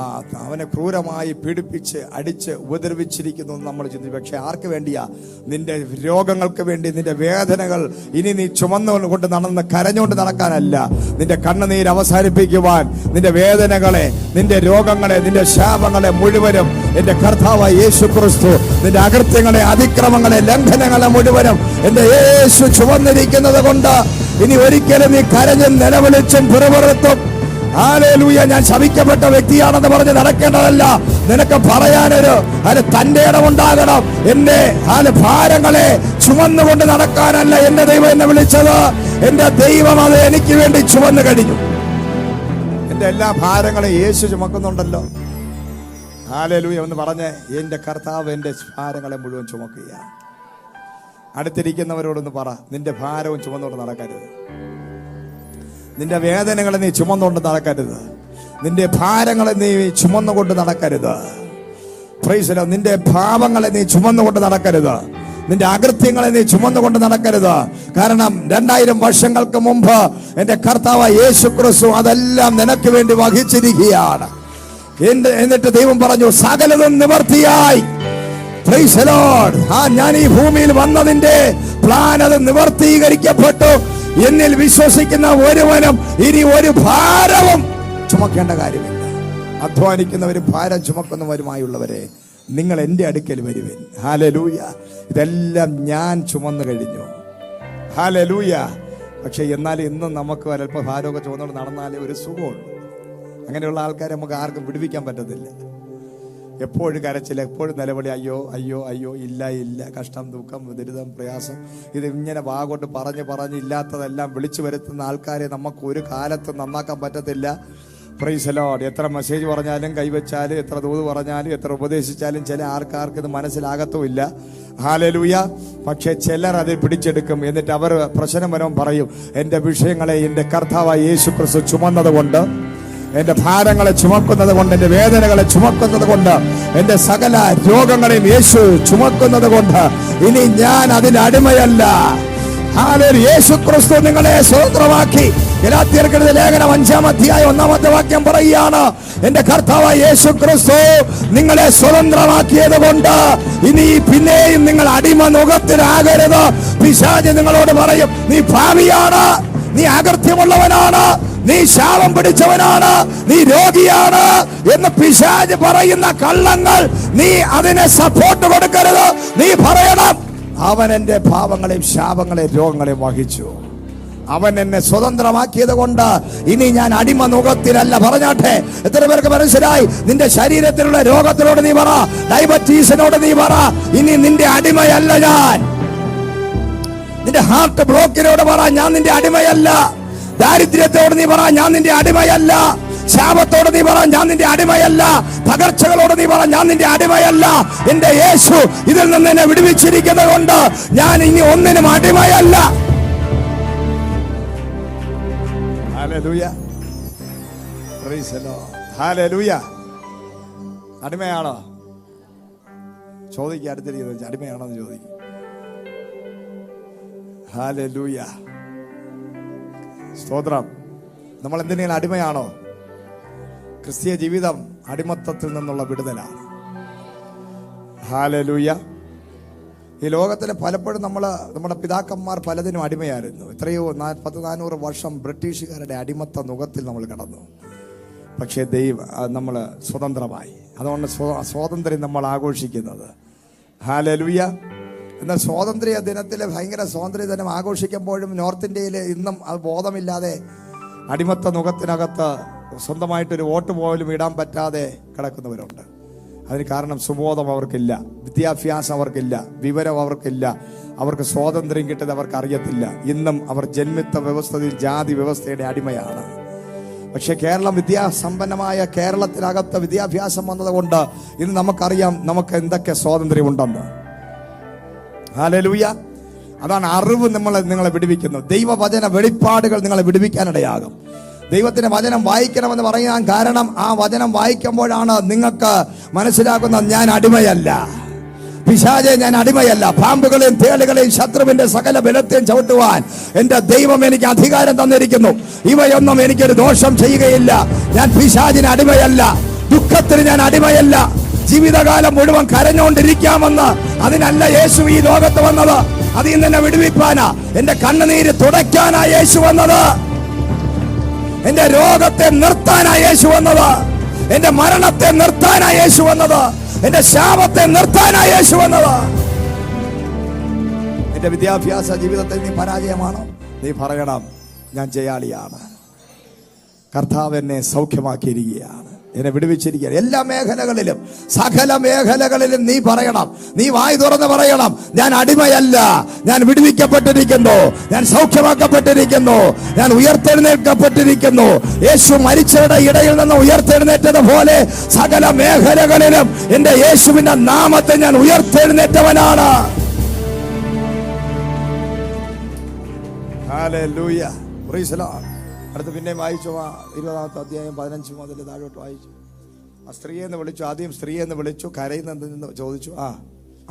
അവനെ ക്രൂരമായി പീഡിപ്പിച്ച് അടിച്ച് ഉപദ്രവിച്ചിരിക്കുന്നു നമ്മൾ ചിന്തിച്ചു. പക്ഷെ ആർക്ക് വേണ്ടിയാ? നിന്റെ രോഗങ്ങൾക്ക് വേണ്ടി. നിന്റെ വേദനകൾ ഇനി നീ ചുമന്നുകൊണ്ട് നടന്ന് കരഞ്ഞുകൊണ്ട് നടക്കാനല്ല, നിന്റെ കണ്ണുനീര് അവസാനിപ്പിക്കുവാൻ. നിന്റെ വേദനകളെ, നിന്റെ രോഗങ്ങളെ, നിന്റെ ശാപങ്ങളെ മുഴുവനും എന്റെ കർത്താവായ യേശു ക്രിസ്തു, നിന്റെ അകൃത്യങ്ങളെ, അതിക്രമങ്ങളെ, ലംഘനങ്ങളെ മുഴുവനും എന്റെ യേശു ചുമന്നിരിക്കുന്നത് കൊണ്ട് ഇനി ഒരിക്കലും നീ കരഞ്ഞും നിലവിളിച്ചും പിറുപിറുത്തും ഹല്ലേലൂയ. ഞാൻ ശപിക്കപ്പെട്ട വ്യക്തിയാണെന്ന് പറഞ്ഞ് നടക്കേണ്ടതല്ല. നിനക്ക് പറയാനൊരു തന്റെ ഇടമുണ്ടാകണം. എന്റെ ഭാരങ്ങളെ ചുമന്നുകൊണ്ട് നടക്കാനല്ല എന്റെ ദൈവം എന്നെ വിളിച്ചത്. എന്റെ ദൈവം അത് എനിക്ക് വേണ്ടി ചുമന്നു കഴിഞ്ഞു. എന്റെ എല്ലാ ഭാരങ്ങളെ യേശു ചുമക്കുന്നുണ്ടല്ലോ. ഹല്ലേലൂയ എന്ന് പറഞ്ഞ് എന്റെ കർത്താവ് എന്റെ ഭാരങ്ങളെ മുഴുവൻ ചുമക്കുക. അടുത്തിരിക്കുന്നവരോടൊന്ന് പറ, നിന്റെ ഭാരവും ചുമന്നുകൊണ്ട് നടക്കരുത്. നിന്റെ വേദനകളെ നീ ചുമന്നുകൊണ്ട് നടക്കരുത്. നിന്റെ ഭാരങ്ങളെ നീ ചുമന്നുകൊണ്ട് നടക്കരുത്. Price the Lord. നിന്റെ പാപങ്ങളെ നീ ചുമന്നുകൊണ്ട് നടക്കരുത്. നിന്റെ അകൃത്യങ്ങളെ നീ ചുമന്നുകൊണ്ട് നടക്കരുത്. കാരണം 2000 വർഷങ്ങൾക്ക് മുമ്പ് എന്റെ കർത്താവ് യേശു ക്രിസ്തു അതെല്ലാം നിനക്ക് വേണ്ടി വഹിച്ചിരിക്കുകയാണ്. എന്നിട്ട് ദൈവം പറഞ്ഞു, സകലതും നിവർത്തിയായി. Price the Lord. ഞാൻ ഈ ഭൂമിയിൽ വന്നതിന്റെ പ്ലാൻ അത് നിവർത്തീകരിക്കപ്പെട്ടു. എന്നിൽ വിശ്വസിക്കുന്ന ഒരുവനും ഇനി ഒരു ഭാരവും ചുമക്കേണ്ട കാര്യമില്ല. അധ്വാനിക്കുന്നവരും ഭാരം ചുമക്കുന്നവരുമായുള്ളവരെ, നിങ്ങൾ എൻ്റെ അടുക്കൽ വരുവിൻ. ഹല്ലേലൂയ. ഇതെല്ലാം ഞാൻ ചുമന്നു കഴിഞ്ഞു. ഹല്ലേലൂയ. പക്ഷെ എന്നാൽ ഇന്നും നമുക്ക് അല്പ ഭാരമൊക്കെ ചുമന്നുകൊണ്ട് നടന്നാലേ ഒരു സുഖമുള്ളൂ. അങ്ങനെയുള്ള ആൾക്കാരെ നമുക്ക് ആർക്കും വിടുവിക്കാൻ പറ്റത്തില്ല. എപ്പോഴും കരച്ചില്ല, എപ്പോഴും നിലവിളി, അയ്യോ അയ്യോ അയ്യോ, ഇല്ല ഇല്ല, കഷ്ടം, ദുഃഖം, ദുരിതം, പ്രയാസം. ഇത് ഇങ്ങനെ വാഗോട്ട് പറഞ്ഞ് ഇല്ലാത്തതെല്ലാം വിളിച്ചു വരുത്തുന്ന ആൾക്കാരെ നമുക്ക് ഒരു കാലത്തും നന്നാക്കാൻ പറ്റത്തില്ല. Price the Lord. എത്ര മെസ്സേജ് പറഞ്ഞാലും, കൈവച്ചാലും, എത്ര ദൂത് പറഞ്ഞാലും, എത്ര ഉപദേശിച്ചാലും ചില ആൾക്കാർക്ക് ഇത് മനസ്സിലാകത്തുമില്ല. ഹല്ലേലൂയ. പക്ഷെ ചിലർ അത് പിടിച്ചെടുക്കും. എന്നിട്ട് അവർ പ്രശ്നം വരുമ്പോൾ പറയും, എന്റെ വിഷയങ്ങളെ എന്റെ കർത്താവായ യേശു ക്രിസ്തു ചുമന്നത് കൊണ്ട്, എന്റെ ഭാരങ്ങളെ ചുമക്കുന്നത് കൊണ്ട്, എന്റെ വേദനകളെ ചുമക്കുന്നത് കൊണ്ട്, എന്റെ സകല രോഗങ്ങളെയും യേശു ചുമക്കുന്നത് കൊണ്ട് ഇനി ഞാൻ അതിന് അടിമയല്ല. യേശു ക്രിസ്തു നിങ്ങളെ സ്വതന്ത്രമാക്കി. ഗലാത്യർക്കെഴുതിയ ലേഖനം 5-ാം അധ്യായം 1-ാമത്തെ വാക്യം പറയുകയാണ്, എന്റെ കർത്താവായ യേശു ക്രിസ്തു നിങ്ങളെ സ്വതന്ത്രമാക്കിയത് കൊണ്ട് ഇനി പിന്നെയും നിങ്ങൾ അടിമ നുകത്തിലാകരുത്. പിശാച് നിങ്ങളോട് പറയും, നീ പാപിയാണ്, നീ അകൃത്യമുള്ളവനാണ്, നീ ശാപം പിടിച്ചവനാണ്, നീ രോഗിയാണ് എന്ന് പിശാച് പറയുന്ന കള്ളങ്ങൾ നീ അതിനെ സപ്പോർട്ട് കൊടുക്കരുത്. നീ പറയണം, അവൻ എന്റെ പാപങ്ങളെയും ശാപങ്ങളെയും രോഗങ്ങളെയും വഹിച്ചു. അവൻ എന്നെ സ്വതന്ത്രമാക്കിയത് കൊണ്ട് ഇനി ഞാൻ അടിമ നുകത്തിലല്ല. പറഞ്ഞാട്ടെ, എത്ര പേർക്ക് മനസ്സിലായി? നിന്റെ ശരീരത്തിലുള്ള രോഗത്തിനോട് നീ പറ, ഡയബറ്റീസിനോട് നീ പറ, ഇനി നിന്റെ അടിമയല്ല ഞാൻ. നിന്റെ ഹാർട്ട് ബ്ലോക്കിനോട് പറ, ഞാൻ നിന്റെ അടിമയല്ല. ദാരിദ്ര്യത്തോട് നീ പറ, ഞാൻ നിന്റെ അടിമയല്ല. ശാപത്തോട് നീ പറ, ഞാൻ നിന്റെ അടിമയല്ല. പകർച്ചകളോട് നീ പറ, ഞാൻ നിന്റെ അടിമയല്ല. എന്റെ യേശു ഇതിൽ നിന്ന് എന്നെ വിടുവിച്ചിരിക്കുന്നത് കൊണ്ട് ഞാൻ ഇനി ഒന്നിനും അടിമയല്ല. Hallelujah. Praise the lord. Hallelujah. അടിമയാണോ ചോദിക്കുക? അടുത്തിരിക്കുന്നത് അടിമയാണോ എന്ന് ചോദിക്കും. ഹല്ലേലൂയ. സ്തോത്രം. നമ്മൾ എന്തിനേലും അടിമയാണോ? ക്രിസ്തീയ ജീവിതം അടിമത്തത്തിൽ നിന്നുള്ള വിടുതലാണ്. ഹല്ലേലൂയ. ഈ ലോകത്തിൽ പലപ്പോഴും നമ്മുടെ പിതാക്കന്മാർ പലതിനും അടിമയായിരുന്നു. എത്രയോ 400 വർഷം ബ്രിട്ടീഷുകാരുടെ അടിമത്ത നുഖത്തിൽ നമ്മൾ കടന്നു. പക്ഷേ നമ്മൾ സ്വതന്ത്രമായി. അതുകൊണ്ട് സ്വാതന്ത്ര്യം നമ്മൾ ആഘോഷിക്കുന്നത്. ഹല്ലേലൂയ. എന്നാൽ സ്വാതന്ത്ര്യ ദിനത്തിൽ ഭയങ്കര സ്വാതന്ത്ര്യ ദിനം ആഘോഷിക്കുമ്പോഴും നോർത്ത് ഇന്ത്യയിൽ ഇന്നും അത് ബോധമില്ലാതെ അടിമത്ത നുഖത്തിനകത്ത് സ്വന്തമായിട്ടൊരു വോട്ട് പോലും ഇടാൻ പറ്റാതെ കിടക്കുന്നവരുണ്ട്. അതിന് കാരണം സുബോധം അവർക്കില്ല, വിദ്യാഭ്യാസം അവർക്കില്ല, വിവരം അവർക്കില്ല, അവർക്ക് സ്വാതന്ത്ര്യം കിട്ടിയത് അവർക്ക് അറിയത്തില്ല. ഇന്നും അവർ ജന്മിത്ത വ്യവസ്ഥയിൽ ജാതി വ്യവസ്ഥയുടെ അടിമയാണ്. പക്ഷെ കേരളം വിദ്യാസമ്പന്നമായ കേരളത്തിനകത്ത് വിദ്യാഭ്യാസം വന്നതുകൊണ്ട് ഇന്ന് നമുക്കറിയാം നമുക്ക് എന്തൊക്കെ സ്വാതന്ത്ര്യമുണ്ടെന്ന്. ഹല്ലേലൂയ. അതാണ് അറിവ് നിങ്ങളെ വിടുവിക്കുന്നത്. ദൈവവചന വെളിപ്പാടുകൾ നിങ്ങളെ വിടുവിക്കാനിടയാകും. ദൈവത്തിന്റെ വചനം വായിക്കണമെന്ന് പറയാൻ കാരണം ആ വചനം വായിക്കുമ്പോഴാണ് നിങ്ങൾക്ക് മനസ്സിലാക്കുന്നത് ഞാൻ അടിമയല്ല, പിശാചേ ഞാൻ അടിമയല്ല. പാമ്പുകളെയും തേളുകളെയും ശത്രുവിന്റെ സകല ബലത്തെയും ചവിട്ടുവാൻ എന്റെ ദൈവം എനിക്ക് അധികാരം തന്നിരിക്കുന്നു. ഇവയൊന്നും എനിക്കൊരു ദോഷം ചെയ്യുകയില്ല. ഞാൻ പിശാചിന് അടിമയല്ല, ദുഃഖത്തിന് ഞാൻ അടിമയല്ല. ജീവിതകാലം മുഴുവൻ കരഞ്ഞുകൊണ്ടിരിക്കാമെന്ന് അതിനല്ല യേശു ഈ ലോകത്ത് വന്നത്. അതിൽ നിന്ന് എന്നെ വിടുവിപ്പാനാ, എന്റെ കണ്ണുനീര് തുടയ്ക്കാനാ യേശു വന്നത്. എന്റെ രോഗത്തെ നിർത്താനാ യേശു വന്നത്. എന്റെ മരണത്തെ നിർത്താനാ യേശു വന്നത്. എന്റെ ശാപത്തെ നിർത്താനാ യേശു വന്നത്. എന്റെ വിദ്യാഭ്യാസ ജീവിതത്തിൽ നീ പരാജയമാണോ? നീ പറയണം ഞാൻ ജയാളിയാണ്. കർത്താവ് എന്നെ സൗഖ്യമാക്കിയിരിക്കുകയാണ്, എന്നെ വിടുവിച്ചിരിക്കുകയാണ്. എല്ലാ മേഖലകളിലും, സകല മേഖലകളിലും നീ പറയണം, നീ വായി തുറന്ന് പറയണം, ഞാൻ അടിമയല്ല, ഞാൻ വിടുവിക്കപ്പെട്ടിരിക്കുന്നു, ഞാൻ സൗഖ്യമാക്കപ്പെട്ടിരിക്കുന്നു, ഞാൻ ഉയർത്തെഴുന്നേൽക്കപ്പെട്ടിരിക്കുന്നു. യേശു മരിച്ചവരുടെ ഇടയിൽ നിന്ന് ഉയർത്തെഴുന്നേറ്റത് പോലെ സകല മേഖലകളിലും എന്റെ യേശുവിന്റെ നാമത്തെ ഞാൻ ഉയർത്തെഴുന്നേറ്റവനാണ്. Hallelujah, praise the lord. അടുത്ത് പിന്നെയും വായിച്ചു 20-ാമത്തെ അധ്യായം 15 മുതൽ താഴോട്ട് വായിച്ചു. ആ സ്ത്രീയെന്ന് വിളിച്ചു, ആദ്യം സ്ത്രീയെന്ന് വിളിച്ചു, കരയുന്നെന്ന് ചോദിച്ചു.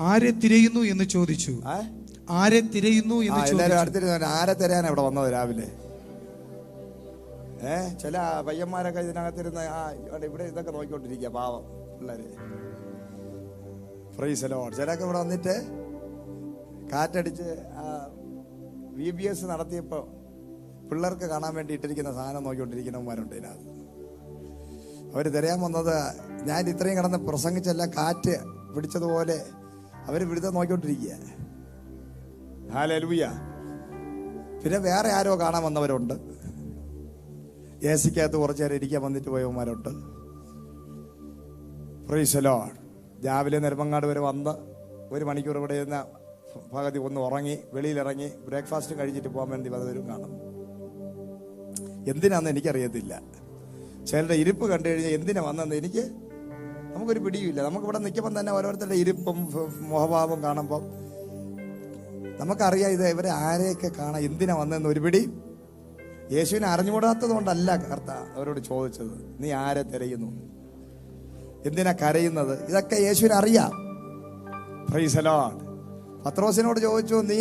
ആരെ തിരയുന്നു എന്ന് ചോദിച്ചു. ആരെ തിരയുന്നു എന്ന് എല്ലാവരും അടുത്തിരുന്നു. ആരെ തിരയാൻ ഇവിടെ വന്നത് രാവിലെ? ചില പയ്യന്മാരൊക്കെ ഇതിനകത്തിരുന്ന് ഇവിടെ ഇതൊക്കെ നോക്കിക്കൊണ്ടിരിക്കുക, പാവം പിള്ളേര്. Price the Lord. ചിലൊക്കെ ഇവിടെ വന്നിട്ട് കാറ്റടിച്ച് VBS നടത്തിയപ്പോൾ പിള്ളേർക്ക് കാണാൻ വേണ്ടി ഇട്ടിരിക്കുന്ന സാധനം നോക്കിക്കൊണ്ടിരിക്കുന്നവന്മാരുണ്ട് ഇതിനകത്ത്. അവർ തിരയാൻ വന്നത് ഞാൻ ഇത്രയും കിടന്ന് പ്രസംഗിച്ചെല്ലാം കാറ്റ് പിടിച്ചതുപോലെ അവർ വിടുതൽ നോക്കിക്കൊണ്ടിരിക്കുക. ഹല്ലേലൂയ. പിന്നെ വേറെ ആരോ കാണാൻ വന്നവരുണ്ട്. AC-ക്കകത്ത് കുറച്ച് നേരം ഇരിക്കാൻ വന്നിട്ട് പോയവന്മാരുണ്ട്. Price the Lord. രാവിലെ നെടുമങ്ങാട് വരെ വന്ന് 1 മണിക്കൂർ ഇവിടെ ഇരുന്ന പകുതി ഒന്ന് ഉറങ്ങി വെളിയിലിറങ്ങി ബ്രേക്ക്ഫാസ്റ്റ് കഴിച്ചിട്ട് പോകാൻ വേണ്ടി വന്നവരും കാണും. എന്തിനാന്ന് എനിക്കറിയത്തില്ല. ചിലരുടെ ഇരിപ്പ് കണ്ടു കഴിഞ്ഞാൽ എന്തിനാ വന്നെന്ന് നമുക്കൊരു പിടിയുമില്ല. നമുക്കിവിടെ നിൽക്കുമ്പം തന്നെ ഓരോരുത്തരുടെ ഇരിപ്പും മുഖഭാവം കാണുമ്പം നമുക്കറിയാം ഇത് ഇവരെ ആരെയൊക്കെ കാണാം, എന്തിനാ വന്നതെന്ന് ഒരു പിടി. യേശുവിനെ അറിഞ്ഞുകൂടാത്തത് കൊണ്ടല്ല കർത്താവ് അവരോട് ചോദിച്ചത്, നീ ആരെ തിരയുന്നു, എന്തിനാ കരയുന്നത്, ഇതൊക്കെ യേശുവിനെ അറിയാം. Price the Lord. പത്രോസിനോട് ചോദിച്ചു, നീ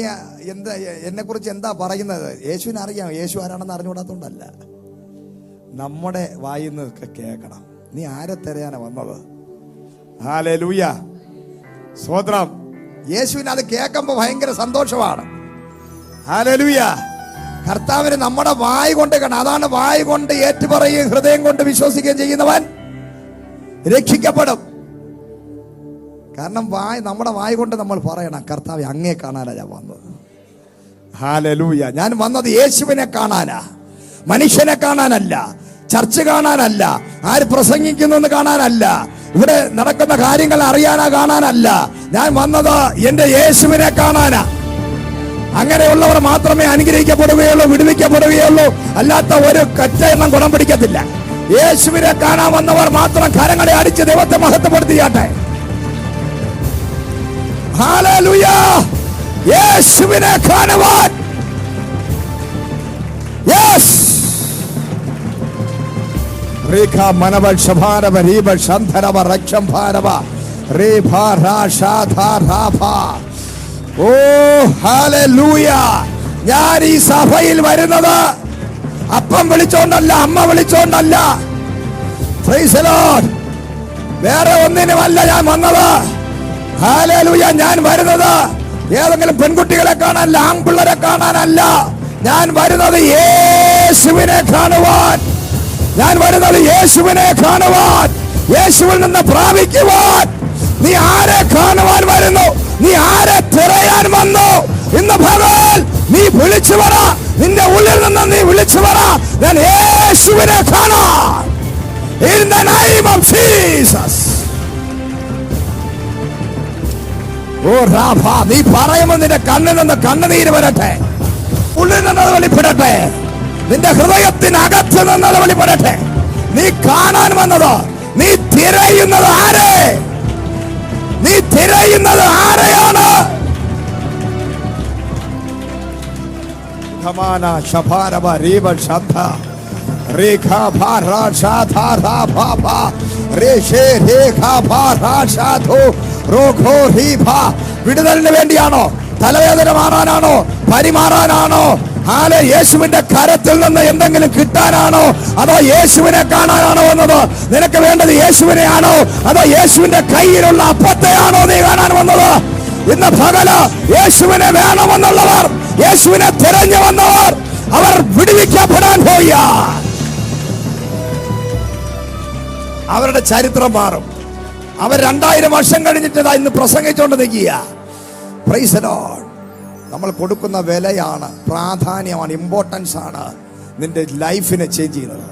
എന്താ എന്നെക്കുറിച്ച് എന്താ പറയുന്നത്? യേശുവിനെ അറിയാം. യേശു ആരാണെന്ന് അറിഞ്ഞുകൂടാത്തോണ്ടല്ല, നമ്മുടെ വായിന്നൊക്കെ കേൾക്കണം. നീ ആരെ തിരയാനാ വന്നത്? ഹല്ലേലൂയ, സ്തോത്രം. യേശുവിന് അത് കേൾക്കുമ്പോൾ ഭയങ്കര സന്തോഷമാണ്. ഹല്ലേലൂയ. കർത്താവിന് നമ്മുടെ വായ് കൊണ്ട് കാണാം. അതാണ് വായ് കൊണ്ട് ഏറ്റുപറയുകയും ഹൃദയം കൊണ്ട് വിശ്വസിക്കുകയും ചെയ്യുന്നവൻ രക്ഷിക്കപ്പെടും. കാരണം നമ്മുടെ വായ് കൊണ്ട് നമ്മൾ പറയണം, കർത്താവ് അങ്ങേ കാണാനാ ഞാൻ വന്നത്. ഹല്ലേലൂയ. ഞാൻ വന്നത് യേശുവിനെ കാണാനാ, മനുഷ്യനെ കാണാനല്ല, ചർച്ച കാണാനല്ല, ആര് പ്രസംഗിക്കുന്നു എന്ന് കാണാനല്ല, ഇവിടെ നടക്കുന്ന കാര്യങ്ങൾ അറിയാനാ കാണാനല്ല. ഞാൻ വന്നത് എന്റെ യേശുവിനെ കാണാനാ. അങ്ങനെയുള്ളവർ മാത്രമേ അനുഗ്രഹിക്കപ്പെടുകയുള്ളൂ, വിടുവിക്കപ്പെടുകയുള്ളൂ. അല്ലാത്ത ഒരു കറ്റയെണ്ണം ഗുണം പിടിക്കത്തില്ല. യേശുവിനെ കാണാൻ വന്നവർ മാത്രം കരങ്ങളെ അടിച്ച് ദൈവത്തെ മഹത്വപ്പെടുത്തിയാട്ടെ. ഹല്ലേലൂയ. യേശുവിനെ കാണുവാൻ രേഖ മനവൽ ശഭാരവ രീപ ശന്ധരവ രക്ഷം ഭാരവ രേഭ രാഷാധാരാഭ. ഓ ഹല്ലേലൂയ. ഞാൻ ഈ സഭയിൽ വരുന്നത് അപ്പം വിളിച്ചോണ്ടല്ല, അമ്മ വിളിച്ചോണ്ടല്ല. Price the Lord. വേറെ ഒന്നിനുമല്ല ഞാൻ വന്നത്. ഹല്ലേലൂയ. ഞാൻ വരുന്നത് ഏതെങ്കിലും പെൺകുട്ടികളെ കാണാനല്ല, ആൺപിള്ളരെ കാണാനല്ല. ഞാൻ വരുന്നത് യേശുവിനെ കാണുവാൻ. ഞാൻ വരുന്നത് യേശുവിനെ കാണുവാൻ, യേശുവിൽ നിന്ന് പ്രാപിക്കുവാൻ. നീ ആരെ കാണുവാൻ വരുന്നു? നീ ആരെ തിരയാൻ വന്നു? ഇന്ന് പകൽ നീ വിളിച്ചു പറ, നിന്റെ ഉള്ളിൽ നിന്ന് നീ വിളിച്ചു പറ, ഞാൻ യേശുവിനെ കാണാൻ. In the name of Jesus. ഓ രാഭ, നീ പറയുമ്പോൾ നിന്റെ കണ്ണിൽ നിന്ന് കണ്ണുനീര് വരട്ടെ, ഉള്ളിൽ നിന്നത് വെളിപ്പെടട്ടെ, നിന്റെ ഹൃദയത്തിനകത്ത് നിന്നത് വെളിപ്പെടട്ടെ. നീ കാണാൻ വന്നത്, നീ തിരയുന്നത് ആരെ? നീ തിരയുന്നത് ആരെയാണ്? വിടുതലിന് വേണ്ടിയാണോ? തലവേദന മാറാനാണോ? പരിമാറാനാണോ? യേശുവിന്റെ കരത്തിൽ നിന്ന് എന്തെങ്കിലും കിട്ടാനാണോ? അതോ യേശുവിനെ കാണാനാണോ വന്നത്? നിനക്ക് വേണ്ടത് യേശുവിനെയാണോ അതോ യേശുവിന്റെ കയ്യിലുള്ള അപ്പത്തെയാണോ നീ കാണാൻ വന്നത്? ഇന്ന് പകല് യേശുവിനെ വേണമെന്നുള്ളവർ, യേശുവിനെ തിരഞ്ഞു വന്നവർ, അവർ വിടുവിക്കപ്പെടാൻ പോയ അവരുടെ ചരിത്രം മാറും. അവർ 2000 വർഷം കഴിഞ്ഞിട്ട് ഇന്ന് പ്രസംഗിച്ചുകൊണ്ട് നിൽക്കുക. Price the Lord. നമ്മൾ കൊടുക്കുന്ന വിലയാണ്, പ്രാധാന്യമാണ്, ഇമ്പോർട്ടൻസ് ആണ് നിന്റെ ലൈഫിനെ ചേഞ്ച് ചെയ്യുന്നത്.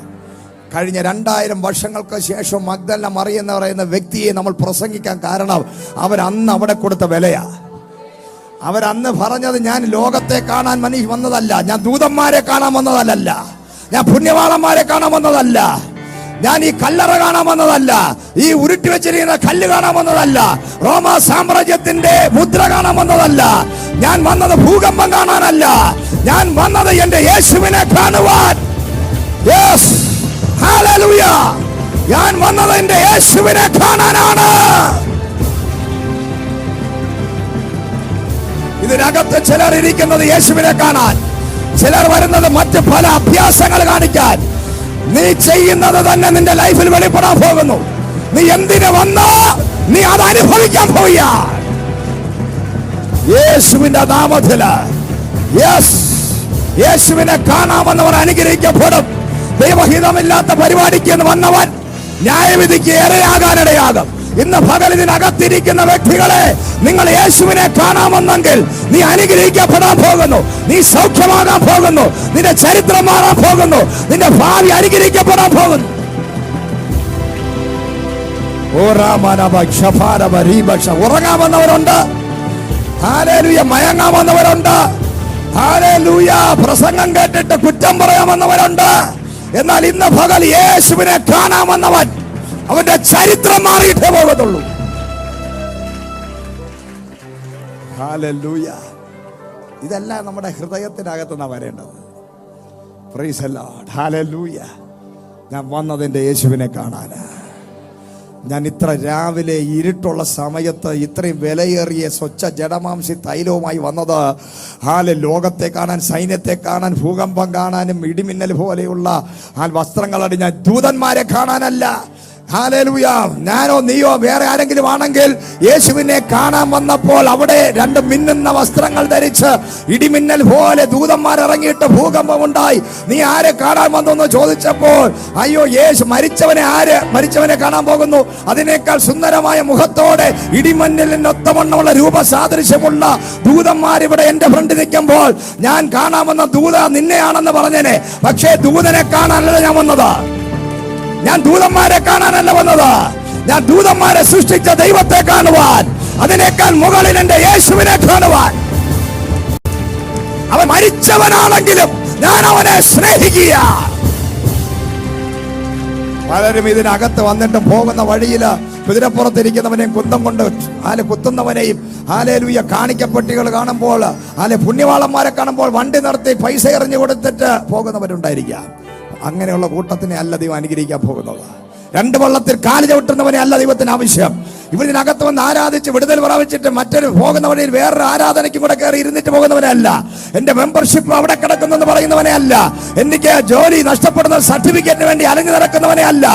കഴിഞ്ഞ 2000 വർഷങ്ങൾക്ക് ശേഷം മഗ്ദലന മറിയ എന്ന് പറയുന്ന വ്യക്തിയെ നമ്മൾ പ്രസംഗിക്കാൻ കാരണം അവരന്ന് അവിടെ കൊടുത്ത വിലയാ. അവരന്ന് പറഞ്ഞത്, ഞാൻ ലോകത്തെ കാണാൻ വന്നതല്ല, ഞാൻ ദൂതന്മാരെ കാണാൻ വന്നതല്ല, ഞാൻ പുണ്യവാളന്മാരെ കാണാൻ വന്നതല്ല, ഞാൻ ഈ കല്ലറ കാണാൻ വന്നതല്ല, ഈ ഉരുട്ടി വെച്ചിരിക്കുന്ന കല്ല് കാണാൻ വന്നതല്ല, റോമാ സാമ്രാജ്യത്തിന്റെ മുദ്ര കാണാൻ വന്നതല്ല, ഞാൻ വന്നത് ഭൂകമ്പം കാണാനല്ല, ഞാൻ വന്നത് എന്റെ യേശുവിനെ കാണുവാൻ. Yes, hallelujah. ഞാൻ വന്നത് എന്റെ യേശുവിനെ കാണാനാണ്. ഇതിനകത്ത് ചിലർ ഇരിക്കുന്നത് യേശുവിനെ കാണാൻ, ചിലർ വരുന്നത് മറ്റ് പല അഭ്യാസങ്ങൾ കാണിക്കാൻ. നീ ചെയ്യുന്നത് തന്നെ നിന്റെ ലൈഫിൽ വെളിപ്പെടാൻ പോകുന്നു. നീ എന്തിനു വന്നോ നീ അത് അനുഭവിക്കാൻ പോവുക യേശുവിന്റെ നാമത്തില്. യെസ്, യേശുവിനെ കാണാമെന്നവർ അനുഗ്രഹിക്കപ്പെടും. ദൈവഹിതമില്ലാത്ത പരിപാടിക്ക് വന്നവൻ ന്യായവിധിക്ക് ഇരയാകാനിടയാകും. ഇന്ന് പകൽ ഇതിനകത്തിരിക്കുന്ന വ്യക്തികളെ, നിങ്ങൾ യേശുവിനെ കാണാമെന്നെങ്കിൽ നീ അനുഗ്രഹിക്കപ്പെടാൻ പോകുന്നു, നീ സൗഖ്യമാകാൻ പോകുന്നു, നിന്റെ ചരിത്രം മാറാൻ പോകുന്നു, നിന്റെ ഭാവി അനുഗ്രഹിക്കപ്പെടാൻ പോകുന്നു. ഉറങ്ങാമെന്നവരുണ്ട്, ഹല്ലേലൂയ. മയങ്ങാമെന്നവരുണ്ട്, ഹല്ലേലൂയ. പ്രസംഗം കേട്ടിട്ട് കുറ്റം പറയാമെന്നവരുണ്ട്. എന്നാൽ ഇന്ന് പകൽ യേശുവിനെ കാണാമെന്നവൻ, അവന്റെ ചരിത്രം മാറിയിട്ടേ പോകത്തുള്ളൂ. ഹല്ലേലൂയ. ഇതെല്ലാം നമ്മുടെ ഹൃദയത്തിനകത്തുനിന്നാണ് വരേണ്ടത്. Price the lord. ഹല്ലേലൂയ. ഞാൻ വന്നതിന്റെ യേശുവിനെ കാണാനാ. ഞാൻ ഇത്ര രാവിലെ ഇരുട്ടുള്ള സമയത്ത് ഇത്രയും വിലയേറിയ സ്വച്ഛ ജഡമാംസി തൈലവുമായി വന്നത് ലോകത്തെ കാണാൻ, സൈന്യത്തെ കാണാൻ, ഭൂകമ്പം കാണാനും ഇടിമിന്നൽ പോലെയുള്ള വസ്ത്രങ്ങളടിഞ്ഞ ദൂതന്മാരെ കാണാനല്ല. ഹല്ലേലൂയ. ഞാനോ നീയോ വേറെ ആരെങ്കിലും ആണെങ്കിൽ യേശുവിനെ കാണാൻ വന്നപ്പോൾ അവിടെ 2 മിന്നുന്ന വസ്ത്രങ്ങൾ ധരിച്ച് ഇടിമിന്നൽ പോലെ ദൂതന്മാർ ഇറങ്ങിയിട്ട് ഭൂകമ്പമുണ്ടായി. നീ ആരെ കാണാൻ വന്നു ചോദിച്ചപ്പോൾ, അയ്യോ യേശു മരിച്ചവനെ കാണാൻ പോകുന്നു. അതിനേക്കാൾ സുന്ദരമായ മുഖത്തോടെ ഇടിമിന്നലിനൊത്തവണ്ണമുള്ള രൂപസാദൃശ്യമുള്ള ദൂതന്മാർ ഇവിടെ എന്റെ ഫ്രണ്ട് നിൽക്കുമ്പോൾ ഞാൻ കാണാമെന്ന ദൂത നിന്നെയാണെന്ന് പറഞ്ഞേനെ. പക്ഷേ ദൂതനെ കാണാനല്ല ഞാൻ വന്നത്, ഞാൻ ദൂതന്മാരെ കാണാനല്ല വന്നത്, ഞാൻ ദൂതന്മാരെ സൃഷ്ടിച്ച ദൈവത്തെ കാണുവാൻ, അതിനേക്കാൾ മുകളിൽ എന്റെ യേശുവിനെ കാണുവാൻ. അവൻ മരിച്ചവനാണെങ്കിലും ഞാൻ അവനെ സ്നേഹിക്കുക. പലരും ഇതിനകത്ത് വന്നിട്ടും പോകുന്ന വഴിയിൽ കുതിരപ്പുറത്തിരിക്കുന്നവനെയും കുന്തം കൊണ്ട് കുത്തുന്നവനെയും ഹല്ലേലൂയ കാണിക്കപ്പെട്ടികൾ കാണുമ്പോൾ, പുണ്യവാളന്മാരെ കാണുമ്പോൾ വണ്ടി നിർത്തി പൈസ എറിഞ്ഞു കൊടുത്തിട്ട് പോകുന്നവരുണ്ടായിരിക്കാം. അങ്ങനെയുള്ള കൂട്ടത്തിനെ അല്ല ദൈവം അനുഗ്രഹിക്കാൻ പോകുന്നത്. 2 വള്ളത്തിൽ കാല് ചവിട്ടുന്നവനെ അല്ല ദൈവത്തിന് ആവശ്യം. ഇവരിനകത്ത് വന്ന് ആരാധിച്ച് വിടുതൽ പ്രാപിച്ചിട്ട് മറ്റൊരു പോകുന്ന വഴിയിൽ വേറൊരു ആരാധനയ്ക്കും കൂടെ കയറി ഇരുന്നിട്ട് പോകുന്നവനെ അല്ല. എന്റെ മെമ്പർഷിപ്പ് അവിടെ കിടക്കുന്നെന്ന് പറയുന്നവനെ അല്ല. എനിക്ക് ജോലി നഷ്ടപ്പെടുന്ന സർട്ടിഫിക്കറ്റിന് വേണ്ടി അലഞ്ഞു നടക്കുന്നവനെ അല്ല.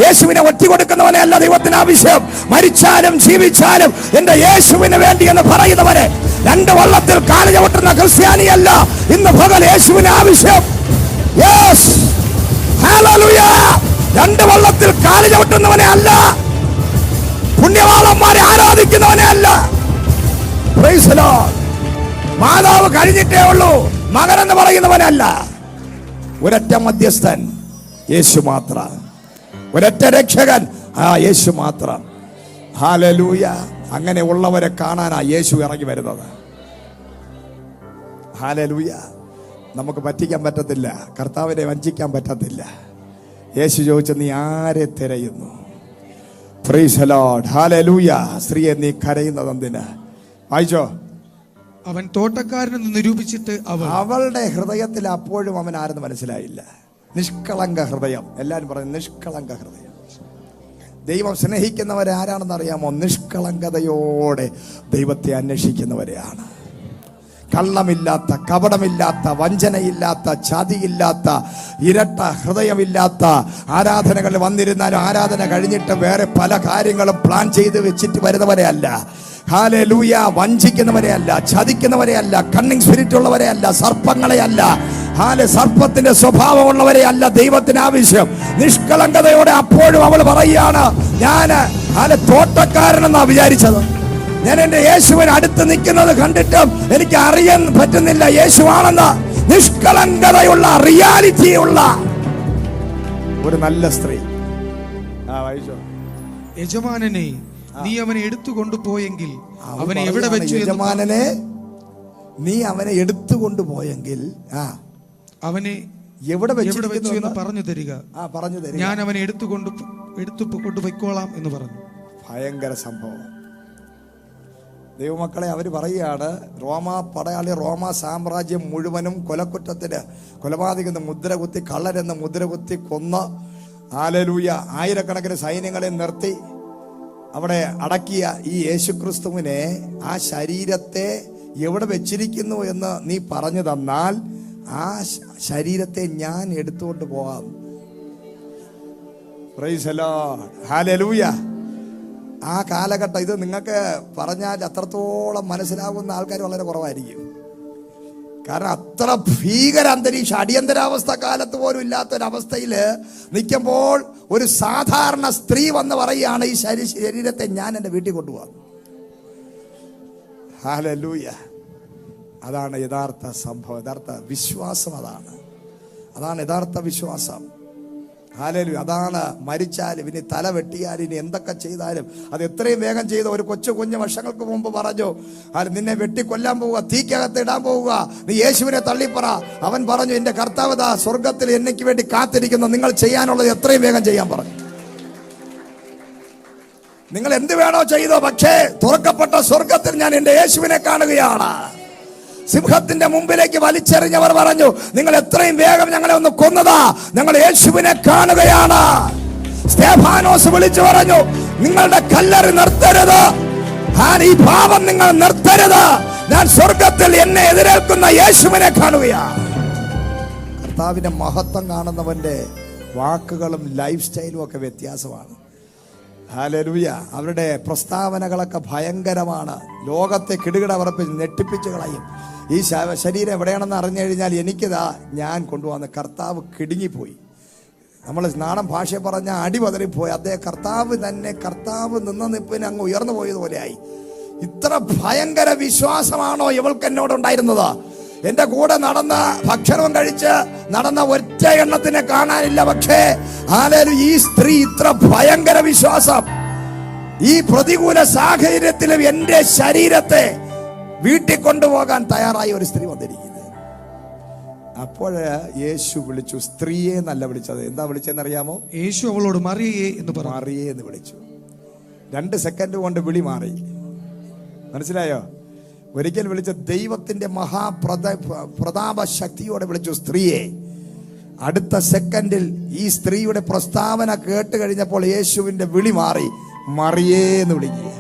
യേശുവിനെ ഒറ്റിക്കൊടുക്കുന്നവനെ അല്ല ദൈവത്തിന് ആവശ്യം. മരിച്ചാലും ജീവിച്ചാലും എന്റെ യേശുവിന് വേണ്ടി എന്ന് പറയുന്നവനെ, 2 വള്ളത്തിൽ കാല് ചവിട്ടുന്ന ക്രിസ്ത്യാനിയല്ല ഇന്ന് പകൽ യേശുവിന് ആവശ്യം. Yes, hallelujah. 2 വള്ളത്തിൽ കാല് ചവിട്ടുന്നവനെ അല്ല, പുണ്യവാളന്മാരെ ആരാധിക്കുന്നവനെ അല്ല. Price the Lord. മാതാവ് കഴിഞ്ഞിട്ടേ ഉള്ളൂ മകൻ എന്ന് പറയുന്നവനല്ല. ഒരൊറ്റ മധ്യസ്ഥൻ യേശു മാത്രം, ഒരൊറ്റ രക്ഷകൻ യേശു മാത്രം. ഹല്ലേലൂയ. അങ്ങനെ ഉള്ളവരെ കാണാനാ യേശു ഇറങ്ങി വരുന്നത്. ഹല്ലേലൂയ. നമുക്ക് പറ്റിക്കാൻ പറ്റത്തില്ല, കർത്താവിനെ വഞ്ചിക്കാൻ പറ്റത്തില്ല. യേശു ചോദിച്ച, നീ ആരെ തിരയുന്നു? Price the lord. ഹല്ലേലൂയ. സ്ത്രീയെ, നീ കരയുന്നത് എന്തിന്? വായിച്ചോ. അവൻ തോട്ടക്കാരനെന്ന് നിരൂപിച്ചിട്ട് അവളുടെ ഹൃദയത്തിൽ അപ്പോഴും അവൻ ആരെന്ന് മനസ്സിലായില്ല. നിഷ്കളങ്ക ഹൃദയം. എല്ലാവരും പറയും നിഷ്കളങ്ക ഹൃദയം. ദൈവം സ്നേഹിക്കുന്നവരെ ആരാണെന്ന് അറിയാമോ? നിഷ്കളങ്കതയോടെ ദൈവത്തെ അന്വേഷിക്കുന്നവരെയാണ്. കള്ളമില്ലാത്ത, കപടമില്ലാത്ത, വഞ്ചനയില്ലാത്ത, ചതിയില്ലാത്ത, ഇരട്ട ഹൃദയമില്ലാത്ത ആരാധനകളിൽ വന്നിരുന്നാലും ആരാധന കഴിഞ്ഞിട്ട് വേറെ പല കാര്യങ്ങളും പ്ലാൻ ചെയ്ത് വെച്ചിട്ട് വരുന്നവരെ അല്ല. ഹല്ലേലൂയ. വഞ്ചിക്കുന്നവരെ അല്ല, ചതിക്കുന്നവരെ അല്ല, കണ്ണിങ് സ്പിരിറ്റ് ഉള്ളവരെ അല്ല, സർപ്പങ്ങളെ അല്ല, സർപ്പത്തിന്റെ സ്വഭാവമുള്ളവരെ അല്ല ദൈവത്തിന് ആവശ്യം. നിഷ്കളങ്കതയോടെ അപ്പോഴും അവൾ പറയുകയാണ്, ഞാൻ തോട്ടക്കാരനെന്നാ വിചാരിച്ചത്. ഞാൻ എന്റെ യേശുവിന് അടുത്ത് നിൽക്കുന്നത് കണ്ടിട്ടും എനിക്ക് അറിയാൻ പറ്റുന്നില്ല യേശുവാണെന്ന്. നിഷ്കളങ്കതയുള്ള, റിയാലിറ്റിയുള്ള ഒരു നല്ല സ്ത്രീ. വായിച്ചോ. യജമാനനെ നീ അവനെ എടുത്തു കൊണ്ടുപോയെങ്കിൽ അവനെ എവിടെ വെച്ചു? യജമാനനെ നീ അവനെ എടുത്തു കൊണ്ടുപോയെങ്കിൽ അവനെ എവിടെ വെച്ചു എന്ന് പറഞ്ഞു തരിക. പറഞ്ഞു തരിക. ഞാൻ അവനെ എടുത്തു കൊണ്ടുപോയിക്കോളാം എന്ന് പറഞ്ഞു. ഭയങ്കര സംഭവം. ദൈവമക്കളെ, അവര് പറയുകയാണ്, റോമ സാമ്രാജ്യം മുഴുവനും കൊലക്കുറ്റത്തിന് കൊലപാതകത്തിന് മുദ്ര കുത്തി, കള്ളരെന്ന് മുദ്ര കുത്തി കൊന്ന്, ഹല്ലേലൂയ, ആയിരക്കണക്കിന് സൈന്യങ്ങളെ നിർത്തി അവിടെ അടക്കിയ ഈ യേശുക്രിസ്തുവിനെ, ആ ശരീരത്തെ എവിടെ വെച്ചിരിക്കുന്നു എന്ന് നീ പറഞ്ഞു തന്നാൽ ആ ശരീരത്തെ ഞാൻ എടുത്തുകൊണ്ട് പോകാം. Price the lord. ഹല്ലേലൂയ. ആ കാലഘട്ടം ഇത് നിങ്ങൾക്ക് പറഞ്ഞാൽ അത്രത്തോളം മനസ്സിലാകുന്ന ആൾക്കാർ വളരെ കുറവായിരിക്കും. കാരണം അത്ര ഭീകര അന്തരീക്ഷം, അടിയന്തരാവസ്ഥ കാലത്ത് പോലും ഇല്ലാത്തൊരവസ്ഥയിൽ നിൽക്കുമ്പോൾ ഒരു സാധാരണ സ്ത്രീ വന്ന് പറയുകയാണ്, ഈ ശരീരത്തെ ഞാൻ എൻ്റെ വീട്ടിൽ കൊണ്ടുപോകാം. ഹല്ലേലൂയ. അതാണ് യഥാർത്ഥ സംഭവം, യഥാർത്ഥ വിശ്വാസം. അതാണ് യഥാർത്ഥ വിശ്വാസം. ഹല്ലേലൂയ. അതാണ് മരിച്ചാലും ഇനി തല വെട്ടിയാലും ഇനി എന്തൊക്കെ ചെയ്താലും അത് എത്രയും വേഗം ചെയ്ത ഒരു കുഞ്ഞ് വർഷങ്ങൾക്ക് മുമ്പ് പറഞ്ഞു, നിന്നെ വെട്ടിക്കൊല്ലാൻ പോവുക, തീക്കകത്ത് ഇടാൻ പോവുക, നീ യേശുവിനെ തള്ളിപ്പറ. അവൻ പറഞ്ഞു, എന്റെ കർത്താവ് ദാ സ്വർഗത്തിൽ എനിക്ക് വേണ്ടി കാത്തിരിക്കുന്നു, നിങ്ങൾ ചെയ്യാനുള്ളത് എത്രയും വേഗം ചെയ്യാൻ പറഞ്ഞു. നിങ്ങൾ എന്ത് വേണോ ചെയ്തോ, പക്ഷേ തുറക്കപ്പെട്ട സ്വർഗത്തിൽ ഞാൻ എന്റെ യേശുവിനെ കാണുകയാണ്. സിംഹത്തിന്റെ മുമ്പിലേക്ക് വലിച്ചെറിഞ്ഞവർ പറഞ്ഞു, നിങ്ങൾ എത്രയും വേഗം ഞങ്ങളെ ഒന്ന് കൊന്നതാ, ഞങ്ങൾ യേശുവിനെ കാണുകയാണ്. സ്തെഫാനോസ് വിളിച്ചു പറഞ്ഞു, നിങ്ങളുടെ കല്ലറി നിർത്തരുത്, ഈ പാപം നിങ്ങൾ നിർത്തരുത്, ഞാൻ സ്വർഗത്തിൽ എന്നെ എതിരേൽക്കുന്ന യേശുവിനെ കാണുകയാണ്. കർത്താവിന്റെ മഹത്വം കാണുന്നവന്റെ വാക്കുകളും ലൈഫ് സ്റ്റൈലും ഒക്കെ വ്യത്യാസമാണ്. ഹല്ലേലൂയ. അവരുടെ പ്രസ്താവനകളൊക്കെ ഭയങ്കരമാണ്. ലോകത്തെ കിടുകിട ഉറപ്പിച്ച് നെട്ടിപ്പിച്ച് കളയും. ഈ ശരീരം എവിടെയാണെന്ന് അറിഞ്ഞു കഴിഞ്ഞാൽ എനിക്കിതാ ഞാൻ കൊണ്ടുവന്ന കർത്താവ് കിടുങ്ങിപ്പോയി. നമ്മൾ നാടൻ ഭാഷ പറഞ്ഞ അടിപതറിപ്പോയി. അദ്ദേഹം കർത്താവ് നിന്ന നിപ്പിന് അങ്ങ് ഉയർന്നു പോയതുപോലെയായി. ഇത്ര ഭയങ്കര വിശ്വാസമാണോ ഇവൾക്ക് എന്നോടുണ്ടായിരുന്നത്? എന്റെ കൂടെ നടന്ന, ഭക്ഷണവും കഴിച്ച് നടന്ന ഒറ്റ എണ്ണത്തിനെ കാണാനില്ല. പക്ഷേ ഈ സ്ത്രീ ഇത്ര ഭയങ്കര വിശ്വാസം. ഈ പ്രതികൂല സാഹചര്യത്തിലും എന്റെ ശരീരത്തെ വീട്ടിൽ കൊണ്ടുപോകാൻ തയ്യാറായി ഒരു സ്ത്രീ വന്നിരിക്കുന്നത്. അപ്പോൾ യേശു വിളിച്ചു. സ്ത്രീയെ എന്നല്ല വിളിച്ചത്. എന്താ വിളിച്ചെന്നറിയാമോ? യേശു അവളോട് മറിയേ എന്ന് പറഞ്ഞു. മറിയേ എന്ന് വിളിച്ചു. 2 സെക്കൻഡ് കൊണ്ട് വിളി മാറി. മനസ്സിലായോ? ഒരിക്കൽ വിളിച്ച ദൈവത്തിന്റെ പ്രതാപ ശക്തിയോടെ വിളിച്ചു, സ്ത്രീയെ. അടുത്ത സെക്കൻഡിൽ ഈ സ്ത്രീയുടെ പ്രസ്താവന കേട്ട് കഴിഞ്ഞപ്പോൾ യേശുവിന്റെ വിളി മാറി. മറിയേ എന്ന് വിളിക്കുക.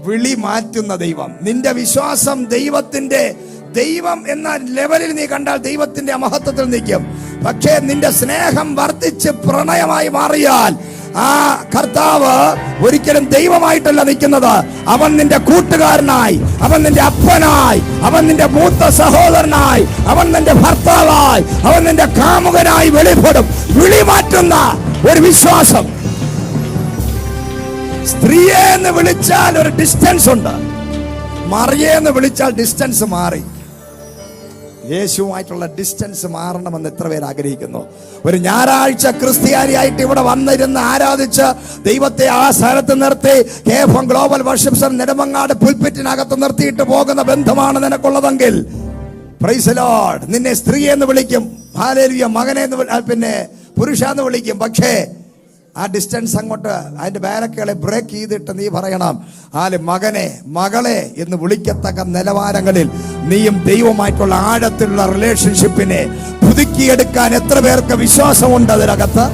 വിളി മാറ്റുന്ന ദൈവം. നിന്റെ വിശ്വാസം ദൈവം എന്ന ലെവലിൽ നീ കണ്ടാൽ ദൈവത്തിന്റെ മഹത്വത്തിൽ നിൽക്കും. പക്ഷേ നിന്റെ സ്നേഹം വർദ്ധിച്ച് പ്രണയമായി മാറിയാൽ ആ കർത്താവ് ഒരിക്കലും ദൈവമായിട്ടല്ല നിൽക്കുന്നത്. അവൻ നിന്റെ കൂട്ടുകാരനായി, അവൻ നിന്റെ അപ്പനായി, അവൻ നിന്റെ മൂത്ത സഹോദരനായി, അവൻ നിന്റെ ഭർത്താവായി, അവൻ നിന്റെ കാമുകനായി വെളിപ്പെടും. വിളി മാറ്റുന്ന ഒരു വിശ്വാസം. സ്ത്രീയെ എന്ന് വിളിച്ചാൽ ഒരു ഡിസ്റ്റൻസ് ഉണ്ട്, മറിയെ എന്ന് വിളിച്ചാൽ ഡിസ്റ്റൻസ് മാറി. യേശുവുമായിട്ടുള്ള ഡിസ്റ്റൻസ് മാറണമെന്ന് എത്ര പേര് ആഗ്രഹിക്കുന്നു? ഒരു ഞായറാഴ്ച ക്രിസ്ത്യാനിയായിട്ട് ഇവിടെ വന്നിരുന്ന് ആരാധിച്ച് ദൈവത്തെ ആ സ്ഥലത്ത് നിർത്തി KFM global worship centre Nedumangad പുൽപ്പിറ്റിനകത്ത് നിർത്തിയിട്ട് പോകുന്ന ബന്ധമാണ് നിനക്കുള്ളതെങ്കിൽ പ്രൈസ് ദി ലോർഡ്. നിന്നെ സ്ത്രീ എന്ന് വിളിക്കും, ഹല്ലേലൂയ, മകനെ എന്ന് പിന്നെ പുരുഷ എന്ന് വിളിക്കും. പക്ഷേ ആ ഡിസ്റ്റൻസ് അങ്ങോട്ട് അതിന്റെ ബാരക്കുകളെ ബ്രേക്ക് ചെയ്തിട്ട് നീ പറയണം, മകനെ മകളെ എന്ന് വിളിക്കത്തക്ക നിലവാരങ്ങളിൽ നീയും ദൈവമായിട്ടുള്ള ആഴത്തിലുള്ള റിലേഷൻഷിപ്പിനെ പുതുക്കിയെടുക്കാൻ എത്ര പേർക്ക് വിശ്വാസമുണ്ട് അതിനകത്ത്?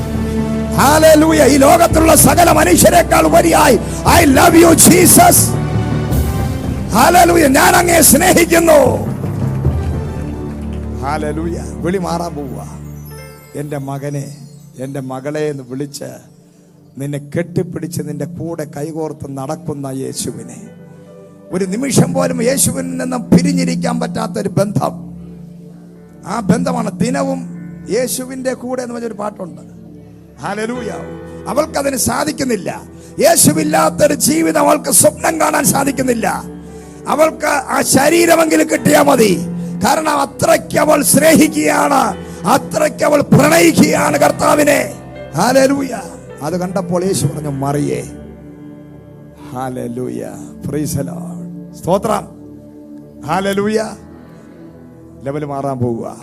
ഹല്ലേലൂയ. ഈ ലോകത്തിലുള്ള സകല മനുഷ്യരെക്കാൾ ഉപരിയായി I love you Jesus. Hallelujah. ഞാൻ അങ്ങയെ സ്നേഹിക്കുന്നു. ഹല്ലേലൂയ. വിളി മാറാൻ പോവുക. എന്റെ മകനെ, എന്റെ മകളെ എന്ന് വിളിച്ച് നിന്നെ കെട്ടിപ്പിടിച്ച് നിന്റെ കൂടെ കൈകോർത്ത് നടക്കുന്ന യേശുവിനെ, ഒരു നിമിഷം പോലും യേശുവിൽ നിന്ന് പിരിഞ്ഞിരിക്കാൻ പറ്റാത്തൊരു ബന്ധം. ആ ബന്ധമാണ് ദിനവും യേശുവിന്റെ കൂടെ എന്ന് പറഞ്ഞൊരു പാട്ടുണ്ട്. ഹല്ലേലൂയ. അവൾക്കതിന് സാധിക്കുന്നില്ല. യേശുവില്ലാത്തൊരു ജീവിതം അവൾക്ക് സ്വപ്നം കാണാൻ സാധിക്കുന്നില്ല. അവൾക്ക് ആ ശരീരമെങ്കിലും കിട്ടിയാൽ മതി. കാരണം അത്രയ്ക്ക് അവൾ സ്നേഹിക്കുകയാണ് അത്രയ്ക്ക് അവൾ പ്രണയിക്കുകയാണ് കർത്താവിനെ. ഹല്ലേലൂയ. അത് കണ്ടപ്പോൾ യേശു പറഞ്ഞു, മറിയേ. ഹല്ലേലൂയ. Praise the Lord. സ്തോത്രം. ഹല്ലേലൂയ. ലെവൽ മാറാൻ പോവുക.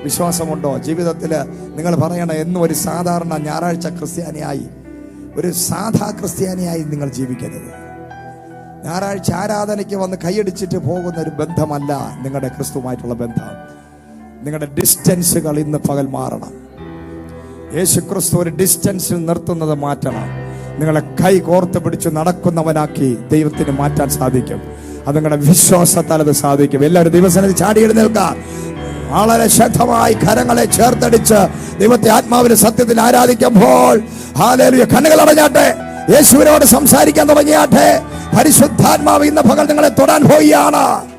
വിശ്വാസമുണ്ടോ ജീവിതത്തിൽ? നിങ്ങൾ പറയണം, എന്നും ഒരു സാധാരണ ഞായറാഴ്ച ക്രിസ്ത്യാനിയായി, ഒരു സാധാ ക്രിസ്ത്യാനിയായി നിങ്ങൾ ജീവിക്കരുത്. ഞായറാഴ്ച ആരാധനയ്ക്ക് വന്ന് കൈയടിച്ചിട്ട് പോകുന്ന ഒരു ബന്ധമല്ല നിങ്ങളുടെ ക്രിസ്തുവുമായിട്ടുള്ള ബന്ധം. നിങ്ങളുടെ ഡിസ്റ്റൻസുകൾ ഇന്ന് പകൽ മാറണം. യേശു ക്രിസ്തു ഒരു ഡിസ്റ്റൻസിൽ നിർത്തുന്നത് മാറ്റണം. നിങ്ങളെ കൈ കോർത്ത് പിടിച്ച് നടക്കുന്നവനാക്കി ദൈവത്തിന് മാറ്റാൻ സാധിക്കും. അത് നിങ്ങളുടെ വിശ്വാസത്താൽ അത് സാധിക്കും. എല്ലാവരും ദിവസം ചാടി എഴുന്നേൽക്കാം. വളരെ ശക്തമായി കരങ്ങളെ ചേർത്തടിച്ച് ദൈവത്തെ ആത്മാവിന്റെ സത്യത്തിൽ ആരാധിക്കുമ്പോൾ ഹല്ലേലൂയ. കണ്ണുകൾ അടഞ്ഞാട്ടെ. യേശുവിനോട് സംസാരിക്കാൻ തുടങ്ങിയാട്ടെ. പരിശുദ്ധാത്മാവ് ഇന്ന് പകൽ നിങ്ങളെ തൊടാൻ പോവുകയാണ്.